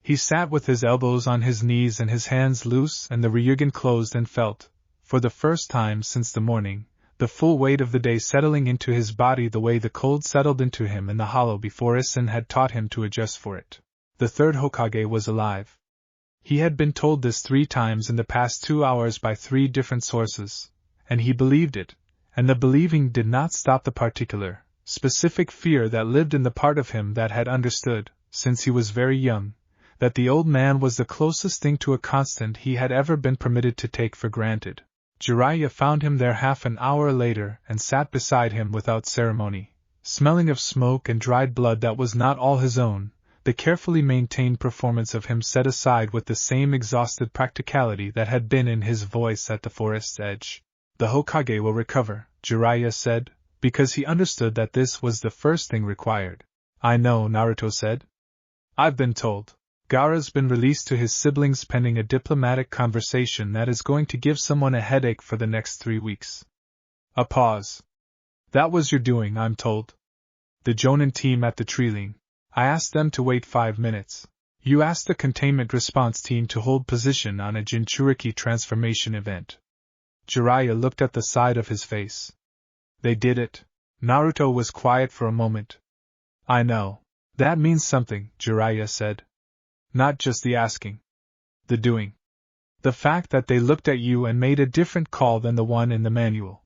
He sat with his elbows on his knees and his hands loose and the ryugen closed and felt, for the first time since the morning, the full weight of the day settling into his body the way the cold settled into him in the hollow before Isen had taught him to adjust for it. The third Hokage was alive. He had been told this 3 times in the past 2 hours by 3 different sources, and he believed it, and the believing did not stop the particular, specific fear that lived in the part of him that had understood, since he was very young, that the old man was the closest thing to a constant he had ever been permitted to take for granted. Jiraiya found him there half an hour later and sat beside him without ceremony, smelling of smoke and dried blood that was not all his own, the carefully maintained performance of him set aside with the same exhausted practicality that had been in his voice at the forest's edge. The Hokage will recover, Jiraiya said, because he understood that this was the first thing required. I know, Naruto said. I've been told. Gaara's been released to his siblings pending a diplomatic conversation that is going to give someone a headache for the next 3 weeks. A pause. That was your doing, I'm told. The Jonin team at the Trilene. I asked them to wait 5 minutes. You asked the containment response team to hold position on a Jinchuriki transformation event. Jiraiya looked at the side of his face. They did it. Naruto was quiet for a moment. I know. That means something, Jiraiya said. Not just the asking. The doing. The fact that they looked at you and made a different call than the one in the manual.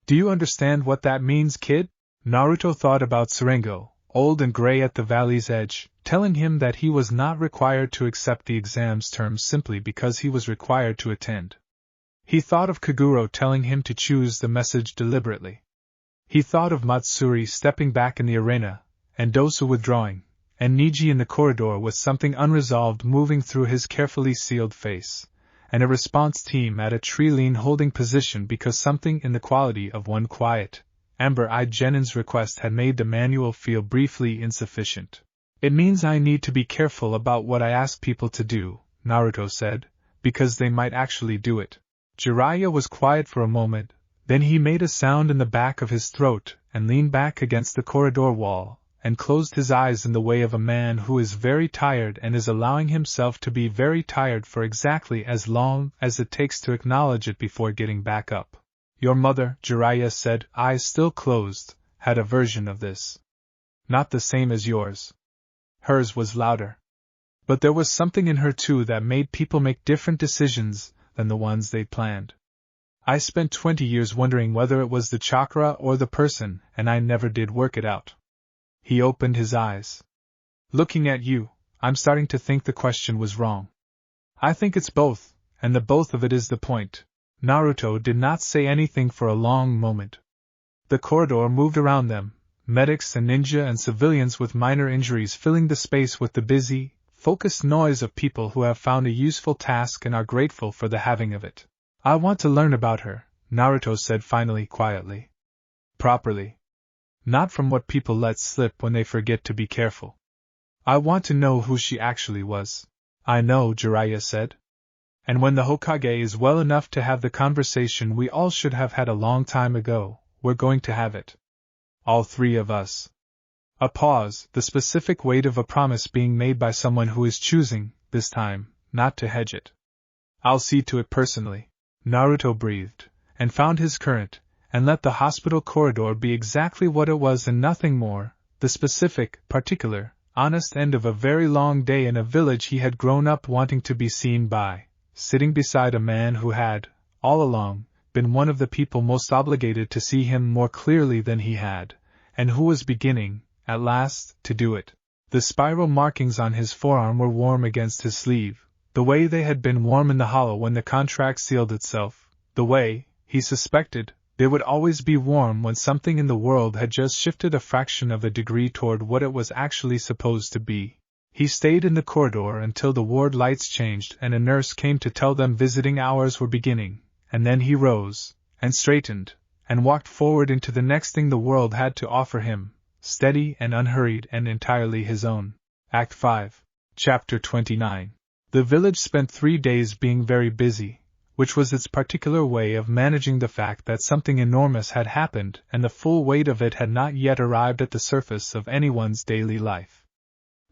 Do you understand what that means, kid? Naruto thought about Tsurengo, old and gray at the valley's edge, telling him that he was not required to accept the exam's terms simply because he was required to attend. He thought of Kaguro telling him to choose the message deliberately. He thought of Matsuri stepping back in the arena, and Dosu withdrawing, and Niji in the corridor with something unresolved moving through his carefully sealed face, and a response team at a Trilene holding position because something in the quality of one quiet, amber-eyed Genin's request had made the manual feel briefly insufficient. It means I need to be careful about what I ask people to do, Naruto said, because they might actually do it. Jiraiya was quiet for a moment, then he made a sound in the back of his throat and leaned back against the corridor wall, and closed his eyes in the way of a man who is very tired and is allowing himself to be very tired for exactly as long as it takes to acknowledge it before getting back up. Your mother, Jiraiya said, eyes still closed, had a version of this. Not the same as yours. Hers was louder. But there was something in her too that made people make different decisions than the ones they'd planned. I spent 20 years wondering whether it was the chakra or the person, and I never did work it out. He opened his eyes. Looking at you, I'm starting to think the question was wrong. I think it's both, and the both of it is the point. Naruto did not say anything for a long moment. The corridor moved around them, medics and ninja and civilians with minor injuries filling the space with the busy, focused noise of people who have found a useful task and are grateful for the having of it. I want to learn about her, Naruto said finally quietly. Properly. Not from what people let slip when they forget to be careful. I want to know who she actually was. I know, Jiraiya said. And when the Hokage is well enough to have the conversation we all should have had a long time ago, we're going to have it. All three of us. A pause, the specific weight of a promise being made by someone who is choosing, this time, not to hedge it. I'll see to it personally. Naruto breathed, and found his current, and let the hospital corridor be exactly what it was and nothing more, the specific, particular, honest end of a very long day in a village he had grown up wanting to be seen by, sitting beside a man who had, all along, been one of the people most obligated to see him more clearly than he had, and who was beginning, at last, to do it. The spiral markings on his forearm were warm against his sleeve, the way they had been warm in the hollow when the contract sealed itself, the way, he suspected, they would always be warm when something in the world had just shifted a fraction of a degree toward what it was actually supposed to be. He stayed in the corridor until the ward lights changed and a nurse came to tell them visiting hours were beginning, and then he rose, and straightened, and walked forward into the next thing the world had to offer him, steady and unhurried and entirely his own. Act 5, Chapter 29. The village spent 3 days being very busy, which was its particular way of managing the fact that something enormous had happened and the full weight of it had not yet arrived at the surface of anyone's daily life.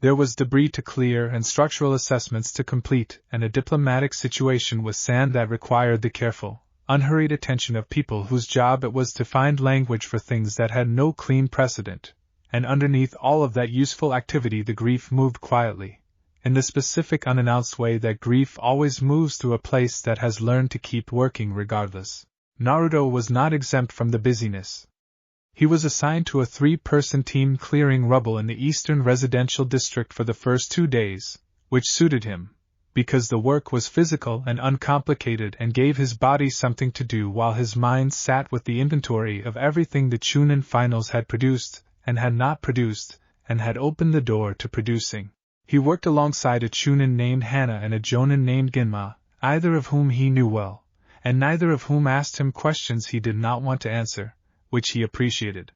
There was debris to clear and structural assessments to complete and a diplomatic situation with sand that required the careful, unhurried attention of people whose job it was to find language for things that had no clean precedent, and underneath all of that useful activity the grief moved quietly, in the specific unannounced way that grief always moves through a place that has learned to keep working regardless. Naruto was not exempt from the busyness. He was assigned to a 3-person team clearing rubble in the eastern residential district for the first 2 days, which suited him, because the work was physical and uncomplicated and gave his body something to do while his mind sat with the inventory of everything the Chunin finals had produced, and had not produced, and had opened the door to producing. He worked alongside a Chunin named Hana and a Jonin named Ginma, either of whom he knew well, and neither of whom asked him questions he did not want to answer, which he appreciated.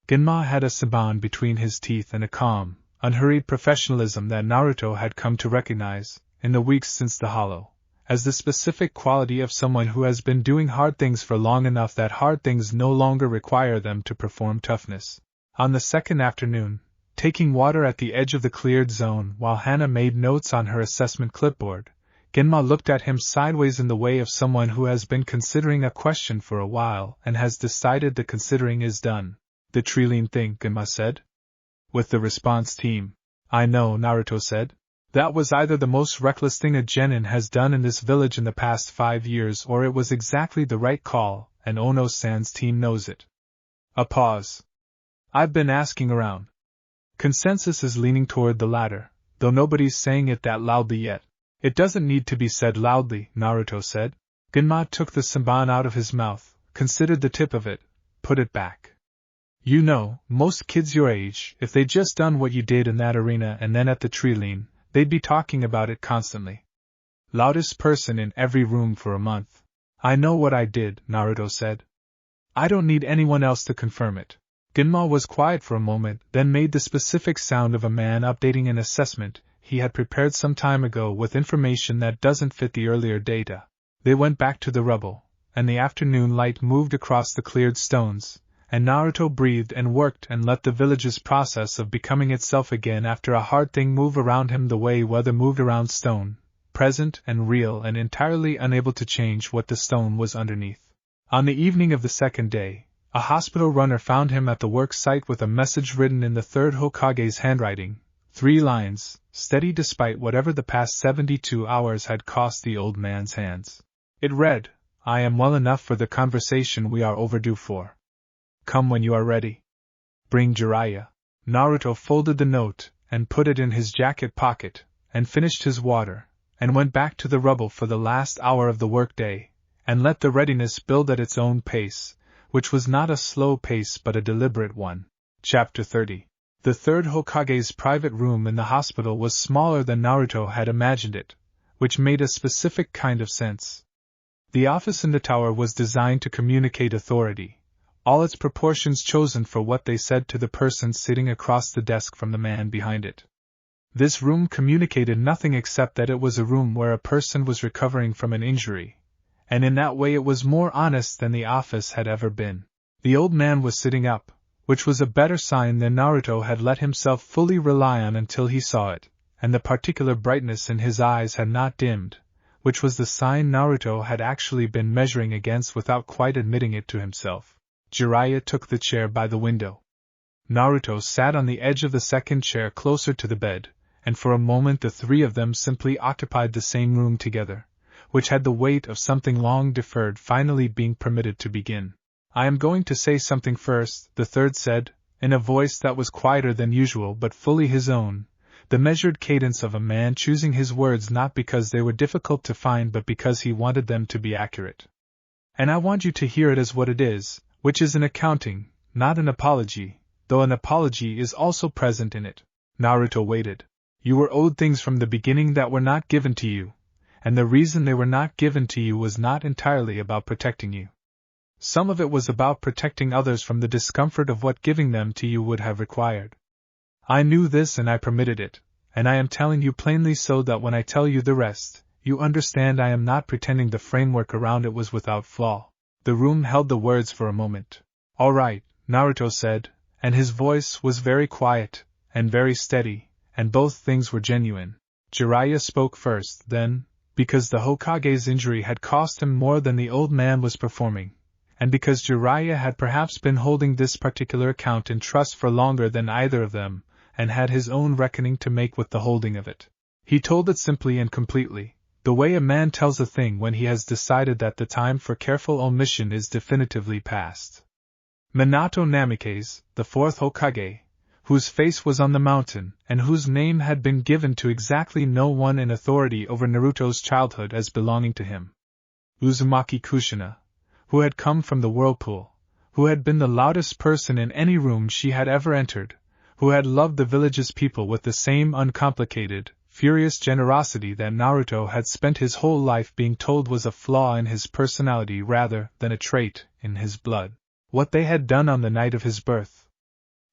Ginma had a saban between his teeth and a calm, unhurried professionalism that Naruto had come to recognize, in the weeks since the hollow, as the specific quality of someone who has been doing hard things for long enough that hard things no longer require them to perform toughness. On the second afternoon, taking water at the edge of the cleared zone while Hana made notes on her assessment clipboard, Ginma looked at him sideways in the way of someone who has been considering a question for a while and has decided the considering is done. The trillion thing, Ginma said. With the response team. I know, Naruto said. That was either the most reckless thing a genin has done in this village in the past 5 years or it was exactly the right call, and Ono-san's team knows it. A pause. I've been asking around. Consensus is leaning toward the latter, though nobody's saying it that loudly yet. It doesn't need to be said loudly, Naruto said. Ginma took the saban out of his mouth, considered the tip of it, put it back. You know, most kids your age, if they'd just done what you did in that arena and then at the trillion, they'd be talking about it constantly. Loudest person in every room for a month. I know what I did, Naruto said. I don't need anyone else to confirm it. Ginma was quiet for a moment, then made the specific sound of a man updating an assessment he had prepared some time ago with information that doesn't fit the earlier data. They went back to the rubble, and the afternoon light moved across the cleared stones, and Naruto breathed and worked and let the village's process of becoming itself again after a hard thing move around him the way weather moved around stone, present and real and entirely unable to change what the stone was underneath. On the evening of the second day, a hospital runner found him at the work site with a message written in the third Hokage's handwriting, 3 lines, steady despite whatever the past 72 hours had cost the old man's hands. It read, I am well enough for the conversation we are overdue for. Come when you are ready. Bring Jiraiya. Naruto folded the note, and put it in his jacket pocket, and finished his water, and went back to the rubble for the last hour of the workday, and let the readiness build at its own pace, which was not a slow pace but a deliberate one. Chapter 30. The third Hokage's private room in the hospital was smaller than Naruto had imagined it, which made a specific kind of sense. The office in the tower was designed to communicate authority, all its proportions chosen for what they said to the person sitting across the desk from the man behind it. This room communicated nothing except that it was a room where a person was recovering from an injury, and in that way it was more honest than the office had ever been. The old man was sitting up, which was a better sign than Naruto had let himself fully rely on until he saw it, and the particular brightness in his eyes had not dimmed, which was the sign Naruto had actually been measuring against without quite admitting it to himself. Jiraiya took the chair by the window. Naruto sat on the edge of the second chair closer to the bed, and for a moment the three of them simply occupied the same room together, which had the weight of something long deferred finally being permitted to begin. I am going to say something first, the third said, in a voice that was quieter than usual but fully his own, the measured cadence of a man choosing his words not because they were difficult to find but because he wanted them to be accurate. And I want you to hear it as what it is, which is an accounting, not an apology, though an apology is also present in it. Naruto waited. You were owed things from the beginning that were not given to you, and the reason they were not given to you was not entirely about protecting you. Some of it was about protecting others from the discomfort of what giving them to you would have required. I knew this and I permitted it, and I am telling you plainly so that when I tell you the rest, you understand I am not pretending the framework around it was without flaw. The room held the words for a moment. All right, Naruto said, and his voice was very quiet, and very steady, and both things were genuine. Jiraiya spoke first, then, because the Hokage's injury had cost him more than the old man was performing, and because Jiraiya had perhaps been holding this particular account in trust for longer than either of them, and had his own reckoning to make with the holding of it. He told it simply and completely, the way a man tells a thing when he has decided that the time for careful omission is definitively past. Minato Namikaze, the fourth Hokage, whose face was on the mountain, and whose name had been given to exactly no one in authority over Naruto's childhood as belonging to him. Uzumaki Kushina, who had come from the whirlpool, who had been the loudest person in any room she had ever entered, who had loved the village's people with the same uncomplicated, furious generosity that Naruto had spent his whole life being told was a flaw in his personality rather than a trait in his blood. What they had done on the night of his birth.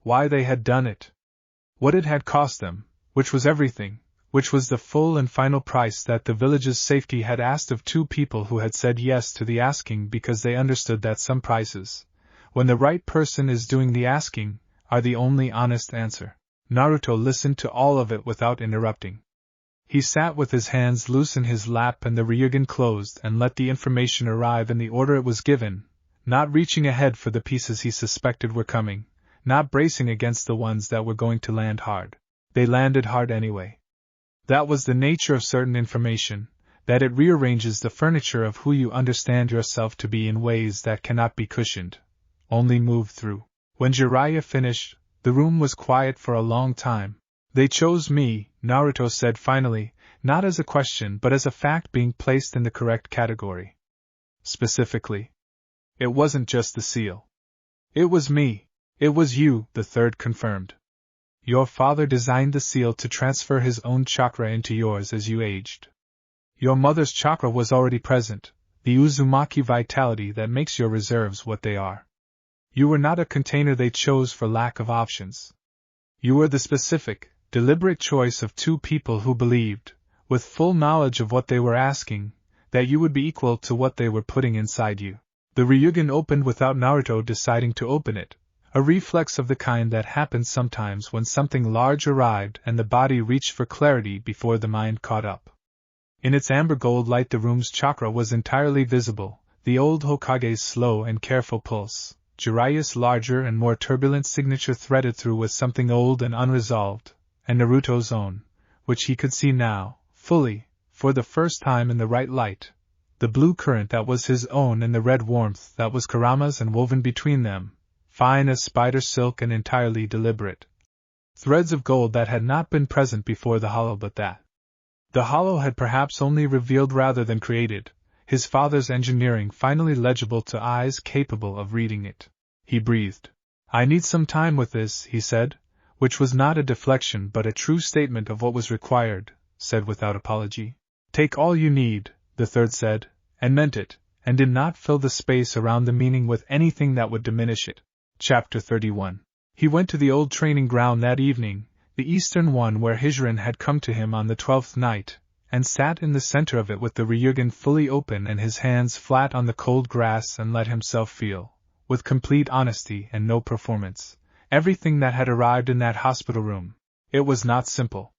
Why they had done it. What it had cost them, which was everything, which was the full and final price that the village's safety had asked of two people who had said yes to the asking because they understood that some prices, when the right person is doing the asking, are the only honest answer. Naruto listened to all of it without interrupting. He sat with his hands loose in his lap and the Ryugen closed and let the information arrive in the order it was given, not reaching ahead for the pieces he suspected were coming, not bracing against the ones that were going to land hard. They landed hard anyway. That was the nature of certain information, that it rearranges the furniture of who you understand yourself to be in ways that cannot be cushioned, only moved through. When Jiraiya finished, the room was quiet for a long time. They chose me, Naruto said finally, not as a question but as a fact being placed in the correct category. Specifically, it wasn't just the seal. It was me. It was you, the third confirmed. Your father designed the seal to transfer his own chakra into yours as you aged. Your mother's chakra was already present, the Uzumaki vitality that makes your reserves what they are. You were not a container they chose for lack of options. You were the specific, deliberate choice of two people who believed, with full knowledge of what they were asking, that you would be equal to what they were putting inside you. The Ryugen opened without Naruto deciding to open it, a reflex of the kind that happens sometimes when something large arrived and the body reached for clarity before the mind caught up. In its amber gold light the room's chakra was entirely visible, the old Hokage's slow and careful pulse, Jiraiya's larger and more turbulent signature threaded through with something old and unresolved, and Naruto's own, which he could see now, fully, for the first time in the right light, the blue current that was his own and the red warmth that was Kurama's and woven between them, fine as spider silk and entirely deliberate. Threads of gold that had not been present before the hollow, but that the hollow had perhaps only revealed rather than created, his father's engineering finally legible to eyes capable of reading it. He breathed. "I need some time with this," he said, which was not a deflection but a true statement of what was required, said without apology. "Take all you need," the third said, and meant it, and did not fill the space around the meaning with anything that would diminish it. Chapter 31. He went to the old training ground that evening, the eastern one where Hijrin had come to him on the 12th night, and sat in the center of it with the ryugan fully open and his hands flat on the cold grass and let himself feel, with complete honesty and no performance, everything that had arrived in that hospital room. It was not simple.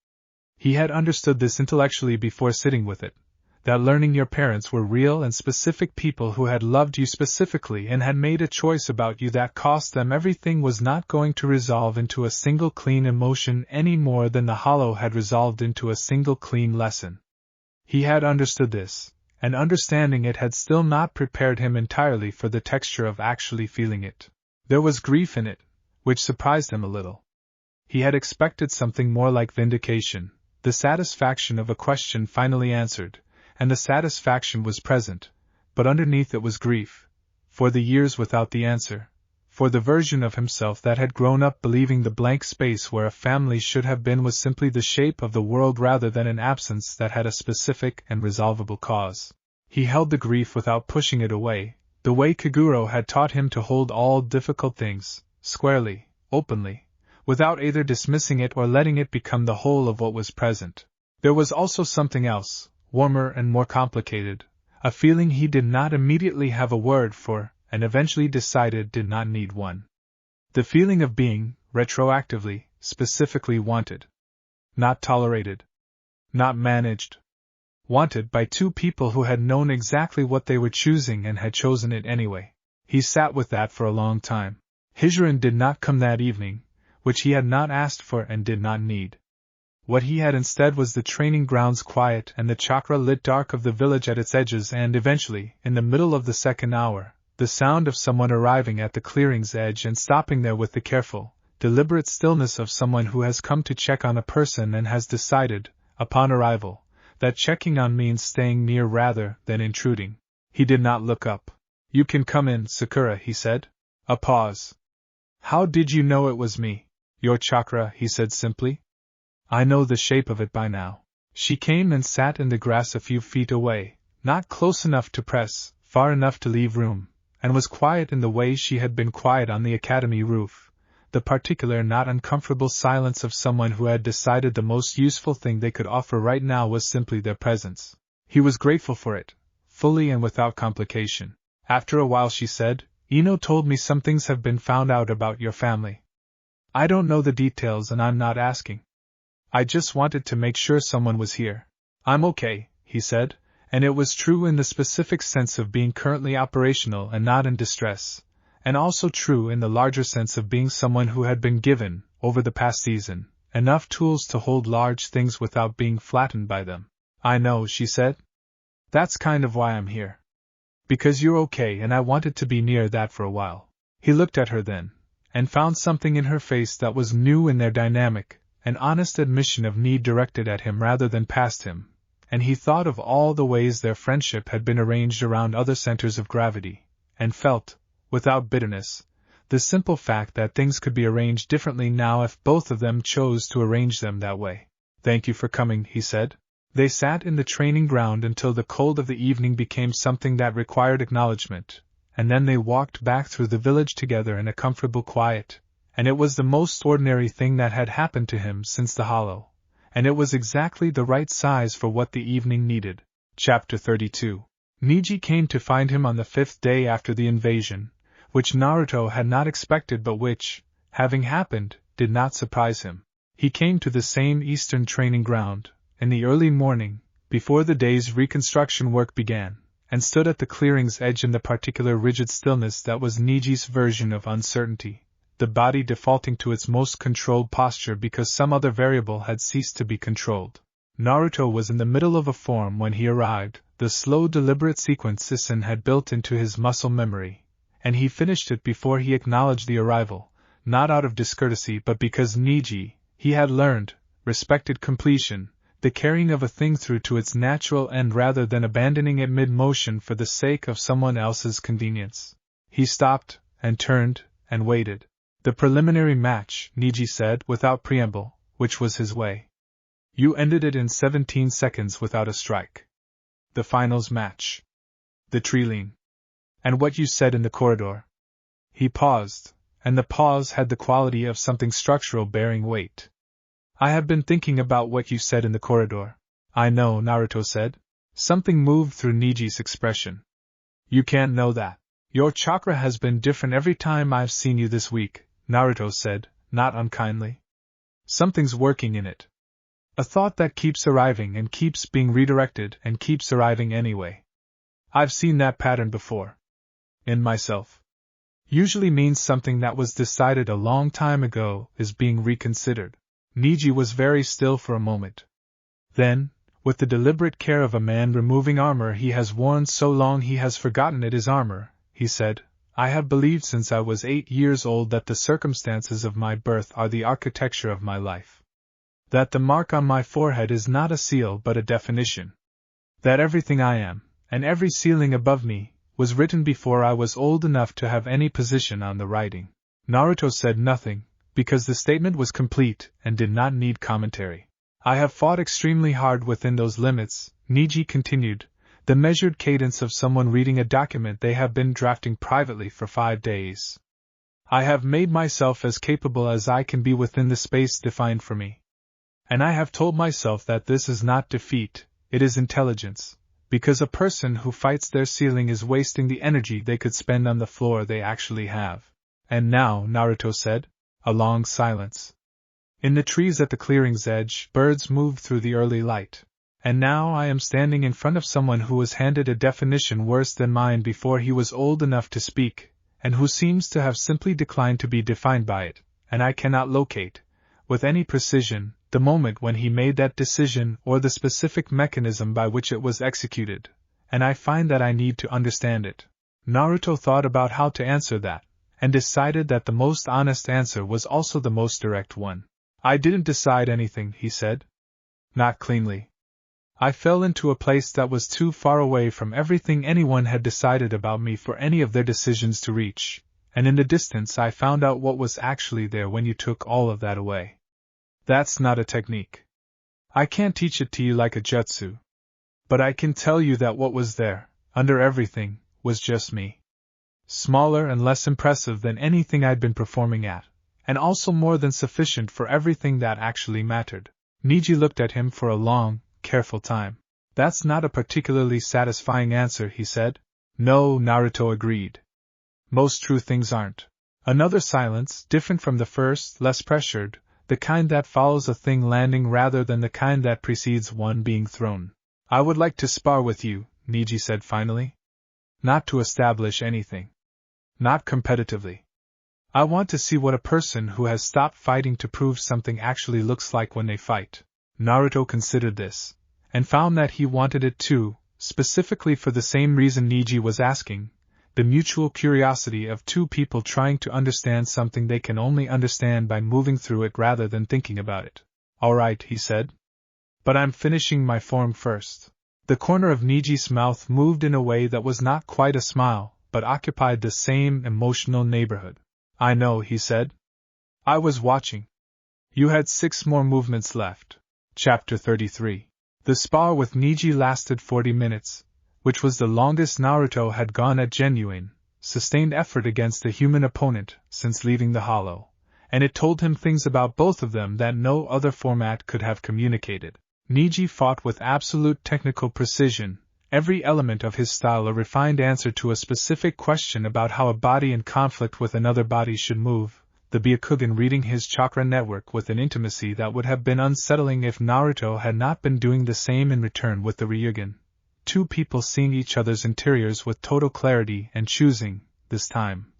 He had understood this intellectually before sitting with it, that learning your parents were real and specific people who had loved you specifically and had made a choice about you that cost them everything was not going to resolve into a single clean emotion any more than the hollow had resolved into a single clean lesson. He had understood this, and understanding it had still not prepared him entirely for the texture of actually feeling it. There was grief in it, which surprised him a little. He had expected something more like vindication, the satisfaction of a question finally answered, and the satisfaction was present, but underneath it was grief, for the years without the answer, for the version of himself that had grown up believing the blank space where a family should have been was simply the shape of the world rather than an absence that had a specific and resolvable cause. He held the grief without pushing it away, the way Kaguro had taught him to hold all difficult things, squarely, openly, without either dismissing it or letting it become the whole of what was present. There was also something else, warmer and more complicated, a feeling he did not immediately have a word for, and eventually decided did not need one. The feeling of being, retroactively, specifically wanted. Not tolerated. Not managed. Wanted by two people who had known exactly what they were choosing and had chosen it anyway. He sat with that for a long time. Hijrin did not come that evening, which he had not asked for and did not need. What he had instead was the training ground's quiet and the chakra-lit dark of the village at its edges and eventually, in the middle of the second hour, the sound of someone arriving at the clearing's edge and stopping there with the careful, deliberate stillness of someone who has come to check on a person and has decided, upon arrival, that checking on means staying near rather than intruding. He did not look up. "You can come in, Sakura," he said. A pause. "How did you know it was me?" "Your chakra," he said simply. "I know the shape of it by now." She came and sat in the grass a few feet away, not close enough to press, far enough to leave room, and was quiet in the way she had been quiet on the academy roof, the particular not uncomfortable silence of someone who had decided the most useful thing they could offer right now was simply their presence. He was grateful for it, fully and without complication. After a while she said, "Ino told me some things have been found out about your family. I don't know the details and I'm not asking. I just wanted to make sure someone was here." "I'm okay," he said, and it was true in the specific sense of being currently operational and not in distress, and also true in the larger sense of being someone who had been given, over the past season, enough tools to hold large things without being flattened by them. "I know," she said. "That's kind of why I'm here. Because you're okay and I wanted to be near that for a while." He looked at her then, and found something in her face that was new in their dynamic, an honest admission of need directed at him rather than past him, and he thought of all the ways their friendship had been arranged around other centers of gravity, and felt, without bitterness, the simple fact that things could be arranged differently now if both of them chose to arrange them that way. "Thank you for coming," he said. They sat in the training ground until the cold of the evening became something that required acknowledgement, and then they walked back through the village together in a comfortable quiet, and it was the most ordinary thing that had happened to him since the hollow, and it was exactly the right size for what the evening needed. Chapter 32. Niji came to find him on the 5th day after the invasion, which Naruto had not expected but which, having happened, did not surprise him. He came to the same eastern training ground, in the early morning, before the day's reconstruction work began, and stood at the clearing's edge in the particular rigid stillness that was Niji's version of uncertainty, the body defaulting to its most controlled posture because some other variable had ceased to be controlled. Naruto was in the middle of a form when he arrived, the slow deliberate sequence Sisen had built into his muscle memory, and he finished it before he acknowledged the arrival, not out of discourtesy but because Niji, he had learned, respected completion, the carrying of a thing through to its natural end rather than abandoning it mid-motion for the sake of someone else's convenience. He stopped, and turned, and waited. The preliminary match, Niji said without preamble, which was his way. You ended it in 17 seconds without a strike. The finals match. The Trilene. And what you said in the corridor. He paused, and the pause had the quality of something structural bearing weight. I have been thinking about what you said in the corridor. I know, Naruto said. Something moved through Niji's expression. You can't know that. Your chakra has been different every time I've seen you this week, Naruto said, not unkindly. Something's working in it. A thought that keeps arriving and keeps being redirected and keeps arriving anyway. I've seen that pattern before. In myself. Usually means something that was decided a long time ago is being reconsidered. Niji was very still for a moment. Then, with the deliberate care of a man removing armor he has worn so long he has forgotten it is armor, he said, I have believed since I was 8 years old that the circumstances of my birth are the architecture of my life. That the mark on my forehead is not a seal but a definition. That everything I am, and every ceiling above me, was written before I was old enough to have any position on the writing. Naruto said nothing, because the statement was complete and did not need commentary. I have fought extremely hard within those limits, Niji continued, the measured cadence of someone reading a document they have been drafting privately for 5 days. I have made myself as capable as I can be within the space defined for me. And I have told myself that this is not defeat, it is intelligence, because a person who fights their ceiling is wasting the energy they could spend on the floor they actually have. And now, Naruto said, a long silence. In the trees at the clearing's edge, birds moved through the early light. And now I am standing in front of someone who was handed a definition worse than mine before he was old enough to speak, and who seems to have simply declined to be defined by it, and I cannot locate, with any precision, the moment when he made that decision or the specific mechanism by which it was executed, and I find that I need to understand it. Naruto thought about how to answer that, and decided that the most honest answer was also the most direct one. I didn't decide anything, he said. Not cleanly. I fell into a place that was too far away from everything anyone had decided about me for any of their decisions to reach, and in the distance I found out what was actually there when you took all of that away. That's not a technique. I can't teach it to you like a jutsu. But I can tell you that what was there, under everything, was just me. Smaller and less impressive than anything I'd been performing at, and also more than sufficient for everything that actually mattered. Niji looked at him for a long, careful time. That's not a particularly satisfying answer, he said. No, Naruto agreed. Most true things aren't. Another silence, different from the first, less pressured, the kind that follows a thing landing rather than the kind that precedes one being thrown. I would like to spar with you, Niji said finally. Not to establish anything. Not competitively. I want to see what a person who has stopped fighting to prove something actually looks like when they fight. Naruto considered this, and found that he wanted it too, specifically for the same reason Niji was asking, the mutual curiosity of two people trying to understand something they can only understand by moving through it rather than thinking about it. All right, he said. But I'm finishing my form first. The corner of Niji's mouth moved in a way that was not quite a smile, but occupied the same emotional neighborhood. I know, he said. I was watching. You had 6 more movements left. Chapter 33. The spar with Niji lasted 40 minutes, which was the longest Naruto had gone at genuine, sustained effort against a human opponent since leaving the hollow, and it told him things about both of them that no other format could have communicated. Niji fought with absolute technical precision, every element of his style a refined answer to a specific question about how a body in conflict with another body should move, the Byakugan reading his chakra network with an intimacy that would have been unsettling if Naruto had not been doing the same in return with the Ryugan. Two people seeing each other's interiors with total clarity and choosing, this time,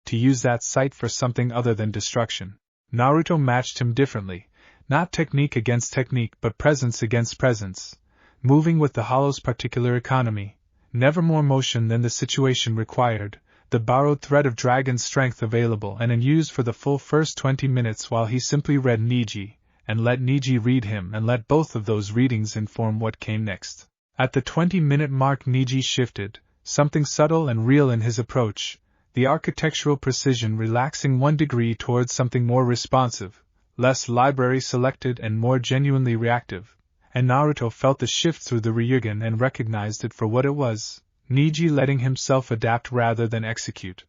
to use that sight for something other than destruction. Naruto matched him differently, Not technique against technique but presence against presence, moving with the hollow's particular economy, never more motion than the situation required, the borrowed thread of dragon strength available and unused for the full first 20 minutes while he simply read Niji, and let Niji read him and let both of those readings inform what came next. At the 20-minute mark Niji shifted, something subtle and real in his approach, the architectural precision relaxing 1 degree towards something more responsive, less library selected and more genuinely reactive, and Naruto felt the shift through the Ryugen and recognized it for what it was, Niji letting himself adapt rather than execute.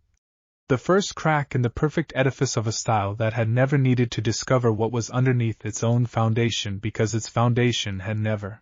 The first crack in the perfect edifice of a style that had never needed to discover what was underneath its own foundation because its foundation had never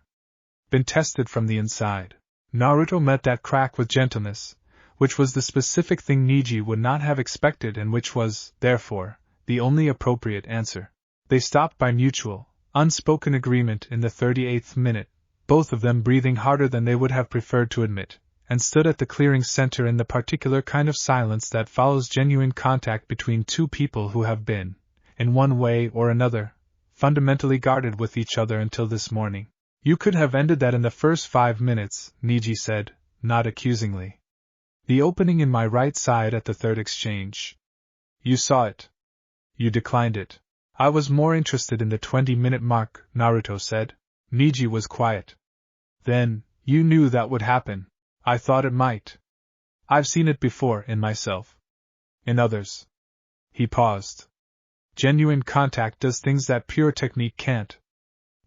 been tested from the inside. Naruto met that crack with gentleness, which was the specific thing Niji would not have expected and which was, therefore, the only appropriate answer. They stopped by mutual, unspoken agreement in the 38th minute, both of them breathing harder than they would have preferred to admit, and stood at the clearing center in the particular kind of silence that follows genuine contact between two people who have been, in one way or another, fundamentally guarded with each other until this morning. You could have ended that in the first 5 minutes, Niji said, not accusingly. The opening in my right side at the third exchange. You saw it. You declined it. I was more interested in the 20-minute mark, Naruto said. Niji was quiet. Then, you knew that would happen. I thought it might. I've seen it before, in myself. In others. He paused. Genuine contact does things that pure technique can't.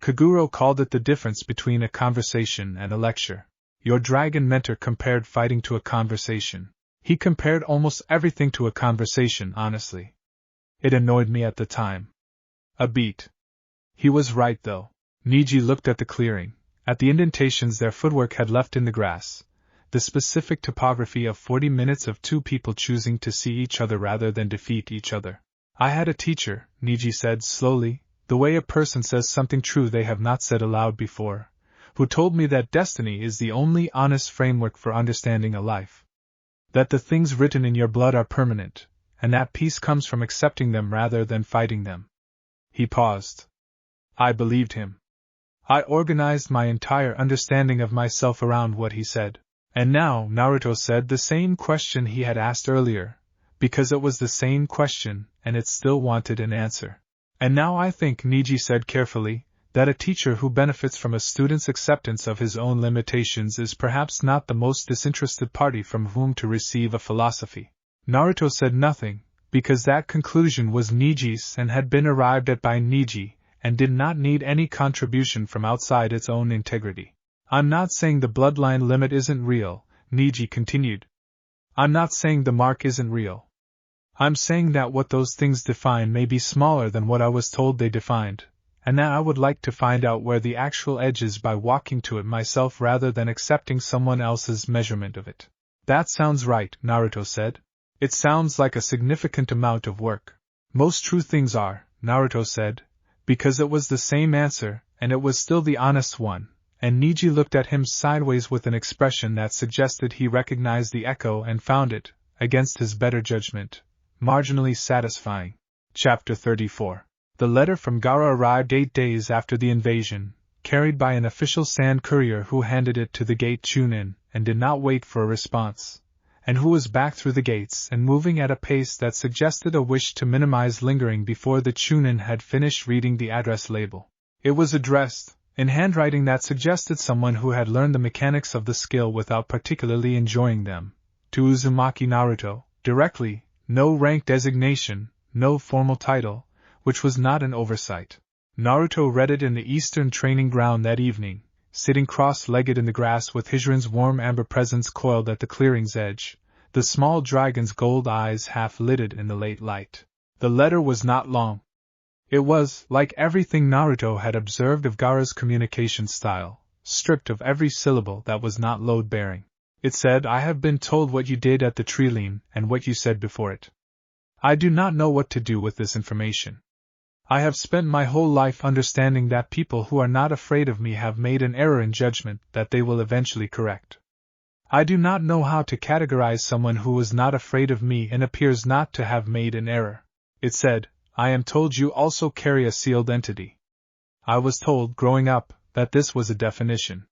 Kaguro called it the difference between a conversation and a lecture. Your dragon mentor compared fighting to a conversation. He compared almost everything to a conversation, honestly. It annoyed me at the time. A beat. He was right, though. Niji looked at the clearing, at the indentations their footwork had left in the grass, the specific topography of 40 minutes of two people choosing to see each other rather than defeat each other. I had a teacher, Niji said slowly, the way a person says something true they have not said aloud before, who told me that destiny is the only honest framework for understanding a life. That the things written in your blood are permanent, and that peace comes from accepting them rather than fighting them. He paused. I believed him. I organized my entire understanding of myself around what he said. And now Naruto said the same question he had asked earlier, because it was the same question and it still wanted an answer. And now I think, Niji said carefully, that a teacher who benefits from a student's acceptance of his own limitations is perhaps not the most disinterested party from whom to receive a philosophy. Naruto said nothing, because that conclusion was Niji's and had been arrived at by Niji, and did not need any contribution from outside its own integrity. I'm not saying the bloodline limit isn't real, Niji continued. I'm not saying the mark isn't real. I'm saying that what those things define may be smaller than what I was told they defined, and that I would like to find out where the actual edge is by walking to it myself rather than accepting someone else's measurement of it. That sounds right, Naruto said. It sounds like a significant amount of work. Most true things are, Naruto said, because it was the same answer, and it was still the honest one. And Niji looked at him sideways with an expression that suggested he recognized the echo and found it, against his better judgment, marginally satisfying. Chapter 34. The letter from Gaara arrived 8 days after the invasion, carried by an official sand courier who handed it to the gate Chunin, and did not wait for a response, and who was back through the gates and moving at a pace that suggested a wish to minimize lingering before the Chunin had finished reading the address label. It was addressed, in handwriting that suggested someone who had learned the mechanics of the skill without particularly enjoying them, to Uzumaki Naruto, directly, no rank designation, no formal title, which was not an oversight. Naruto read it in the eastern training ground that evening, sitting cross-legged in the grass with Hijirin's warm amber presence coiled at the clearing's edge, the small dragon's gold eyes half-lidded in the late light. The letter was not long. It was, like everything Naruto had observed of Gaara's communication style, stripped of every syllable that was not load-bearing. It said, I have been told what you did at the Treeline and what you said before it. I do not know what to do with this information. I have spent my whole life understanding that people who are not afraid of me have made an error in judgment that they will eventually correct. I do not know how to categorize someone who is not afraid of me and appears not to have made an error. It said, I am told you also carry a sealed entity. I was told, growing up, that this was a definition.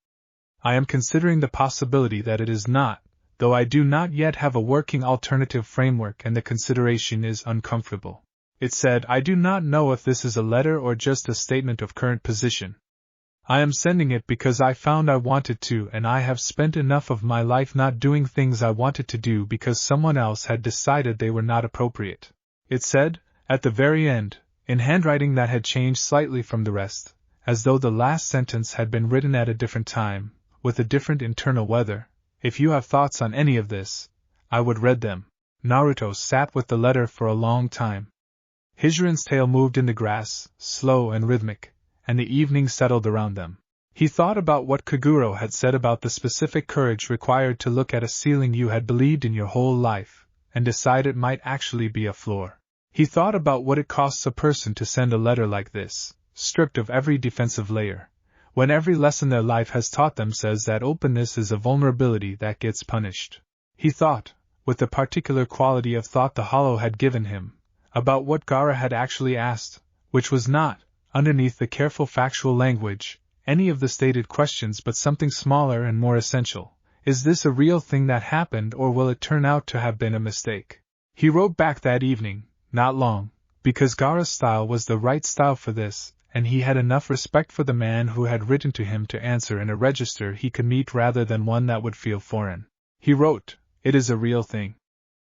I am considering the possibility that it is not, though I do not yet have a working alternative framework and the consideration is uncomfortable. It said, I do not know if this is a letter or just a statement of current position. I am sending it because I found I wanted to, and I have spent enough of my life not doing things I wanted to do because someone else had decided they were not appropriate. It said, at the very end, in handwriting that had changed slightly from the rest, as though the last sentence had been written at a different time, with a different internal weather. If you have thoughts on any of this, I would read them. Naruto sat with the letter for a long time. Hijirin's tail moved in the grass, slow and rhythmic, and the evening settled around them. He thought about what Kaguro had said about the specific courage required to look at a ceiling you had believed in your whole life, and decide it might actually be a floor. He thought about what it costs a person to send a letter like this, stripped of every defensive layer, when every lesson their life has taught them says that openness is a vulnerability that gets punished. He thought, with the particular quality of thought the hollow had given him, about what Gaara had actually asked, which was not, underneath the careful factual language, any of the stated questions but something smaller and more essential. Is this a real thing that happened, or will it turn out to have been a mistake? He wrote back that evening, not long, because Gaara's style was the right style for this, and he had enough respect for the man who had written to him to answer in a register he could meet rather than one that would feel foreign. He wrote, it is a real thing.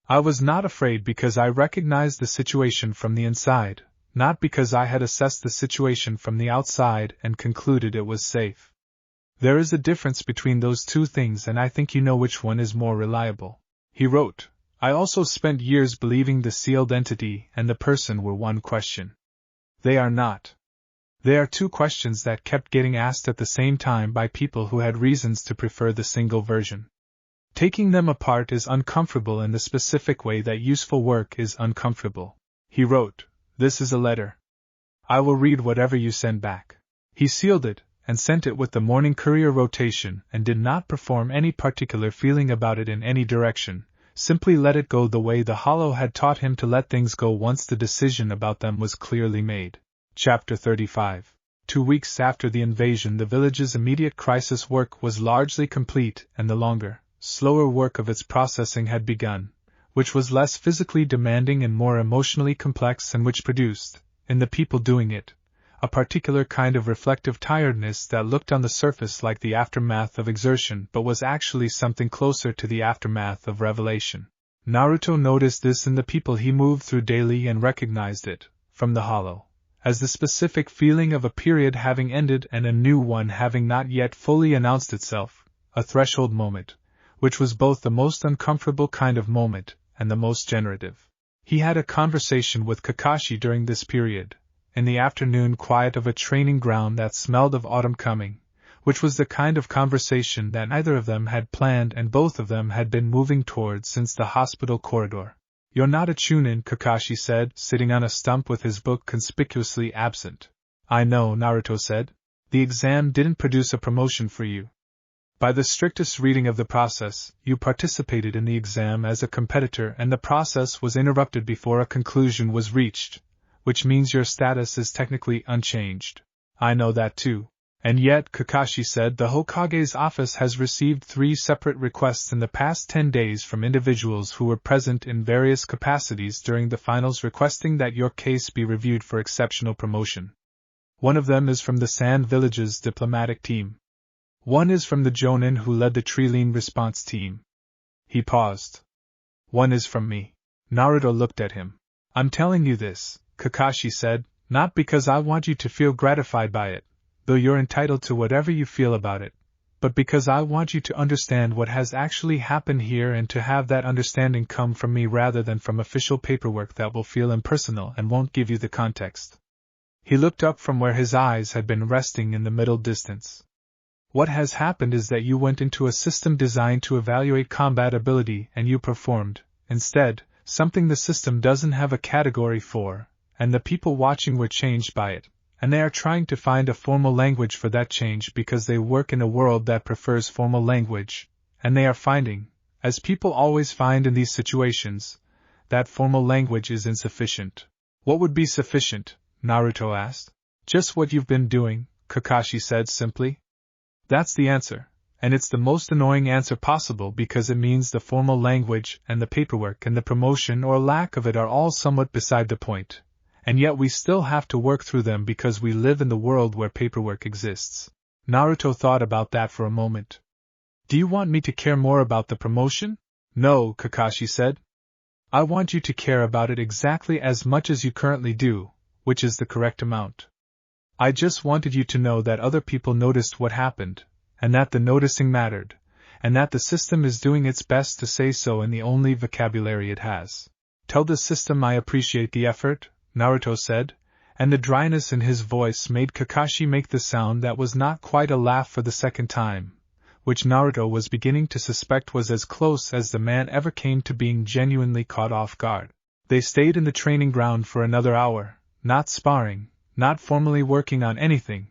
I was not afraid because I recognized the situation from the inside, not because I had assessed the situation from the outside and concluded it was safe. There is a difference between those two things, and I think you know which one is more reliable. He wrote, I also spent years believing the sealed entity and the person were one question. They are not. They are two questions that kept getting asked at the same time by people who had reasons to prefer the single version. Taking them apart is uncomfortable in the specific way that useful work is uncomfortable. He wrote, this is a letter. I will read whatever you send back. He sealed it, and sent it with the morning courier rotation, and did not perform any particular feeling about it in any direction, simply let it go the way the hollow had taught him to let things go once the decision about them was clearly made. Chapter 35. 2 weeks after the invasion, the village's immediate crisis work was largely complete, and the longer, slower work of its processing had begun, which was less physically demanding and more emotionally complex, and which produced, in the people doing it, a particular kind of reflective tiredness that looked on the surface like the aftermath of exertion but was actually something closer to the aftermath of revelation. Naruto noticed this in the people he moved through daily and recognized it, from the hollow, as the specific feeling of a period having ended and a new one having not yet fully announced itself, a threshold moment, which was both the most uncomfortable kind of moment and the most generative. He had a conversation with Kakashi during this period, in the afternoon quiet of a training ground that smelled of autumn coming, which was the kind of conversation that neither of them had planned and both of them had been moving towards since the hospital corridor. You're not a Chunin, Kakashi said, sitting on a stump with his book conspicuously absent. I know, Naruto said. The exam didn't produce a promotion for you. By the strictest reading of the process, you participated in the exam as a competitor and the process was interrupted before a conclusion was reached, which means your status is technically unchanged. I know that too. And yet, Kakashi said, the Hokage's office has received 3 separate requests in the past 10 days from individuals who were present in various capacities during the finals requesting that your case be reviewed for exceptional promotion. One of them is from the Sand Village's diplomatic team. One is from the Jonin who led the Trilene response team. He paused. One is from me. Naruto looked at him. I'm telling you this, Kakashi said, not because I want you to feel gratified by it, though you're entitled to whatever you feel about it, but because I want you to understand what has actually happened here and to have that understanding come from me rather than from official paperwork that will feel impersonal and won't give you the context. He looked up from where his eyes had been resting in the middle distance. What has happened is that you went into a system designed to evaluate combat ability and you performed, instead, something the system doesn't have a category for, and the people watching were changed by it. And they are trying to find a formal language for that change because they work in a world that prefers formal language, and they are finding, as people always find in these situations, that formal language is insufficient. What would be sufficient? Naruto asked. Just what you've been doing, Kakashi said simply. That's the answer, and it's the most annoying answer possible because it means the formal language and the paperwork and the promotion or lack of it are all somewhat beside the point, and yet we still have to work through them because we live in the world where paperwork exists. Naruto thought about that for a moment. Do you want me to care more about the promotion? No, Kakashi said. I want you to care about it exactly as much as you currently do, which is the correct amount. I just wanted you to know that other people noticed what happened, and that the noticing mattered, and that the system is doing its best to say so in the only vocabulary it has. Tell the system I appreciate the effort, Naruto said, and the dryness in his voice made Kakashi make the sound that was not quite a laugh for the second time, which Naruto was beginning to suspect was as close as the man ever came to being genuinely caught off guard. They stayed in the training ground for another hour, not sparring, not formally working on anything,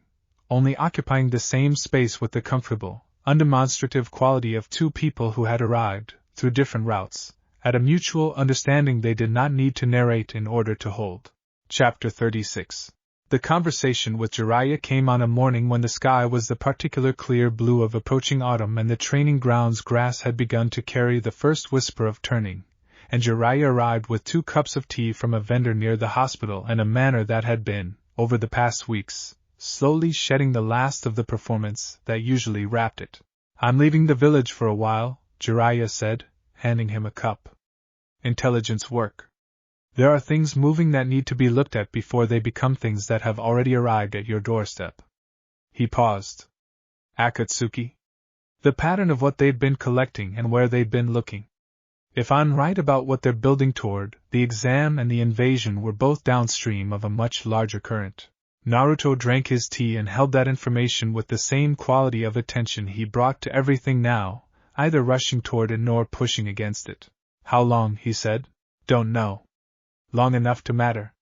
only occupying the same space with the comfortable, undemonstrative quality of two people who had arrived, through different routes, at a mutual understanding they did not need to narrate in order to hold. Chapter 36. The conversation with Jiraiya came on a morning when the sky was the particular clear blue of approaching autumn and the training ground's grass had begun to carry the first whisper of turning, and Jiraiya arrived with 2 cups of tea from a vendor near the hospital in a manner that had been, over the past weeks, slowly shedding the last of the performance that usually wrapped it. I'm leaving the village for a while, Jiraiya said, handing him a cup. Intelligence work. There are things moving that need to be looked at before they become things that have already arrived at your doorstep. He paused. Akatsuki? The pattern of what they'd been collecting and where they'd been looking. If I'm right about what they're building toward, the exam and the invasion were both downstream of a much larger current. Naruto drank his tea and held that information with the same quality of attention he brought to everything now, either rushing toward it nor pushing against it. How long, he said. Don't know. Long enough to matter.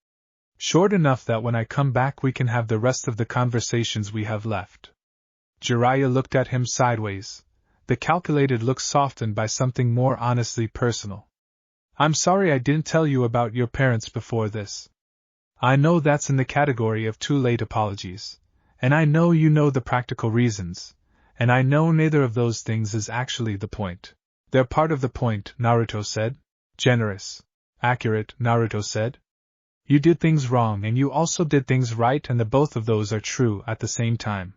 Short enough that when I come back we can have the rest of the conversations we have left. Jiraiya looked at him sideways, the calculated look softened by something more honestly personal. I'm sorry I didn't tell you about your parents before this. I know that's in the category of too late apologies, and I know you know the practical reasons, and I know neither of those things is actually the point. They're part of the point, Naruto said. Generous. Accurate, Naruto said. You did things wrong and you also did things right, and the both of those are true at the same time.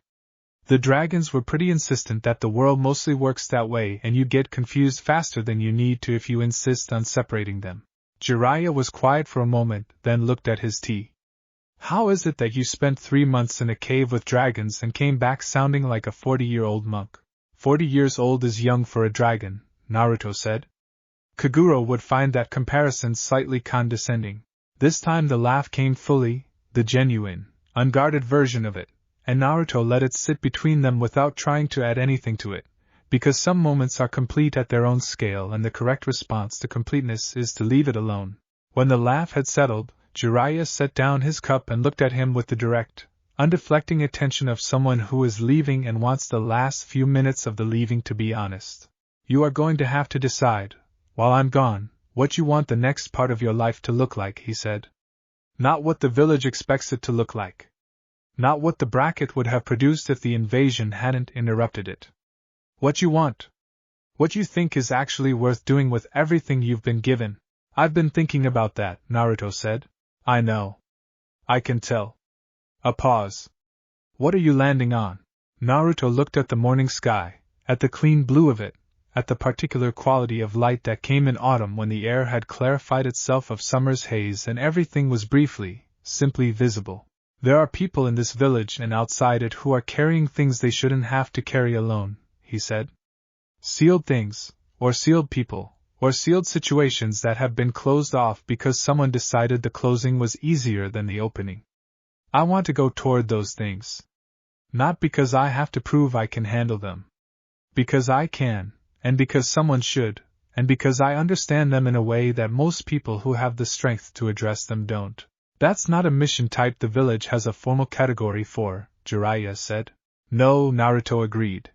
The dragons were pretty insistent that the world mostly works that way, and you get confused faster than you need to if you insist on separating them. Jiraiya was quiet for a moment, then looked at his tea. How is it that you spent 3 months in a cave with dragons and came back sounding like a 40-year-old monk? 40 years old is young for a dragon, Naruto said. Kaguro would find that comparison slightly condescending. This time the laugh came fully, the genuine, unguarded version of it, and Naruto let it sit between them without trying to add anything to it, because some moments are complete at their own scale and the correct response to completeness is to leave it alone. When the laugh had settled, Jiraiya set down his cup and looked at him with the direct, undeflecting attention of someone who is leaving and wants the last few minutes of the leaving to be honest. You are going to have to decide, while I'm gone, what you want the next part of your life to look like, he said. Not what the village expects it to look like. Not what the bracket would have produced if the invasion hadn't interrupted it. What you want. What you think is actually worth doing with everything you've been given. I've been thinking about that, Naruto said. I know. I can tell. A pause. What are you landing on? Naruto looked at the morning sky, at the clean blue of it, at the particular quality of light that came in autumn when the air had clarified itself of summer's haze and everything was briefly, simply visible. There are people in this village and outside it who are carrying things they shouldn't have to carry alone, he said. Sealed things, or sealed people, or sealed situations that have been closed off because someone decided the closing was easier than the opening. I want to go toward those things. Not because I have to prove I can handle them. Because I can, and because someone should, and because I understand them in a way that most people who have the strength to address them don't. That's not a mission type the village has a formal category for, Jiraiya said. No, Naruto agreed.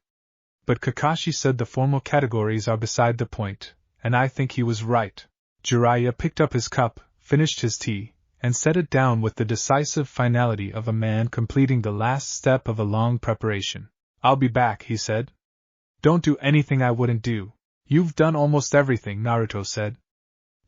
But Kakashi said the formal categories are beside the point, and I think he was right. Jiraiya picked up his cup, finished his tea, and set it down with the decisive finality of a man completing the last step of a long preparation. "I'll be back," he said. "Don't do anything I wouldn't do." "You've done almost everything," Naruto said.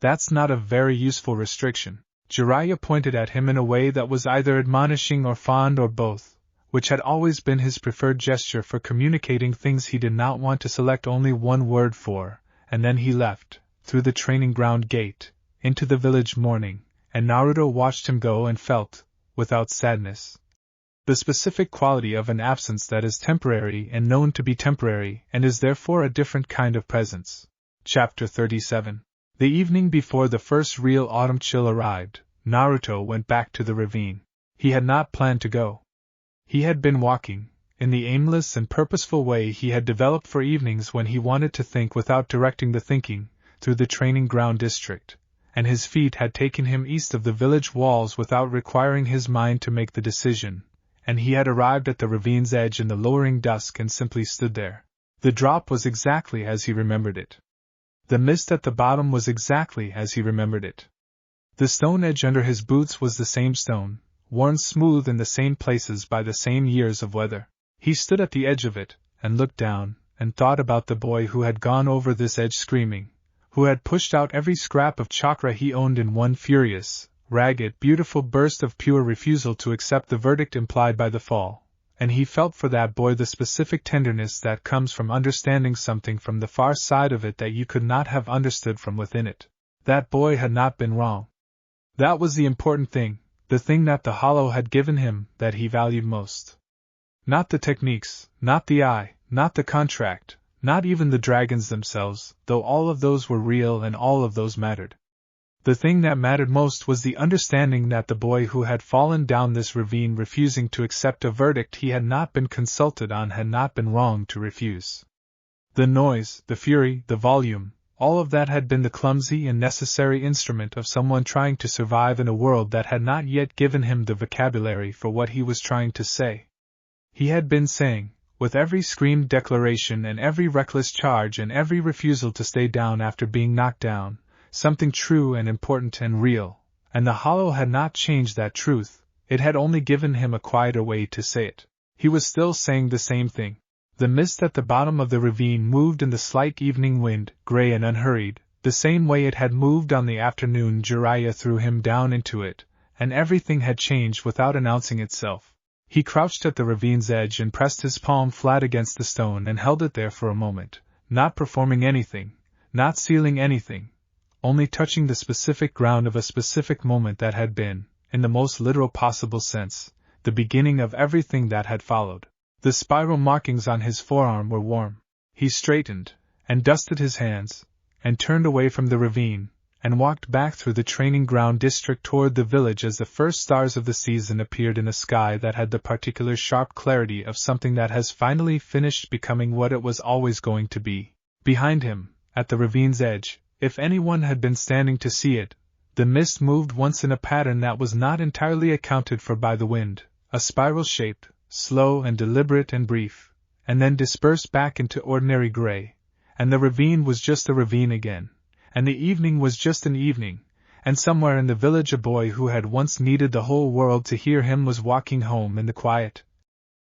"That's not a very useful restriction." Jiraiya pointed at him in a way that was either admonishing or fond or both, which had always been his preferred gesture for communicating things he did not want to select only one word for, and then he left, through the training ground gate, into the village morning, and Naruto watched him go and felt, without sadness, the specific quality of an absence that is temporary and known to be temporary and is therefore a different kind of presence. Chapter 37. The evening before the first real autumn chill arrived, Naruto went back to the ravine. He had not planned to go. He had been walking, in the aimless and purposeful way he had developed for evenings when he wanted to think without directing the thinking, through the training ground district, and his feet had taken him east of the village walls without requiring his mind to make the decision, and he had arrived at the ravine's edge in the lowering dusk and simply stood there. The drop was exactly as he remembered it. The mist at the bottom was exactly as he remembered it. The stone edge under his boots was the same stone, worn smooth in the same places by the same years of weather. He stood at the edge of it, and looked down, and thought about the boy who had gone over this edge screaming, who had pushed out every scrap of chakra he owned in one furious, ragged, beautiful burst of pure refusal to accept the verdict implied by the fall. And he felt for that boy the specific tenderness that comes from understanding something from the far side of it that you could not have understood from within it. That boy had not been wrong. That was the important thing, the thing that the hollow had given him that he valued most. Not the techniques, not the eye, not the contract, not even the dragons themselves, though all of those were real and all of those mattered. The thing that mattered most was the understanding that the boy who had fallen down this ravine refusing to accept a verdict he had not been consulted on had not been wrong to refuse. The noise, the fury, the volume, all of that had been the clumsy and necessary instrument of someone trying to survive in a world that had not yet given him the vocabulary for what he was trying to say. He had been saying, with every screamed declaration and every reckless charge and every refusal to stay down after being knocked down, something true and important and real, and the hollow had not changed that truth, it had only given him a quieter way to say it. He was still saying the same thing. The mist at the bottom of the ravine moved in the slight evening wind, gray and unhurried, the same way it had moved on the afternoon Jiraiya threw him down into it, and everything had changed without announcing itself. He crouched at the ravine's edge and pressed his palm flat against the stone and held it there for a moment, not performing anything, not sealing anything, only touching the specific ground of a specific moment that had been, in the most literal possible sense, the beginning of everything that had followed. The spiral markings on his forearm were warm. He straightened, and dusted his hands, and turned away from the ravine, and walked back through the training ground district toward the village as the first stars of the season appeared in a sky that had the particular sharp clarity of something that has finally finished becoming what it was always going to be. Behind him, at the ravine's edge, if anyone had been standing to see it, the mist moved once in a pattern that was not entirely accounted for by the wind, a spiral shape, slow and deliberate and brief, and then dispersed back into ordinary gray, and the ravine was just a ravine again, and the evening was just an evening, and somewhere in the village a boy who had once needed the whole world to hear him was walking home in the quiet,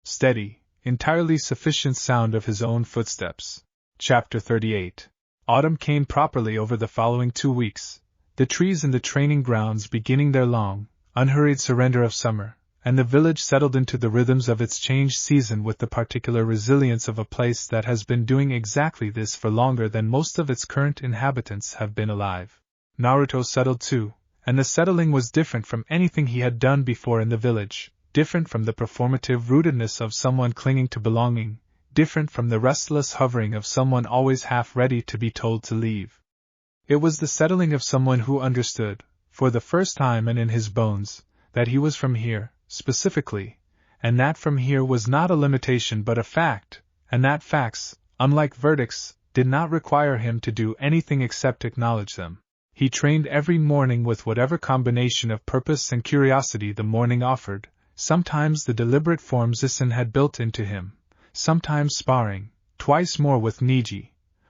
steady, entirely sufficient sound of his own footsteps. Chapter 38. Autumn came properly over the following 2 weeks, the trees in the training grounds beginning their long, unhurried surrender of summer, and the village settled into the rhythms of its changed season with the particular resilience of a place that has been doing exactly this for longer than most of its current inhabitants have been alive. Naruto settled too, and the settling was different from anything he had done before in the village, different from the performative rootedness of someone clinging to belonging, different from the restless hovering of someone always half ready to be told to leave. It was the settling of someone who understood, for the first time and in his bones, that he was from here, specifically, and that from here was not a limitation but a fact, and that facts, unlike verdicts, did not require him to do anything except acknowledge them. He trained every morning with whatever combination of purpose and curiosity the morning offered, sometimes the deliberate forms Isen had built into him, sometimes sparring, twice more with Niji,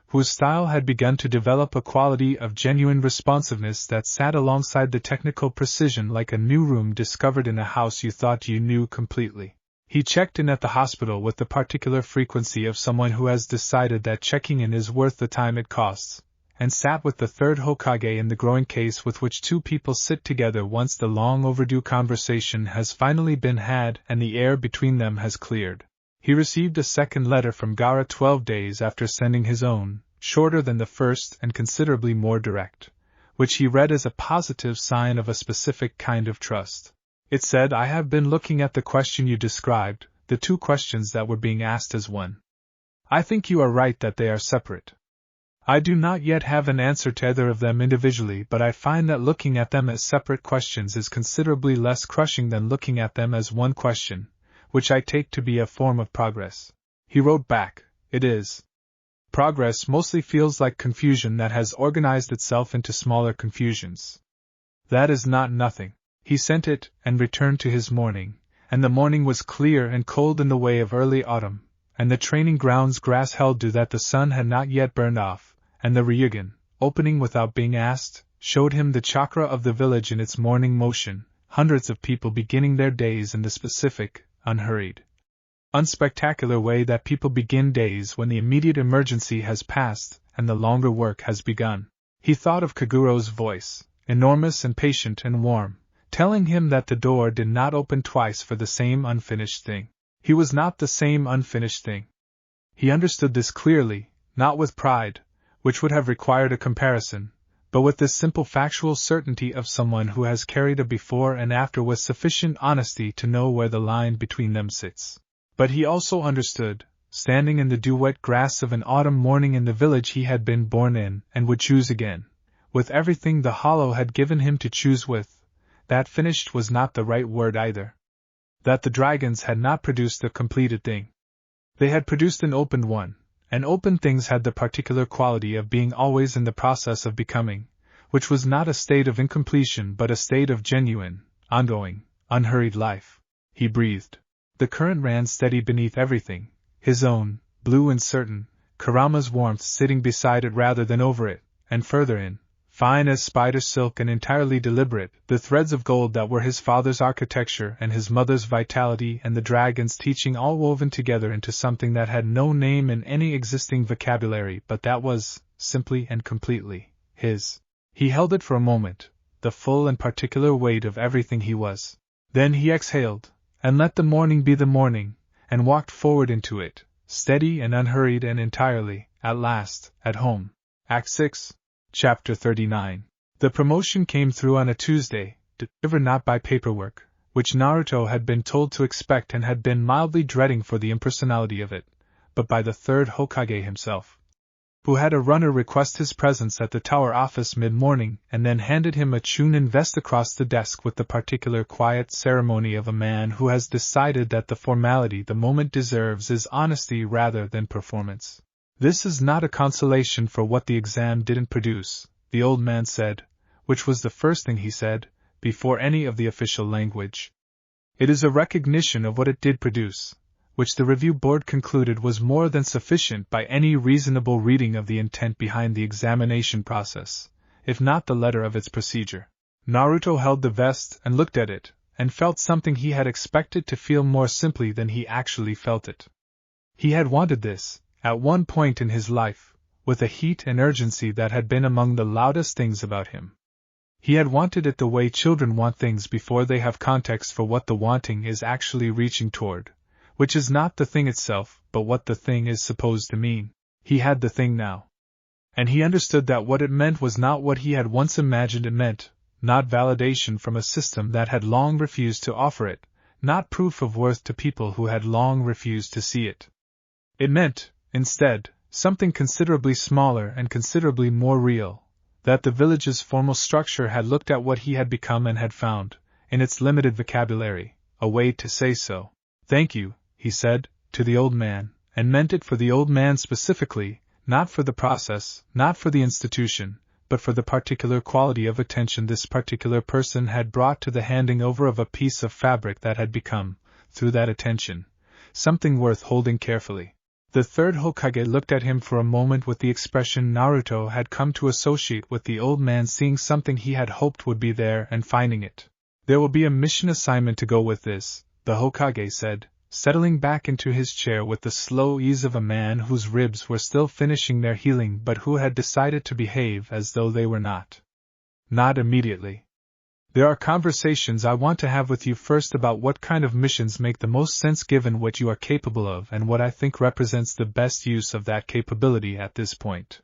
whose style had begun to develop a quality of genuine responsiveness that sat alongside the technical precision like a new room discovered in a house you thought you knew completely. He checked in at the hospital with the particular frequency of someone who has decided that checking in is worth the time it costs, and sat with the third Hokage in the growing case with which two people sit together once the long-overdue conversation has finally been had and the air between them has cleared. He received a second letter from Gaara 12 days after sending his own, shorter than the first and considerably more direct, which he read as a positive sign of a specific kind of trust. It said, "I have been looking at the question you described, the two questions that were being asked as one. I think you are right that they are separate. I do not yet have an answer to either of them individually, but I find that looking at them as separate questions is considerably less crushing than looking at them as one question, which I take to be a form of progress." He wrote back, "It is. Progress mostly feels like confusion that has organized itself into smaller confusions. That is not nothing." He sent it, and returned to his morning, and the morning was clear and cold in the way of early autumn, and the training grounds grass held to that the sun had not yet burned off, and the Ryugen, opening without being asked, showed him the chakra of the village in its morning motion, hundreds of people beginning their days in the specific, unhurried, unspectacular way that people begin days when the immediate emergency has passed and the longer work has begun. He thought of Kaguro's voice, enormous and patient and warm, telling him that the door did not open twice for the same unfinished thing. He was not the same unfinished thing. He understood this clearly, not with pride, which would have required a comparison, but with this simple factual certainty of someone who has carried a before and after with sufficient honesty to know where the line between them sits. But he also understood, standing in the dew-wet grass of an autumn morning in the village he had been born in and would choose again, with everything the hollow had given him to choose with, that finished was not the right word either. That the dragons had not produced a completed thing. They had produced an opened one, and opened things had the particular quality of being always in the process of becoming, which was not a state of incompletion but a state of genuine, ongoing, unhurried life. He breathed. The current ran steady beneath everything, his own, blue and certain, Kurama's warmth sitting beside it rather than over it, and further in, fine as spider silk and entirely deliberate, the threads of gold that were his father's architecture and his mother's vitality and the dragon's teaching all woven together into something that had no name in any existing vocabulary but that was, simply and completely, his. He held it for a moment, the full and particular weight of everything he was. Then he exhaled, and let the morning be the morning, and walked forward into it, steady and unhurried and entirely, at last, at home. Act 6. Chapter 39. The promotion came through on a Tuesday, delivered not by paperwork, which Naruto had been told to expect and had been mildly dreading for the impersonality of it, but by the third Hokage himself, who had a runner request his presence at the tower office mid-morning and then handed him a Chunin vest across the desk with the particular quiet ceremony of a man who has decided that the formality the moment deserves is honesty rather than performance. "This is not a consolation for what the exam didn't produce," the old man said, which was the first thing he said, before any of the official language. "It is a recognition of what it did produce, which the review board concluded was more than sufficient by any reasonable reading of the intent behind the examination process, if not the letter of its procedure." Naruto held the vest and looked at it, and felt something he had expected to feel more simply than he actually felt it. He had wanted this, at one point in his life, with a heat and urgency that had been among the loudest things about him. He had wanted it the way children want things before they have context for what the wanting is actually reaching toward, which is not the thing itself, but what the thing is supposed to mean. He had the thing now. And he understood that what it meant was not what he had once imagined it meant, not validation from a system that had long refused to offer it, not proof of worth to people who had long refused to see it. It meant, instead, something considerably smaller and considerably more real, that the village's formal structure had looked at what he had become and had found, in its limited vocabulary, a way to say so. "Thank you," he said, to the old man, and meant it for the old man specifically, not for the process, not for the institution, but for the particular quality of attention this particular person had brought to the handing over of a piece of fabric that had become, through that attention, something worth holding carefully. The third Hokage looked at him for a moment with the expression Naruto had come to associate with the old man seeing something he had hoped would be there and finding it. There will be a mission assignment to go with this, the Hokage said, settling back into his chair with the slow ease of a man whose ribs were still finishing their healing but who had decided to behave as though they were not. Not immediately. There are conversations I want to have with you first about what kind of missions make the most sense given what you are capable of and what I think represents the best use of that capability at this point.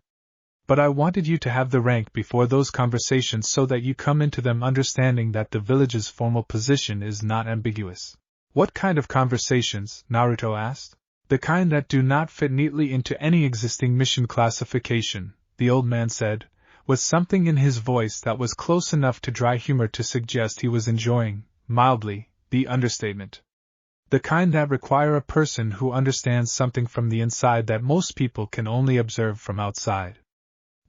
But I wanted you to have the rank before those conversations so that you come into them understanding that the village's formal position is not ambiguous. What kind of conversations? Naruto asked. The kind that do not fit neatly into any existing mission classification, the old man said, with something in his voice that was close enough to dry humor to suggest he was enjoying, mildly, the understatement. The kind that require a person who understands something from the inside that most people can only observe from outside.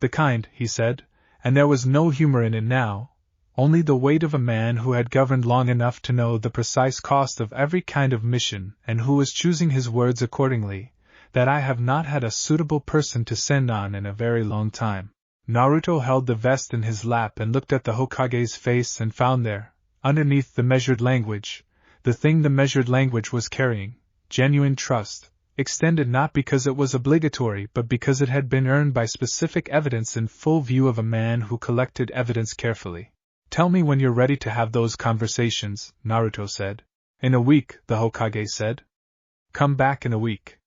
The kind, he said, and there was no humor in it now, only the weight of a man who had governed long enough to know the precise cost of every kind of mission and who was choosing his words accordingly, that I have not had a suitable person to send on in a very long time. Naruto held the vest in his lap and looked at the Hokage's face and found there, underneath the measured language, the thing the measured language was carrying, genuine trust, extended not because it was obligatory but because it had been earned by specific evidence in full view of a man who collected evidence carefully. Tell me when you're ready to have those conversations, Naruto said. In a week, the Hokage said. Come back in a week.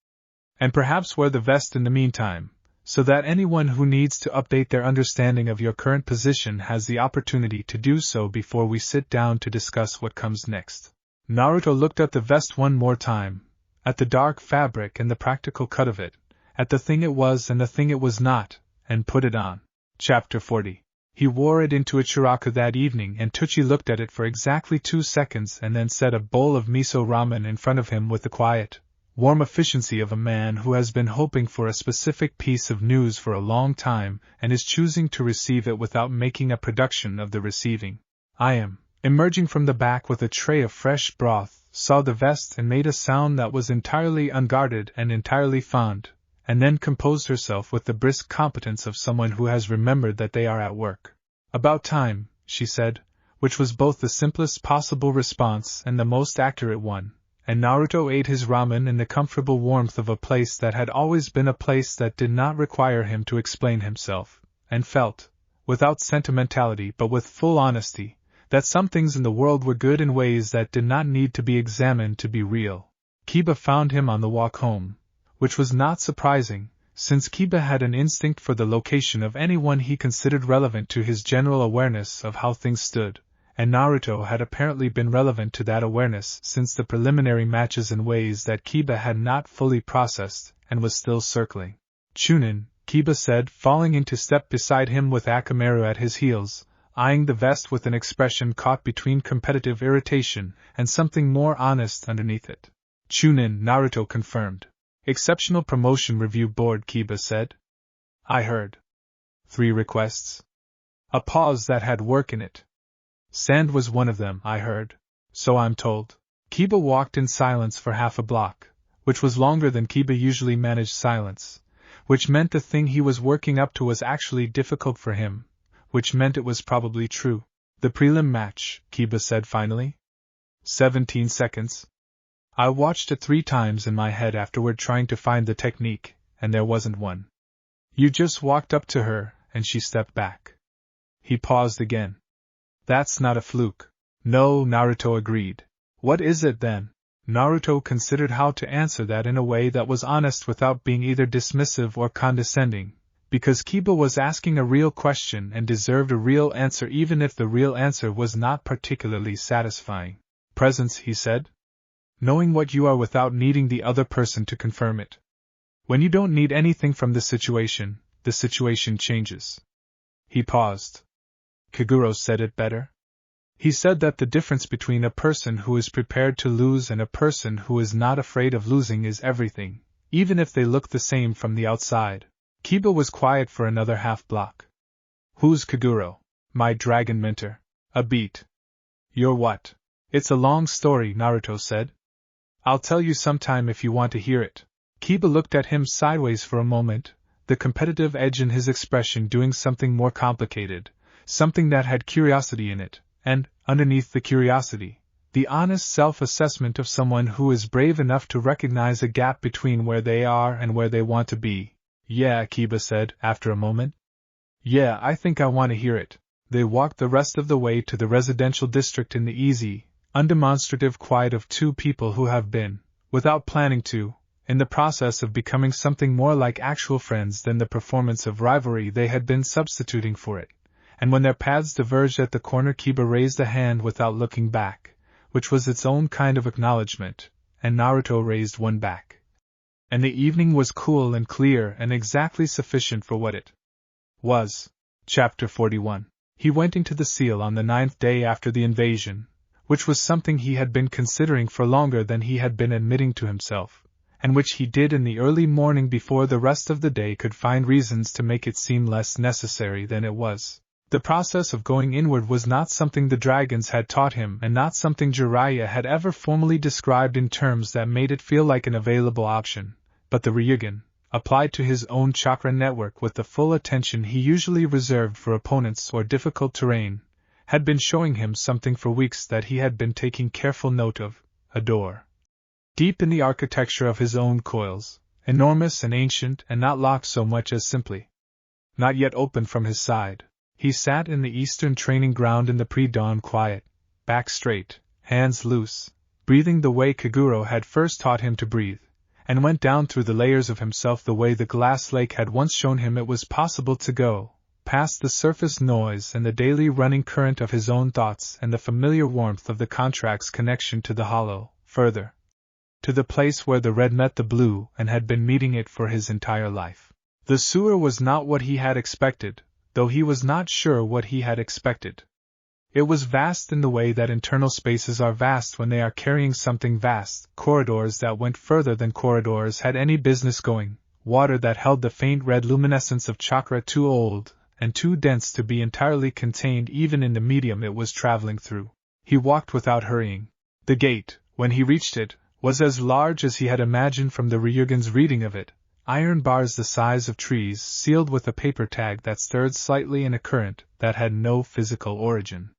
And perhaps wear the vest in the meantime, so that anyone who needs to update their understanding of your current position has the opportunity to do so before we sit down to discuss what comes next. Naruto looked at the vest one more time, at the dark fabric and the practical cut of it, at the thing it was and the thing it was not, and put it on. Chapter 40. He wore it into Ichiraku that evening and Tucci looked at it for exactly 2 seconds and then set a bowl of miso ramen in front of him with the quiet, warm efficiency of a man who has been hoping for a specific piece of news for a long time and is choosing to receive it without making a production of the receiving. I am, emerging from the back with a tray of fresh broth, saw the vest and made a sound that was entirely unguarded and entirely fond, and then composed herself with the brisk competence of someone who has remembered that they are at work. About time, she said, which was both the simplest possible response and the most accurate one, and Naruto ate his ramen in the comfortable warmth of a place that had always been a place that did not require him to explain himself, and felt, without sentimentality but with full honesty, that some things in the world were good in ways that did not need to be examined to be real. Kiba found him on the walk home, which was not surprising, since Kiba had an instinct for the location of anyone he considered relevant to his general awareness of how things stood, and Naruto had apparently been relevant to that awareness since the preliminary matches in ways that Kiba had not fully processed, and was still circling. Chunin, Kiba said, falling into step beside him with Akamaru at his heels, eyeing the vest with an expression caught between competitive irritation and something more honest underneath it. Chunin, Naruto confirmed. Exceptional Promotion Review Board, Kiba said. I heard. 3 requests. A pause that had work in it. Sand was one of them, I heard. So I'm told. Kiba walked in silence for half a block, which was longer than Kiba usually managed silence, which meant the thing he was working up to was actually difficult for him, which meant it was probably true. The prelim match, Kiba said finally. 17 seconds. I watched it 3 times in my head afterward trying to find the technique, and there wasn't one. You just walked up to her, and she stepped back. He paused again. That's not a fluke. No, Naruto agreed. What is it then? Naruto considered how to answer that in a way that was honest without being either dismissive or condescending, because Kiba was asking a real question and deserved a real answer even if the real answer was not particularly satisfying. Presence, he said. Knowing what you are without needing the other person to confirm it. When you don't need anything from the situation changes. He paused. Kaguro said it better. He said that the difference between a person who is prepared to lose and a person who is not afraid of losing is everything, even if they look the same from the outside. Kiba was quiet for another half block. Who's Kaguro? My dragon mentor. A beat. You're what? It's a long story, Naruto said. I'll tell you sometime if you want to hear it. Kiba looked at him sideways for a moment, the competitive edge in his expression doing something more complicated, something that had curiosity in it, and, underneath the curiosity, the honest self-assessment of someone who is brave enough to recognize a gap between where they are and where they want to be. Yeah, Kiba said, after a moment. Yeah, I think I want to hear it. They walked the rest of the way to the residential district in the easy, undemonstrative quiet of two people who have been, without planning to, in the process of becoming something more like actual friends than the performance of rivalry they had been substituting for it. And when their paths diverged at the corner, Kiba raised a hand without looking back, which was its own kind of acknowledgement, and Naruto raised one back. And the evening was cool and clear and exactly sufficient for what it was. Chapter 41. He went into the seal on the 9th day after the invasion, which was something he had been considering for longer than he had been admitting to himself, and which he did in the early morning before the rest of the day could find reasons to make it seem less necessary than it was. The process of going inward was not something the dragons had taught him and not something Jiraiya had ever formally described in terms that made it feel like an available option, but the Ryugen, applied to his own chakra network with the full attention he usually reserved for opponents or difficult terrain, had been showing him something for weeks that he had been taking careful note of: a door. Deep in the architecture of his own coils, enormous and ancient and not locked so much as simply not yet open from his side. He sat in the eastern training ground in the pre-dawn quiet, back straight, hands loose, breathing the way Kaguro had first taught him to breathe, and went down through the layers of himself the way the glass lake had once shown him it was possible to go, past the surface noise and the daily running current of his own thoughts and the familiar warmth of the contract's connection to the hollow, further, to the place where the red met the blue and had been meeting it for his entire life. The sewer was not what he had expected, though he was not sure what he had expected. It was vast in the way that internal spaces are vast when they are carrying something vast, corridors that went further than corridors had any business going, water that held the faint red luminescence of chakra too old and too dense to be entirely contained even in the medium it was traveling through. He walked without hurrying. The gate, when he reached it, was as large as he had imagined from the Ryugen's reading of it. Iron bars the size of trees sealed with a paper tag that stirred slightly in a current that had no physical origin.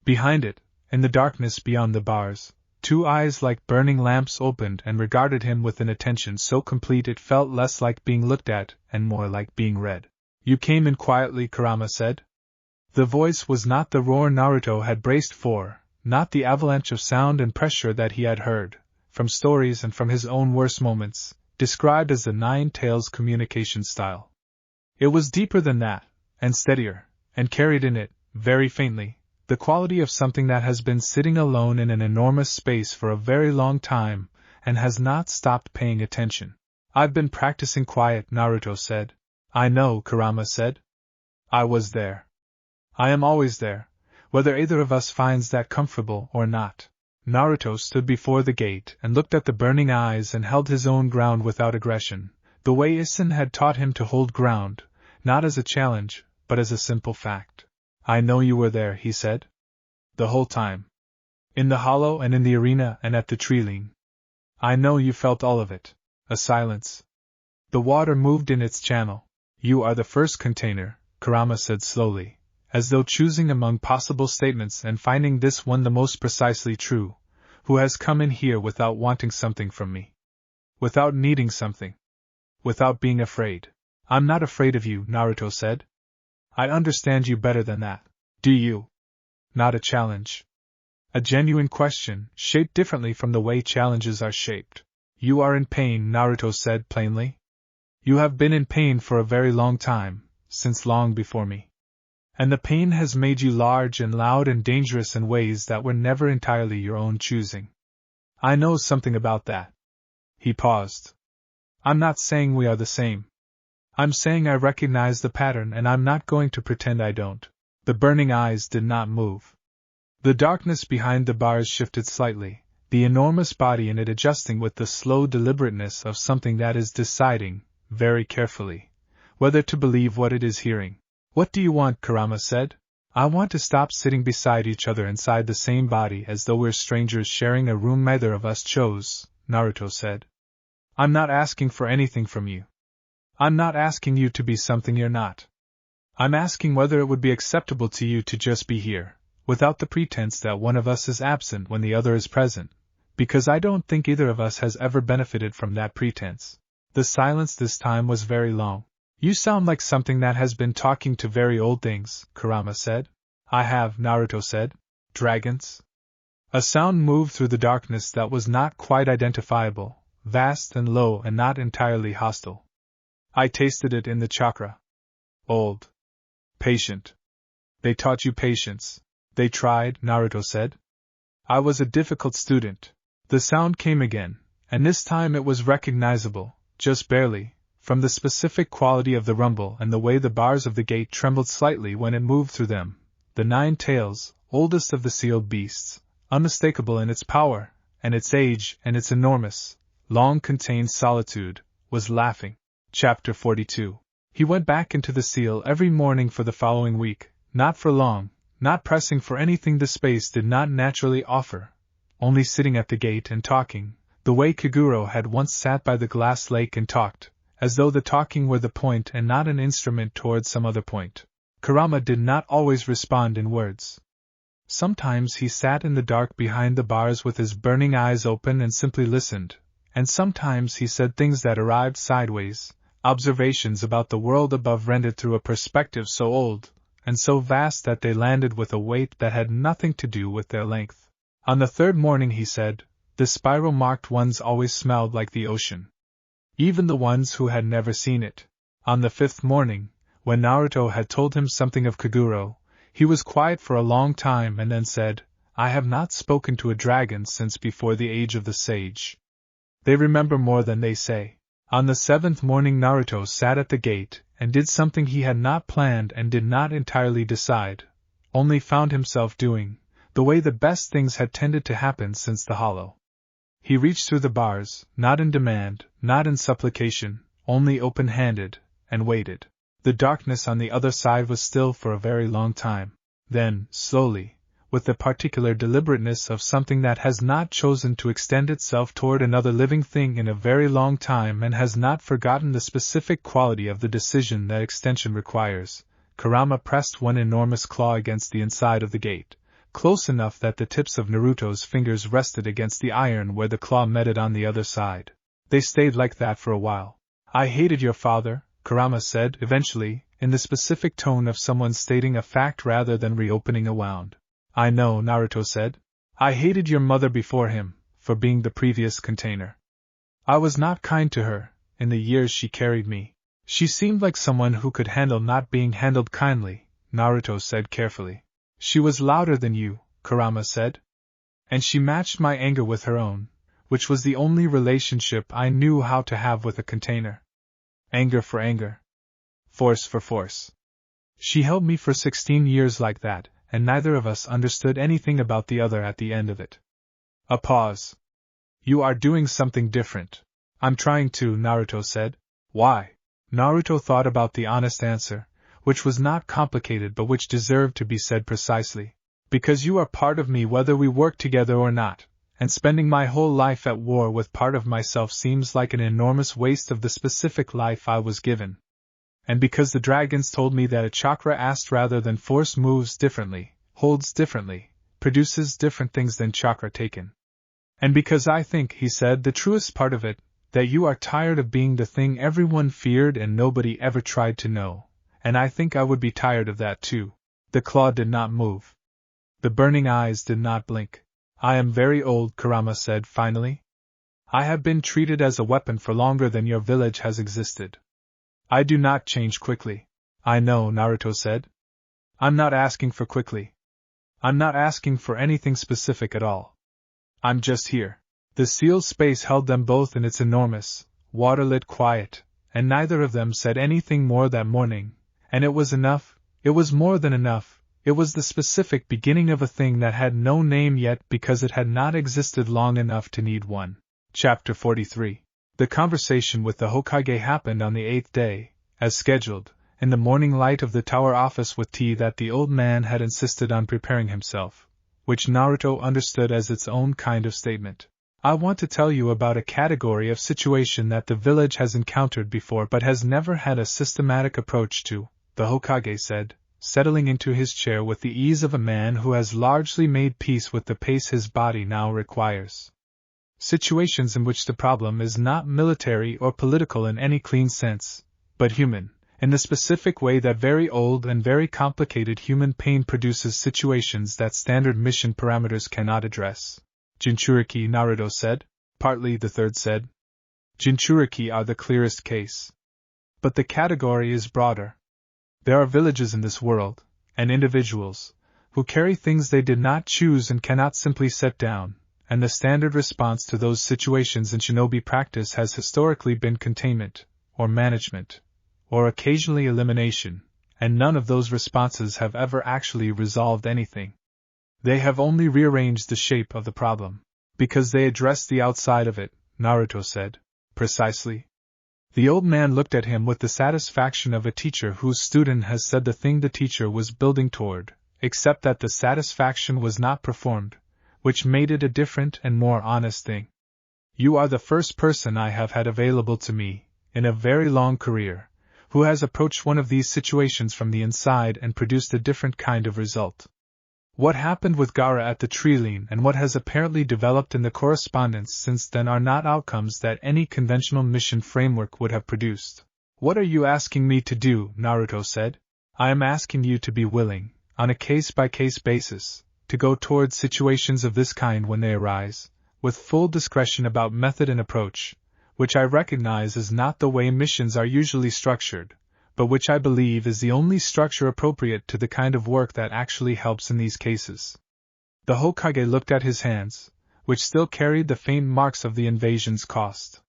Behind it, in the darkness beyond the bars, two eyes like burning lamps opened and regarded him with an attention so complete it felt less like being looked at and more like being read. You came in quietly, Kurama said. The voice was not the roar Naruto had braced for, not the avalanche of sound and pressure that he had heard, from stories and from his own worst moments, described as the Nine Tails communication style. It was deeper than that, and steadier, and carried in it, very faintly, the quality of something that has been sitting alone in an enormous space for a very long time, and has not stopped paying attention. I've been practicing quiet, Naruto said. I know, Kurama said. I was there. I am always there, whether either of us finds that comfortable or not. Naruto stood before the gate and looked at the burning eyes and held his own ground without aggression, the way Isen had taught him to hold ground, not as a challenge, but as a simple fact. I know you were there, he said. The whole time. In the hollow and in the arena and at the treeline. I know you felt all of it. A silence. The water moved in its channel. You are the first container, Kurama said slowly, as though choosing among possible statements and finding this one the most precisely true, who has come in here without wanting something from me. Without needing something. Without being afraid. I'm not afraid of you, Naruto said. I understand you better than that. Do you? Not a challenge. A genuine question, shaped differently from the way challenges are shaped. You are in pain, Naruto said plainly. You have been in pain for a very long time, since long before me. And the pain has made you large and loud and dangerous in ways that were never entirely your own choosing. I know something about that. He paused. I'm not saying we are the same. I'm saying I recognize the pattern and I'm not going to pretend I don't. The burning eyes did not move. The darkness behind the bars shifted slightly, the enormous body in it adjusting with the slow deliberateness of something that is deciding, very carefully, whether to believe what it is hearing. What do you want? Kurama said. I want to stop sitting beside each other inside the same body as though we're strangers sharing a room neither of us chose, Naruto said. I'm not asking for anything from you. I'm not asking you to be something you're not. I'm asking whether it would be acceptable to you to just be here, without the pretense that one of us is absent when the other is present, because I don't think either of us has ever benefited from that pretense. The silence this time was very long. You sound like something that has been talking to very old things, Kurama said. I have, Naruto said. Dragons? A sound moved through the darkness that was not quite identifiable, vast and low and not entirely hostile. I tasted it in the chakra. Old. Patient. They taught you patience. They tried, Naruto said. I was a difficult student. The sound came again, and this time it was recognizable, just barely, from the specific quality of the rumble and the way the bars of the gate trembled slightly when it moved through them. The 9 tails, oldest of the sealed beasts, unmistakable in its power, and its age, and its enormous, long-contained solitude, was laughing. Chapter 42. He went back into the seal every morning for the following week, not for long, not pressing for anything the space did not naturally offer, only sitting at the gate and talking, the way Kaguro had once sat by the glass lake and talked, as though the talking were the point and not an instrument toward some other point. Kurama did not always respond in words. Sometimes he sat in the dark behind the bars with his burning eyes open and simply listened, and sometimes he said things that arrived sideways, observations about the world above rendered through a perspective so old and so vast that they landed with a weight that had nothing to do with their length. On the 3rd morning he said, the spiral-marked ones always smelled like the ocean. Even the ones who had never seen it. On the 5th morning, when Naruto had told him something of Kaguro, he was quiet for a long time and then said, I have not spoken to a dragon since before the age of the sage. They remember more than they say. On the 7th morning Naruto sat at the gate and did something he had not planned and did not entirely decide, only found himself doing, the way the best things had tended to happen since the hollow. He reached through the bars, not in demand, not in supplication, only open-handed, and waited. The darkness on the other side was still for a very long time. Then, slowly, with the particular deliberateness of something that has not chosen to extend itself toward another living thing in a very long time and has not forgotten the specific quality of the decision that extension requires, Kurama pressed one enormous claw against the inside of the gate, close enough that the tips of Naruto's fingers rested against the iron where the claw met it on the other side. They stayed like that for a while. I hated your father, Kurama said, eventually, in the specific tone of someone stating a fact rather than reopening a wound. I know, Naruto said. I hated your mother before him, for being the previous container. I was not kind to her, in the years she carried me. She seemed like someone who could handle not being handled kindly, Naruto said carefully. She was louder than you, Kurama said. And she matched my anger with her own, which was the only relationship I knew how to have with a container. Anger for anger. Force for force. She held me for 16 years like that, and neither of us understood anything about the other at the end of it. A pause. You are doing something different. I'm trying to, Naruto said. Why? Naruto thought about the honest answer, which was not complicated but which deserved to be said precisely. Because you are part of me whether we work together or not, and spending my whole life at war with part of myself seems like an enormous waste of the specific life I was given. And because the dragons told me that a chakra asked rather than force moves differently, holds differently, produces different things than chakra taken. And because I think, he said, the truest part of it, that you are tired of being the thing everyone feared and nobody ever tried to know, and I think I would be tired of that too. The claw did not move. The burning eyes did not blink. I am very old, Kurama said finally. I have been treated as a weapon for longer than your village has existed. I do not change quickly. I know, Naruto said. I'm not asking for quickly. I'm not asking for anything specific at all. I'm just here. The sealed space held them both in its enormous, water-lit quiet, and neither of them said anything more that morning, and it was enough, it was more than enough, it was the specific beginning of a thing that had no name yet because it had not existed long enough to need one. Chapter 43. The conversation with the Hokage happened on the 8th day, as scheduled, in the morning light of the tower office with tea that the old man had insisted on preparing himself, which Naruto understood as its own kind of statement. I want to tell you about a category of situation that the village has encountered before but has never had a systematic approach to, the Hokage said, settling into his chair with the ease of a man who has largely made peace with the pace his body now requires. Situations in which the problem is not military or political in any clean sense, but human, in the specific way that very old and very complicated human pain produces situations that standard mission parameters cannot address. Jinchuriki, Naruto said. Partly, the third said. Jinchuriki are the clearest case. But the category is broader. There are villages in this world, and individuals, who carry things they did not choose and cannot simply set down, and the standard response to those situations in shinobi practice has historically been containment, or management, or occasionally elimination, and none of those responses have ever actually resolved anything. They have only rearranged the shape of the problem, because they address the outside of it, Naruto said. Precisely. The old man looked at him with the satisfaction of a teacher whose student has said the thing the teacher was building toward, except that the satisfaction was not performed, which made it a different and more honest thing. You are the first person I have had available to me, in a very long career, who has approached one of these situations from the inside and produced a different kind of result. What happened with Gaara at the Treeline and what has apparently developed in the correspondence since then are not outcomes that any conventional mission framework would have produced. What are you asking me to do? Naruto said. I am asking you to be willing, on a case-by-case basis, to go towards situations of this kind when they arise, with full discretion about method and approach, which I recognize is not the way missions are usually structured, but which I believe is the only structure appropriate to the kind of work that actually helps in these cases. The Hokage looked at his hands, which still carried the faint marks of the invasion's cost.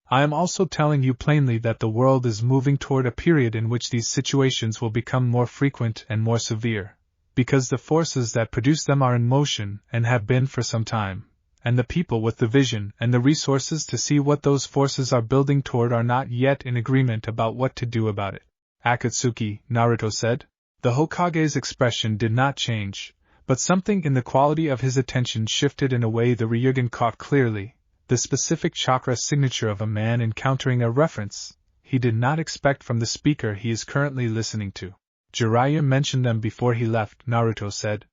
I am also telling you plainly that the world is moving toward a period in which these situations will become more frequent and more severe, because the forces that produce them are in motion and have been for some time, and the people with the vision and the resources to see what those forces are building toward are not yet in agreement about what to do about it. Akatsuki, Naruto said. The Hokage's expression did not change, but something in the quality of his attention shifted in a way the Ryugen caught clearly, the specific chakra signature of a man encountering a reference he did not expect from the speaker he is currently listening to. Jiraiya mentioned them before he left, Naruto said.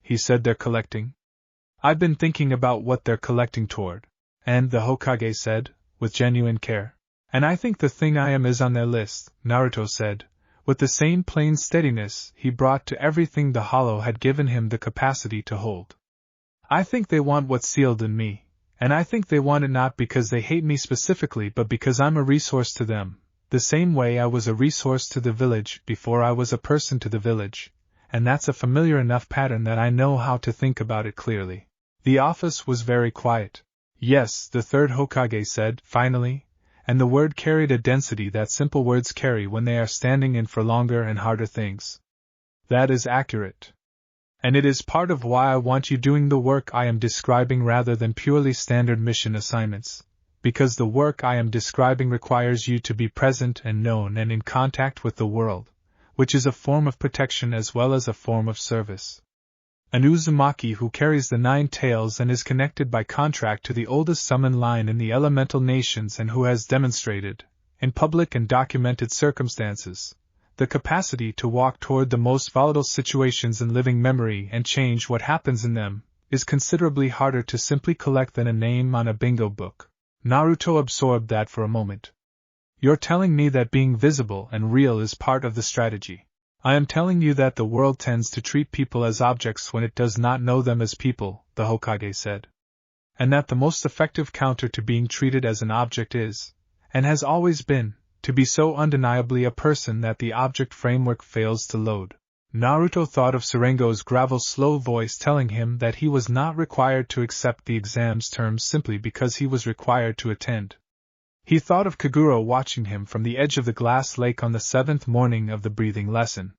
He said they're collecting? I've been thinking about what they're collecting toward, and the Hokage said, with genuine care. And I think the thing I am is on their list, Naruto said, with the same plain steadiness he brought to everything the Hollow had given him the capacity to hold. I think they want what's sealed in me, and I think they want it not because they hate me specifically but because I'm a resource to them, the same way I was a resource to the village before I was a person to the village, and that's a familiar enough pattern that I know how to think about it clearly. The office was very quiet. Yes, the third Hokage said, finally, and the word carried a density that simple words carry when they are standing in for longer and harder things. That is accurate. And it is part of why I want you doing the work I am describing rather than purely standard mission assignments, because the work I am describing requires you to be present and known and in contact with the world, which is a form of protection as well as a form of service. An Uzumaki who carries the 9 tails and is connected by contract to the oldest summon line in the elemental nations and who has demonstrated, in public and documented circumstances, the capacity to walk toward the most volatile situations in living memory and change what happens in them, is considerably harder to simply collect than a name on a bingo book. Naruto absorbed that for a moment. You're telling me that being visible and real is part of the strategy. I am telling you that the world tends to treat people as objects when it does not know them as people, the Hokage said. And that the most effective counter to being treated as an object is, and has always been, to be so undeniably a person that the object framework fails to load. Naruto thought of Sarengo's gravel slow voice telling him that he was not required to accept the exam's terms simply because he was required to attend. He thought of Kaguro watching him from the edge of the glass lake on the 7th morning of the breathing lesson.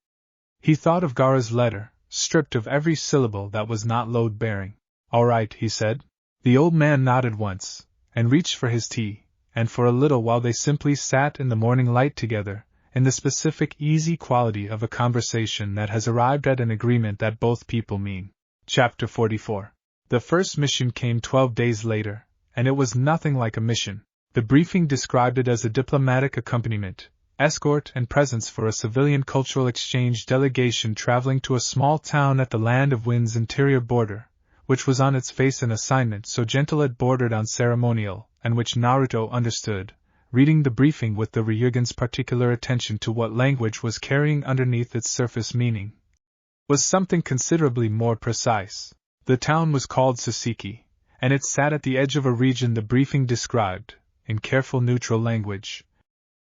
He thought of Gaara's letter, stripped of every syllable that was not load-bearing. All right, he said. The old man nodded once, and reached for his tea, and for a little while they simply sat in the morning light together, in the specific easy quality of a conversation that has arrived at an agreement that both people mean. Chapter 44. The first mission came 12 days later, and it was nothing like a mission. The briefing described it as a diplomatic accompaniment, escort and presence for a civilian cultural exchange delegation traveling to a small town at the Land of Wind's interior border, which was on its face an assignment so gentle it bordered on ceremonial, and which Naruto understood, reading the briefing with the Ryugen's particular attention to what language was carrying underneath its surface meaning, was something considerably more precise. The town was called Susiki, and it sat at the edge of a region the briefing described, in careful neutral language,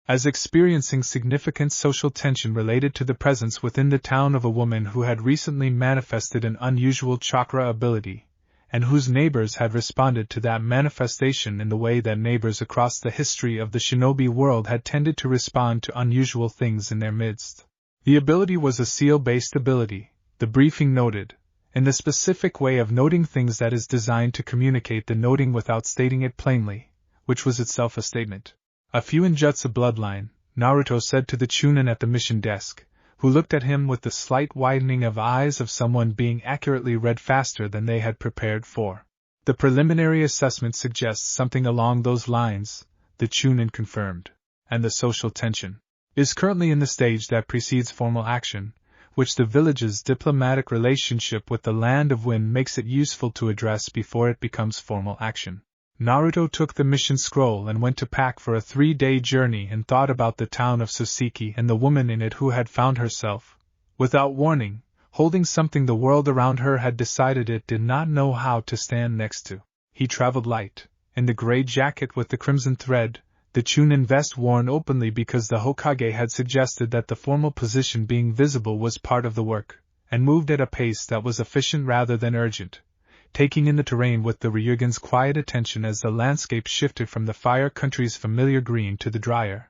as experiencing significant social tension related to the presence within the town of a woman who had recently manifested an unusual chakra ability, and whose neighbors had responded to that manifestation in the way that neighbors across the history of the shinobi world had tended to respond to unusual things in their midst. The ability was a seal-based ability, the briefing noted, in the specific way of noting things that is designed to communicate the noting without stating it plainly, which was itself a statement. A few injutsu bloodline, Naruto said to the Chunin at the mission desk, who looked at him with the slight widening of eyes of someone being accurately read faster than they had prepared for. The preliminary assessment suggests something along those lines, the Chunin confirmed, and the social tension is currently in the stage that precedes formal action, which the village's diplomatic relationship with the Land of Wind makes it useful to address before it becomes formal action. Naruto took the mission scroll and went to pack for a 3-day journey and thought about the town of Susiki and the woman in it who had found herself, without warning, holding something the world around her had decided it did not know how to stand next to. He traveled light, in the gray jacket with the crimson thread, the Chunin vest worn openly because the Hokage had suggested that the formal position being visible was part of the work, and moved at a pace that was efficient rather than urgent, taking in the terrain with the Ryugen's quiet attention as the landscape shifted from the fire country's familiar green to the drier,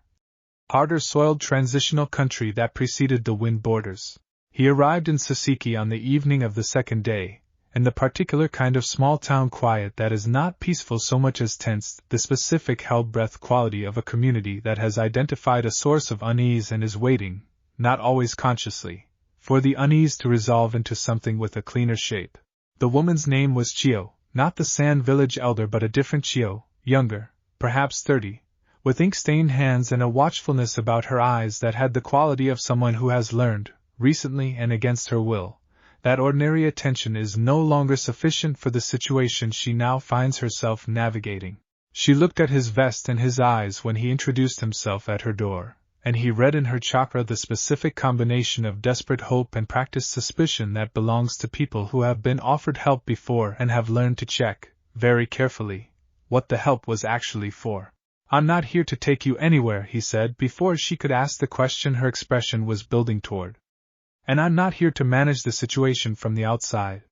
harder soiled transitional country that preceded the wind borders. He arrived in Susiki on the evening of the second day, in the particular kind of small-town quiet that is not peaceful so much as tense, the specific held-breath quality of a community that has identified a source of unease and is waiting, not always consciously, for the unease to resolve into something with a cleaner shape. The woman's name was Chio, not the Sand Village elder but a different Chio, younger, perhaps 30, with ink-stained hands and a watchfulness about her eyes that had the quality of someone who has learned, recently and against her will, that ordinary attention is no longer sufficient for the situation she now finds herself navigating. She looked at his vest and his eyes when he introduced himself at her door, and he read in her chakra the specific combination of desperate hope and practiced suspicion that belongs to people who have been offered help before and have learned to check, very carefully, what the help was actually for. "I'm not here to take you anywhere," he said before she could ask the question her expression was building toward. "And I'm not here to manage the situation from the outside.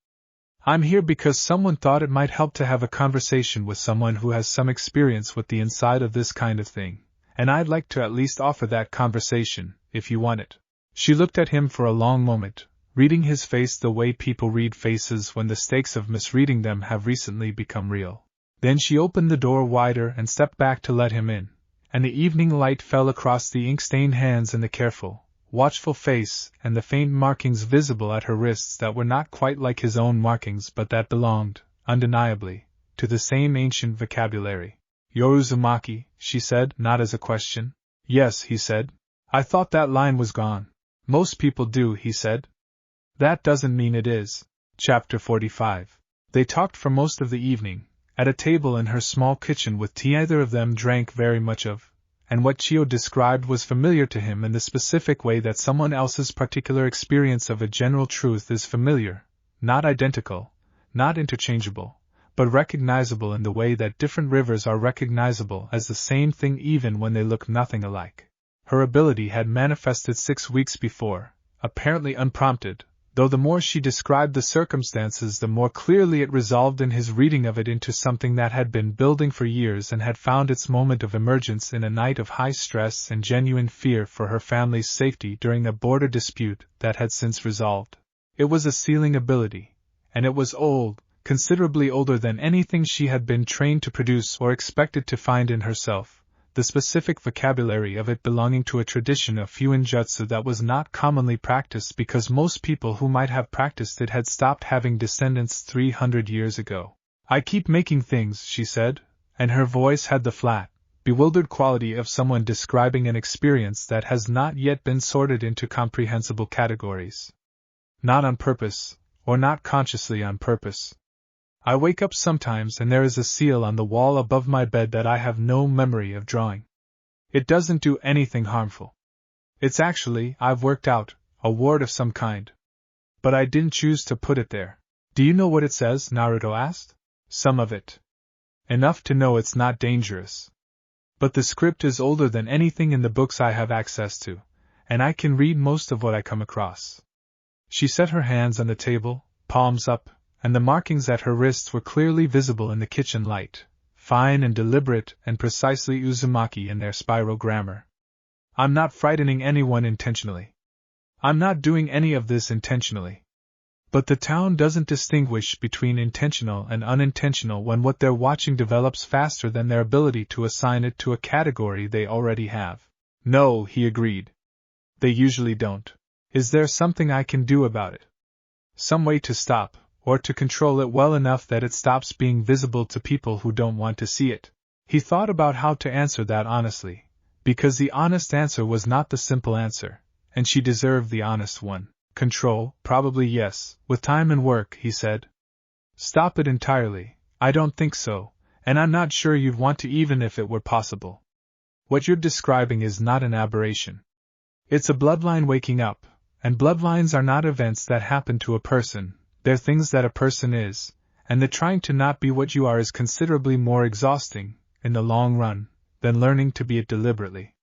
I'm here because someone thought it might help to have a conversation with someone who has some experience with the inside of this kind of thing. And I'd like to at least offer that conversation, if you want it." She looked at him for a long moment, reading his face the way people read faces when the stakes of misreading them have recently become real. Then she opened the door wider and stepped back to let him in, and the evening light fell across the ink-stained hands and the careful, watchful face and the faint markings visible at her wrists that were not quite like his own markings but that belonged, undeniably, to the same ancient vocabulary. "You're Uzumaki," she said, not as a question. "Yes," he said. "I thought that line was gone." "Most people do," he said. "That doesn't mean it is." Chapter 45. They talked for most of the evening, at a table in her small kitchen with tea either of them drank very much of, and what Chio described was familiar to him in the specific way that someone else's particular experience of a general truth is familiar, not identical, not interchangeable, but recognizable in the way that different rivers are recognizable as the same thing even when they look nothing alike. Her ability had manifested 6 weeks before, apparently unprompted, though the more she described the circumstances the more clearly it resolved in his reading of it into something that had been building for years and had found its moment of emergence in a night of high stress and genuine fear for her family's safety during a border dispute that had since resolved. It was a sealing ability, and it was old, considerably older than anything she had been trained to produce or expected to find in herself, the specific vocabulary of it belonging to a tradition of fuinjutsu that was not commonly practiced because most people who might have practiced it had stopped having descendants 300 years ago. I keep making things, she said, and her voice had the flat, bewildered quality of someone describing an experience that has not yet been sorted into comprehensible categories. Not on purpose, or not consciously on purpose. I wake up sometimes and there is a seal on the wall above my bed that I have no memory of drawing. It doesn't do anything harmful. It's actually, I've worked out, a ward of some kind. But I didn't choose to put it there. Do you know what it says? Naruto asked. Some of it. Enough to know it's not dangerous. But the script is older than anything in the books I have access to, and I can read most of what I come across. She set her hands on the table, palms up, and the markings at her wrists were clearly visible in the kitchen light, fine and deliberate and precisely Uzumaki in their spiral grammar. I'm not frightening anyone intentionally. I'm not doing any of this intentionally. But the town doesn't distinguish between intentional and unintentional when what they're watching develops faster than their ability to assign it to a category they already have. No, he agreed. They usually don't. Is there something I can do about it? Some way to stop, or to control it well enough that it stops being visible to people who don't want to see it? He thought about how to answer that honestly, because the honest answer was not the simple answer, and she deserved the honest one. Control, probably yes, with time and work, he said. Stop it entirely, I don't think so, and I'm not sure you'd want to even if it were possible. What you're describing is not an aberration. It's a bloodline waking up, and bloodlines are not events that happen to a person, they're things that a person is, and the trying to not be what you are is considerably more exhausting, in the long run, than learning to be it deliberately.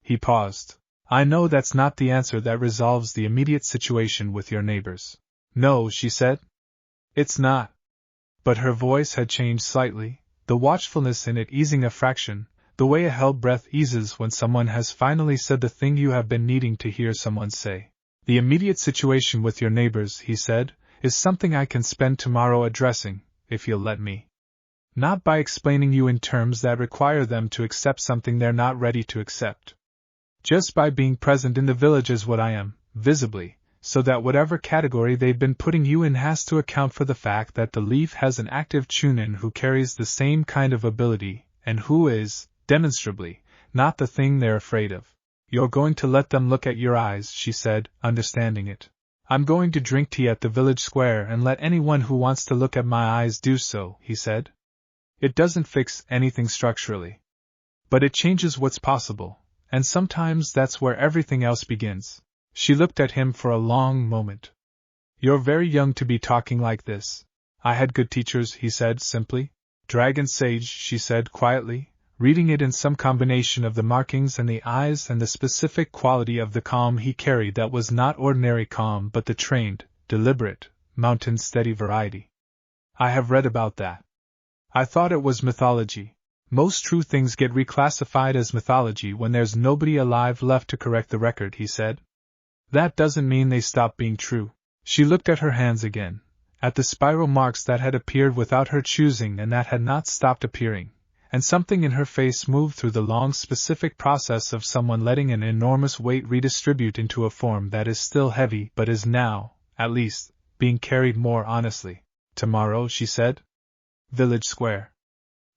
He paused. I know that's not the answer that resolves the immediate situation with your neighbors. No, she said. It's not. But her voice had changed slightly, the watchfulness in it easing a fraction, the way a held breath eases when someone has finally said the thing you have been needing to hear someone say. The immediate situation with your neighbors, he said, is something I can spend tomorrow addressing, if you'll let me. Not by explaining you in terms that require them to accept something they're not ready to accept. Just by being present in the village as what I am, visibly, so that whatever category they've been putting you in has to account for the fact that the leaf has an active chunin who carries the same kind of ability, and who is, demonstrably, not the thing they're afraid of. You're going to let them look at your eyes, she said, understanding it. I'm going to drink tea at the village square and let anyone who wants to look at my eyes do so, he said. It doesn't fix anything structurally. But it changes what's possible. And sometimes that's where everything else begins. She looked at him for a long moment. You're very young to be talking like this. I had good teachers, he said simply. Dragon Sage, she said quietly, reading it in some combination of the markings and the eyes and the specific quality of the calm he carried that was not ordinary calm but the trained, deliberate, mountain steady variety. I have read about that. I thought it was mythology. Most true things get reclassified as mythology when there's nobody alive left to correct the record, he said. That doesn't mean they stop being true. She looked at her hands again, at the spiral marks that had appeared without her choosing and that had not stopped appearing, and something in her face moved through the long specific process of someone letting an enormous weight redistribute into a form that is still heavy but is now, at least, being carried more honestly. Tomorrow, she said. Village Square.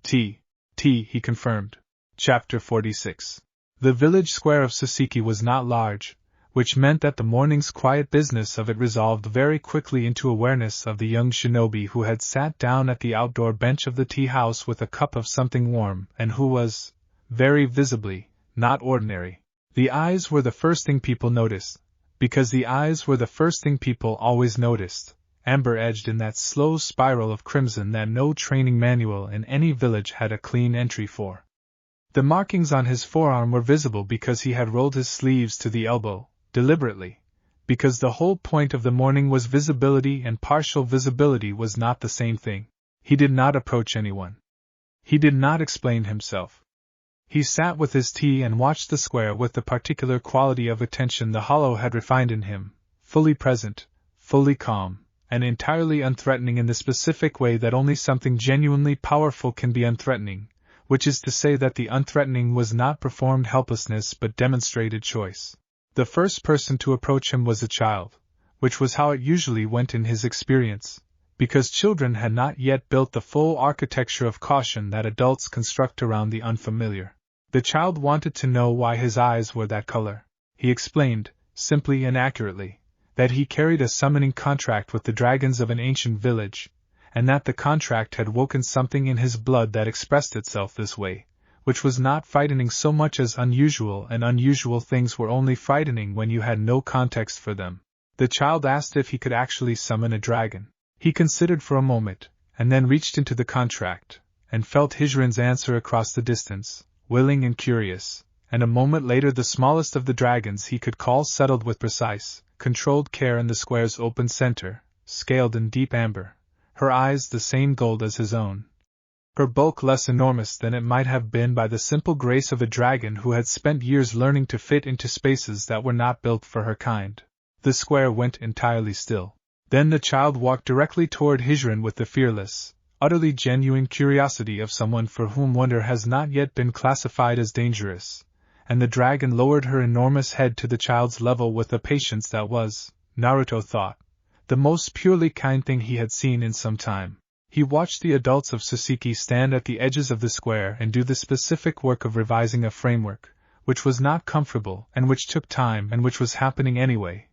Tea, he confirmed. Chapter 46. The village square of Saseki was not large, which meant that the morning's quiet business of it resolved very quickly into awareness of the young shinobi who had sat down at the outdoor bench of the tea house with a cup of something warm and who was, very visibly, not ordinary. The eyes were the first thing people noticed, because the eyes were the first thing people always noticed, amber-edged in that slow spiral of crimson that no training manual in any village had a clean entry for. The markings on his forearm were visible because he had rolled his sleeves to the elbow, deliberately, because the whole point of the morning was visibility and partial visibility was not the same thing. He did not approach anyone. He did not explain himself. He sat with his tea and watched the square with the particular quality of attention the hollow had refined in him, fully present, fully calm, and entirely unthreatening in the specific way that only something genuinely powerful can be unthreatening, which is to say that the unthreatening was not performed helplessness but demonstrated choice. The first person to approach him was a child, which was how it usually went in his experience, because children had not yet built the full architecture of caution that adults construct around the unfamiliar. The child wanted to know why his eyes were that color. He explained, simply and accurately, that he carried a summoning contract with the dragons of an ancient village, and that the contract had woken something in his blood that expressed itself this way, which was not frightening so much as unusual, and unusual things were only frightening when you had no context for them. The child asked if he could actually summon a dragon. He considered for a moment, and then reached into the contract, and felt Hijirin's answer across the distance, willing and curious, and a moment later the smallest of the dragons he could call settled with precise, controlled care in the square's open center, scaled in deep amber, her eyes the same gold as his own, her bulk less enormous than it might have been by the simple grace of a dragon who had spent years learning to fit into spaces that were not built for her kind. The square went entirely still. Then the child walked directly toward Hijirin with the fearless, utterly genuine curiosity of someone for whom wonder has not yet been classified as dangerous, and the dragon lowered her enormous head to the child's level with a patience that was, Naruto thought, the most purely kind thing he had seen in some time. He watched the adults of Suseki stand at the edges of the square and do the specific work of revising a framework, which was not comfortable and which took time and which was happening anyway,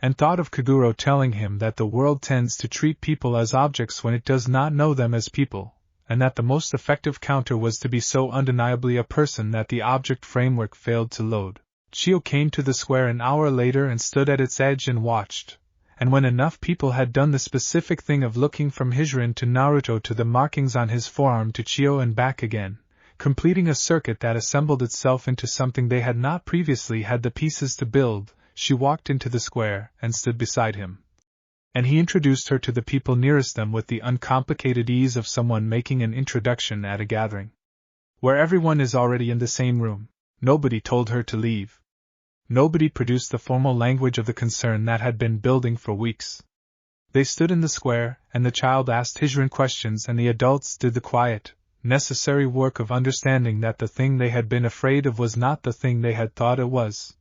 and thought of Kaguro telling him that the world tends to treat people as objects when it does not know them as people, and that the most effective counter was to be so undeniably a person that the object framework failed to load. Chio came to the square an hour later and stood at its edge and watched, and when enough people had done the specific thing of looking from Hijirin to Naruto to the markings on his forearm to Chio and back again, completing a circuit that assembled itself into something they had not previously had the pieces to build, she walked into the square and stood beside him. And he introduced her to the people nearest them with the uncomplicated ease of someone making an introduction at a gathering, where everyone is already in the same room. Nobody told her to leave. Nobody produced the formal language of the concern that had been building for weeks. They stood in the square, and the child asked Hijirin questions and the adults did the quiet, necessary work of understanding that the thing they had been afraid of was not the thing they had thought it was,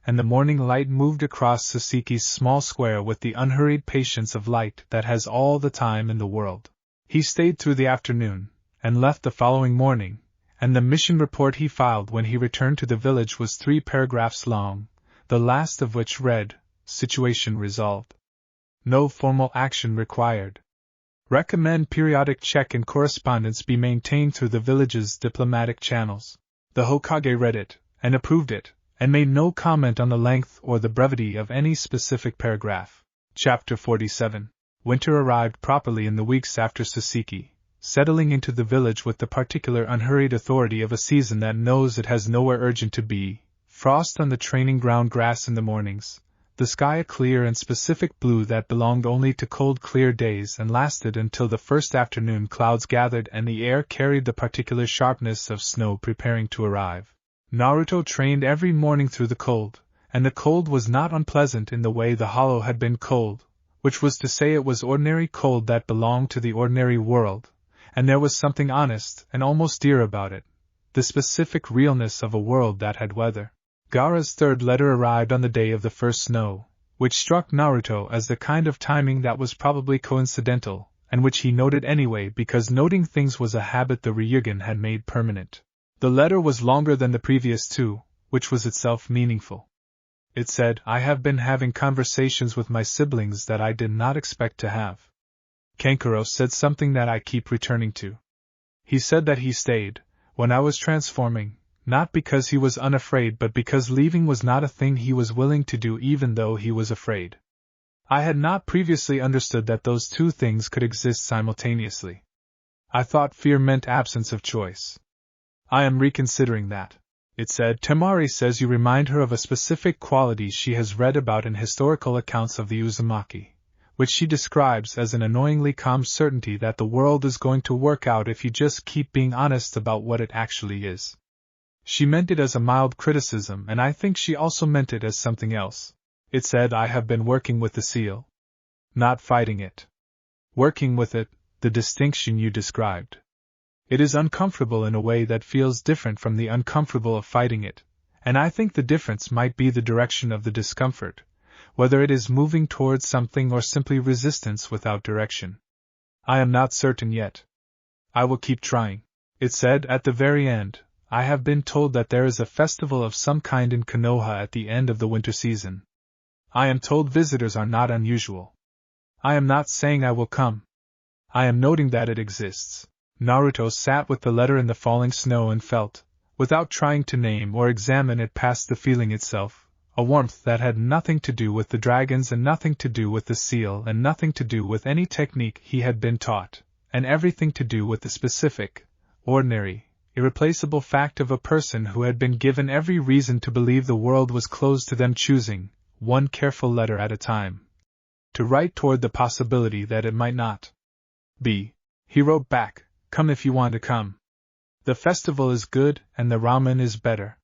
and the morning light moved across Suseki's small square with the unhurried patience of light that has all the time in the world. He stayed through the afternoon, and left the following morning, and the mission report he filed when he returned to the village was 3 paragraphs long, the last of which read, "Situation resolved. No formal action required. Recommend periodic check and correspondence be maintained through the village's diplomatic channels." The Hokage read it, and approved it, and made no comment on the length or the brevity of any specific paragraph. Chapter 47. Winter arrived properly in the weeks after Suseki, settling into the village with the particular unhurried authority of a season that knows it has nowhere urgent to be, frost on the training ground grass in the mornings, the sky a clear and specific blue that belonged only to cold clear days and lasted until the first afternoon clouds gathered and the air carried the particular sharpness of snow preparing to arrive. Naruto trained every morning through the cold, and the cold was not unpleasant in the way the hollow had been cold, which was to say it was ordinary cold that belonged to the ordinary world, and there was something honest and almost dear about it, the specific realness of a world that had weather. Gaara's third letter arrived on the day of the first snow, which struck Naruto as the kind of timing that was probably coincidental, and which he noted anyway because noting things was a habit the Ryugen had made permanent. The letter was longer than the previous 2, which was itself meaningful. It said, "I have been having conversations with my siblings that I did not expect to have. Kankuro said something that I keep returning to. He said that he stayed, when I was transforming, not because he was unafraid but because leaving was not a thing he was willing to do even though he was afraid." I had not previously understood that those 2 things could exist simultaneously. I thought fear meant absence of choice. I am reconsidering that. It said, "Temari says you remind her of a specific quality she has read about in historical accounts of the Uzumaki, which she describes as an annoyingly calm certainty that the world is going to work out if you just keep being honest about what it actually is." She meant it as a mild criticism, and I think she also meant it as something else. It said, "I have been working with the seal. Not fighting it. Working with it, the distinction you described. It is uncomfortable in a way that feels different from the uncomfortable of fighting it, and I think the difference might be the direction of the discomfort, whether it is moving towards something or simply resistance without direction. I am not certain yet. I will keep trying. It said at the very end, I have been told that there is a festival of some kind in Konoha at the end of the winter season. I am told visitors are not unusual. I am not saying I will come. I am noting that it exists. Naruto sat with the letter in the falling snow and felt, without trying to name or examine it past the feeling itself, a warmth that had nothing to do with the dragons and nothing to do with the seal and nothing to do with any technique he had been taught, and everything to do with the specific, ordinary, irreplaceable fact of a person who had been given every reason to believe the world was closed to them, choosing, one careful letter at a time, to write toward the possibility that it might not be. He wrote back, "Come if you want to come. The festival is good and the ramen is better.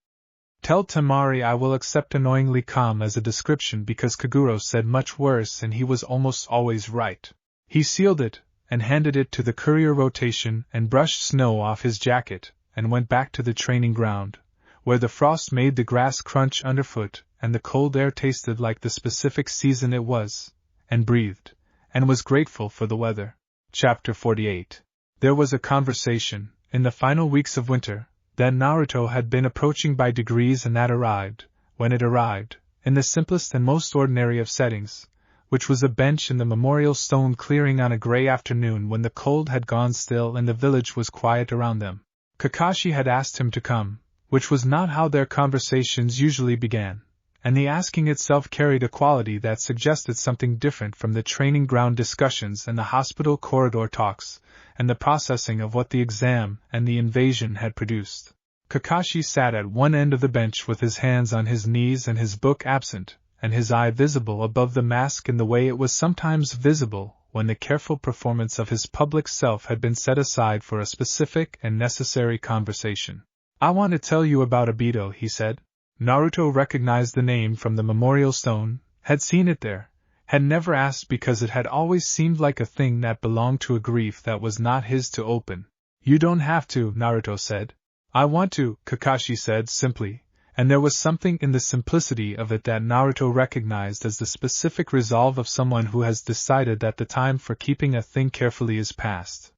Tell Tamari I will accept annoyingly calm as a description because Kaguro said much worse and he was almost always right." He sealed it, and handed it to the courier rotation and brushed snow off his jacket, and went back to the training ground, where the frost made the grass crunch underfoot and the cold air tasted like the specific season it was, and breathed, and was grateful for the weather. Chapter 48. There was a conversation, in the final weeks of winter, that Naruto had been approaching by degrees and that arrived, when it arrived, in the simplest and most ordinary of settings, which was a bench in the memorial stone clearing on a gray afternoon when the cold had gone still and the village was quiet around them. Kakashi had asked him to come, which was not how their conversations usually began, and the asking itself carried a quality that suggested something different from the training ground discussions and the hospital corridor talks, and the processing of what the exam and the invasion had produced. Kakashi sat at one end of the bench with his hands on his knees and his book absent, and his eye visible above the mask in the way it was sometimes visible when the careful performance of his public self had been set aside for a specific and necessary conversation. "I want to tell you about Obito," he said. Naruto recognized the name from the memorial stone, had seen it there, had never asked because it had always seemed like a thing that belonged to a grief that was not his to open. "You don't have to," Naruto said. "I want to," Kakashi said simply, and there was something in the simplicity of it that Naruto recognized as the specific resolve of someone who has decided that the time for keeping a thing carefully is past.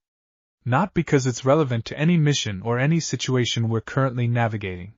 Not because it's relevant to any mission or any situation we're currently navigating.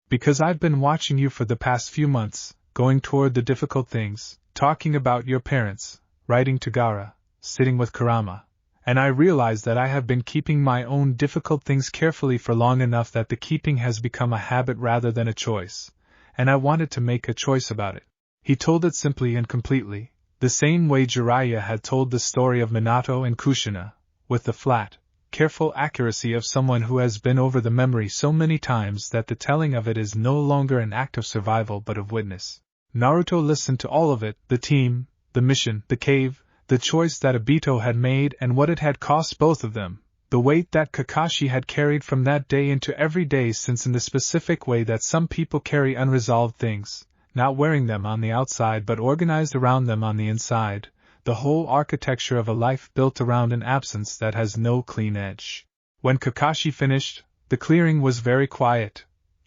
Because I've been watching you for the past few months, going toward the difficult things, talking about your parents, writing to Gaara, sitting with Kurama, and I realize that I have been keeping my own difficult things carefully for long enough that the keeping has become a habit rather than a choice, and I wanted to make a choice about it." He told it simply and completely, the same way Jiraiya had told the story of Minato and Kushina, with the flat, careful accuracy of someone who has been over the memory so many times that the telling of it is no longer an act of survival but of witness. Naruto listened to all of it, the team, the mission, the cave, the choice that Obito had made and what it had cost both of them, the weight that Kakashi had carried from that day into every day since, in the specific way that some people carry unresolved things, not wearing them on the outside but organized around them on the inside, the whole architecture of a life built around an absence that has no clean edge. When Kakashi finished, the clearing was very quiet,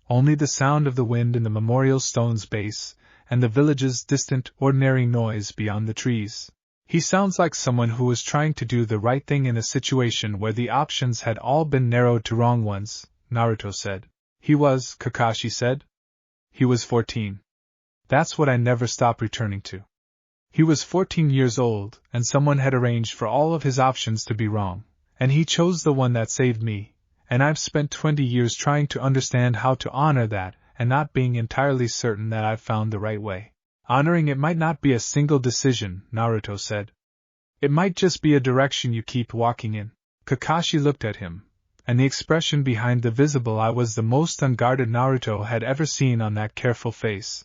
only the sound of the wind in the memorial stone's base, and the village's distant, ordinary noise beyond the trees. "He sounds like someone who was trying to do the right thing in a situation where the options had all been narrowed to wrong ones," Naruto said. "He was," Kakashi said. "He was 14. That's what I never stop returning to. He was 14 years old, and someone had arranged for all of his options to be wrong, and he chose the one that saved me, and I've spent 20 years trying to understand how to honor that, and not being entirely certain that I've found the right way." "Honoring it might not be a single decision," Naruto said. "It might just be a direction you keep walking in." Kakashi looked at him, and the expression behind the visible eye was the most unguarded Naruto had ever seen on that careful face.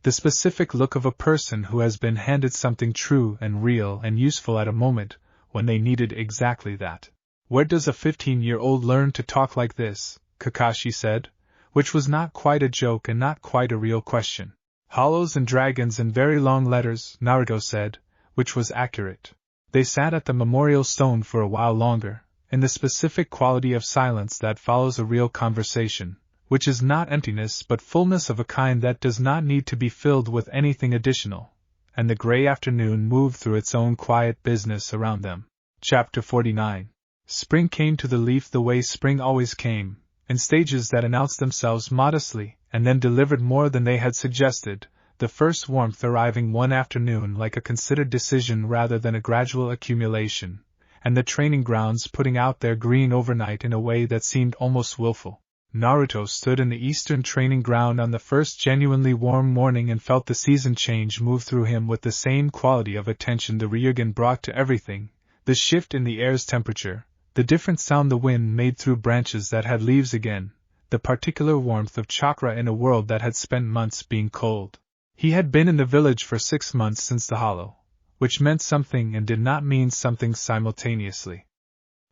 The specific look of a person who has been handed something true and real and useful at a moment when they needed exactly that. "Where does a 15-year-old learn to talk like this?" Kakashi said, which was not quite a joke and not quite a real question. "Hollows and dragons and very long letters," Naruto said, which was accurate. They sat at the memorial stone for a while longer, in the specific quality of silence that follows a real conversation, which is not emptiness but fullness of a kind that does not need to be filled with anything additional, and the gray afternoon moved through its own quiet business around them. Chapter 49. Spring came to the leaf the way spring always came, in stages that announced themselves modestly, and then delivered more than they had suggested, the first warmth arriving one afternoon like a considered decision rather than a gradual accumulation, and the training grounds putting out their green overnight in a way that seemed almost willful. Naruto stood in the eastern training ground on the first genuinely warm morning and felt the season change move through him with the same quality of attention the Ryugen brought to everything, the shift in the air's temperature, the different sound the wind made through branches that had leaves again, the particular warmth of chakra in a world that had spent months being cold. He had been in the village for 6 months since the hollow, which meant something and did not mean something simultaneously.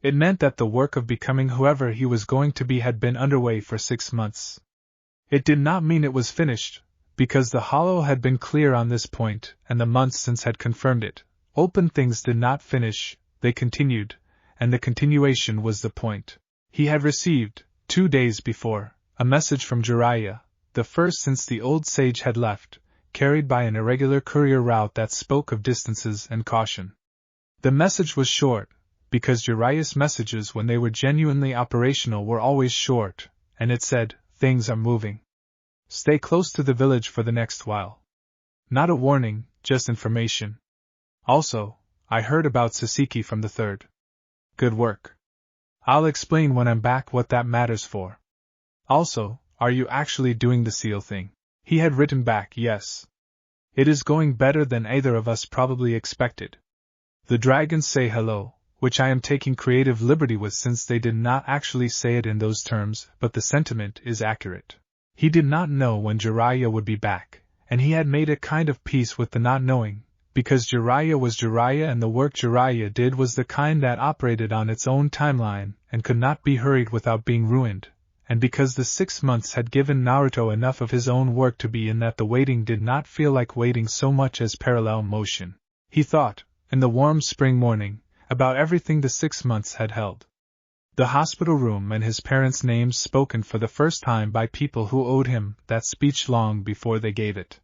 It meant that the work of becoming whoever he was going to be had been underway for 6 months. It did not mean it was finished, because the hollow had been clear on this point, and the months since had confirmed it. Open things did not finish, they continued, and the continuation was the point. He had received, 2 days before, a message from Jiraiya, the first since the old sage had left, carried by an irregular courier route that spoke of distances and caution. The message was short, because Jiraiya's messages when they were genuinely operational were always short, and it said, "Things are moving. Stay close to the village for the next while." Not a warning, just information. Also, I heard about Saseki from the third. Good work. I'll explain when I'm back what that matters for. Also, are you actually doing the seal thing? He had written back, yes. It is going better than either of us probably expected. The dragons say hello, which I am taking creative liberty with since they did not actually say it in those terms, but the sentiment is accurate. He did not know when Jiraiya would be back, and he had made a kind of peace with the not knowing, because Jiraiya was Jiraiya and the work Jiraiya did was the kind that operated on its own timeline and could not be hurried without being ruined, and because the 6 months had given Naruto enough of his own work to be in that the waiting did not feel like waiting so much as parallel motion. He thought, in the warm spring morning, about everything the 6 months had held. The hospital room and his parents' names spoken for the first time by people who owed him that speech long before they gave it.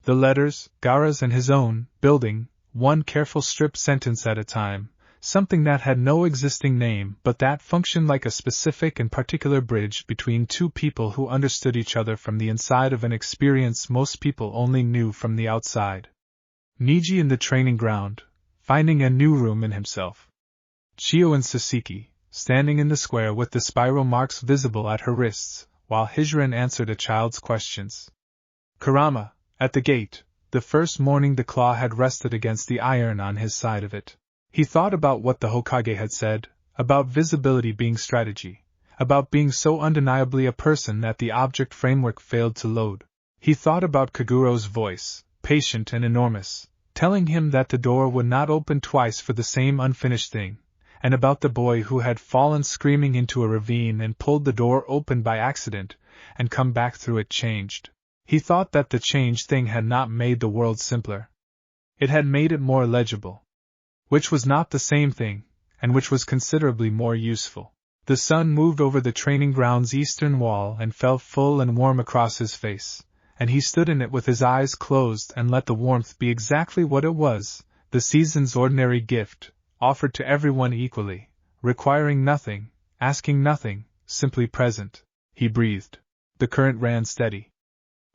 The letters, Gaara's and his own, building, one careful stripped sentence at a time, something that had no existing name but that functioned like a specific and particular bridge between two people who understood each other from the inside of an experience most people only knew from the outside. Niji in the training ground, finding a new room in himself. Chio and Saseki, standing in the square with the spiral marks visible at her wrists, while Hijiran answered a child's questions. Kurama, at the gate, the first morning the claw had rested against the iron on his side of it. He thought about what the Hokage had said, about visibility being strategy, about being so undeniably a person that the object framework failed to load. He thought about Kaguro's voice, patient and enormous, telling him that the door would not open twice for the same unfinished thing, and about the boy who had fallen screaming into a ravine and pulled the door open by accident, and come back through it changed. He thought that the changed thing had not made the world simpler. It had made it more legible. Which was not the same thing, and which was considerably more useful. The sun moved over the training ground's eastern wall and fell full and warm across his face, and he stood in it with his eyes closed and let the warmth be exactly what it was, the season's ordinary gift, offered to everyone equally, requiring nothing, asking nothing, simply present. He breathed. The current ran steady.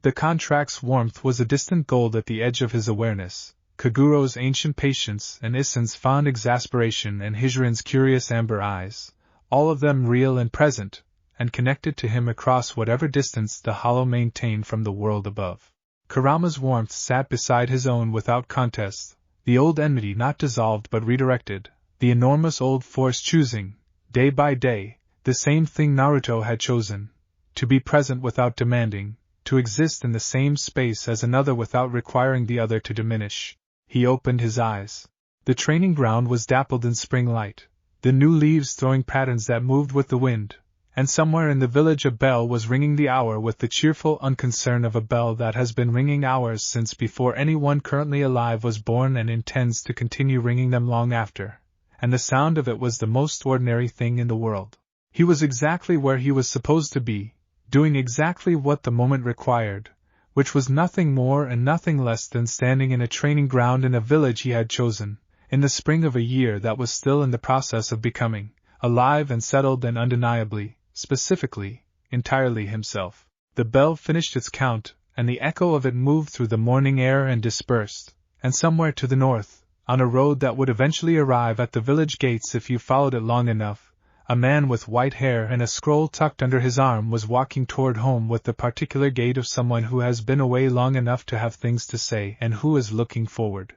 The contract's warmth was a distant gold at the edge of his awareness. Kaguro's ancient patience and Isen's fond exasperation and Hijiran's curious amber eyes, all of them real and present, and connected to him across whatever distance the hollow maintained from the world above. Kurama's warmth sat beside his own without contest, the old enmity not dissolved but redirected, the enormous old force choosing, day by day, the same thing Naruto had chosen, to be present without demanding, to exist in the same space as another without requiring the other to diminish. He opened his eyes. The training ground was dappled in spring light, the new leaves throwing patterns that moved with the wind, and somewhere in the village a bell was ringing the hour with the cheerful unconcern of a bell that has been ringing hours since before anyone currently alive was born and intends to continue ringing them long after, and the sound of it was the most ordinary thing in the world. He was exactly where he was supposed to be, doing exactly what the moment required, which was nothing more and nothing less than standing in a training ground in a village he had chosen, in the spring of a year that was still in the process of becoming, alive and settled and undeniably, specifically, entirely himself. The bell finished its count, and the echo of it moved through the morning air and dispersed, and somewhere to the north, on a road that would eventually arrive at the village gates if you followed it long enough, a man with white hair and a scroll tucked under his arm was walking toward home with the particular gait of someone who has been away long enough to have things to say and who is looking forward.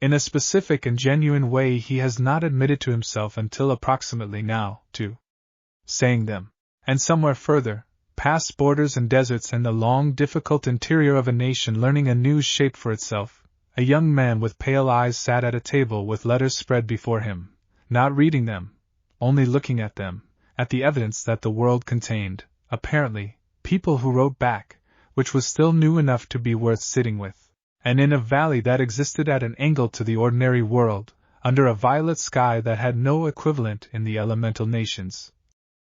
In a specific and genuine way he has not admitted to himself until approximately now, to saying them. And somewhere further, past borders and deserts and the long difficult interior of a nation learning a new shape for itself, a young man with pale eyes sat at a table with letters spread before him, not reading them, only looking at them, at the evidence that the world contained, apparently, people who wrote back, which was still new enough to be worth sitting with. And in a valley that existed at an angle to the ordinary world, under a violet sky that had no equivalent in the elemental nations,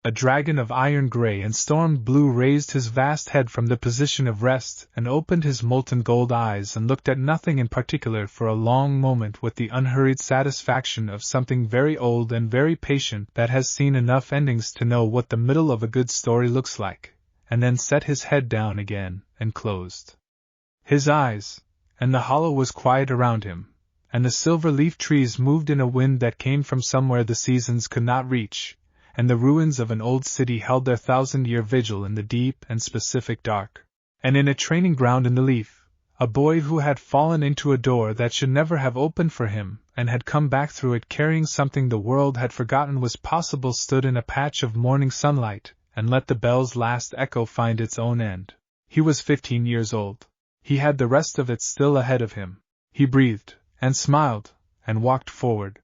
a dragon of iron gray and storm blue raised his vast head from the position of rest and opened his molten gold eyes and looked at nothing in particular for a long moment with the unhurried satisfaction of something very old and very patient that has seen enough endings to know what the middle of a good story looks like, and then set his head down again and closed his eyes, and the hollow was quiet around him, and the silver-leaf trees moved in a wind that came from somewhere the seasons could not reach, and the ruins of an old city held their 1,000-year vigil in the deep and specific dark. And in a training ground in the leaf, a boy who had fallen into a door that should never have opened for him and had come back through it carrying something the world had forgotten was possible stood in a patch of morning sunlight and let the bell's last echo find its own end. He was 15 years old. He had the rest of it still ahead of him. He breathed, and smiled, and walked forward,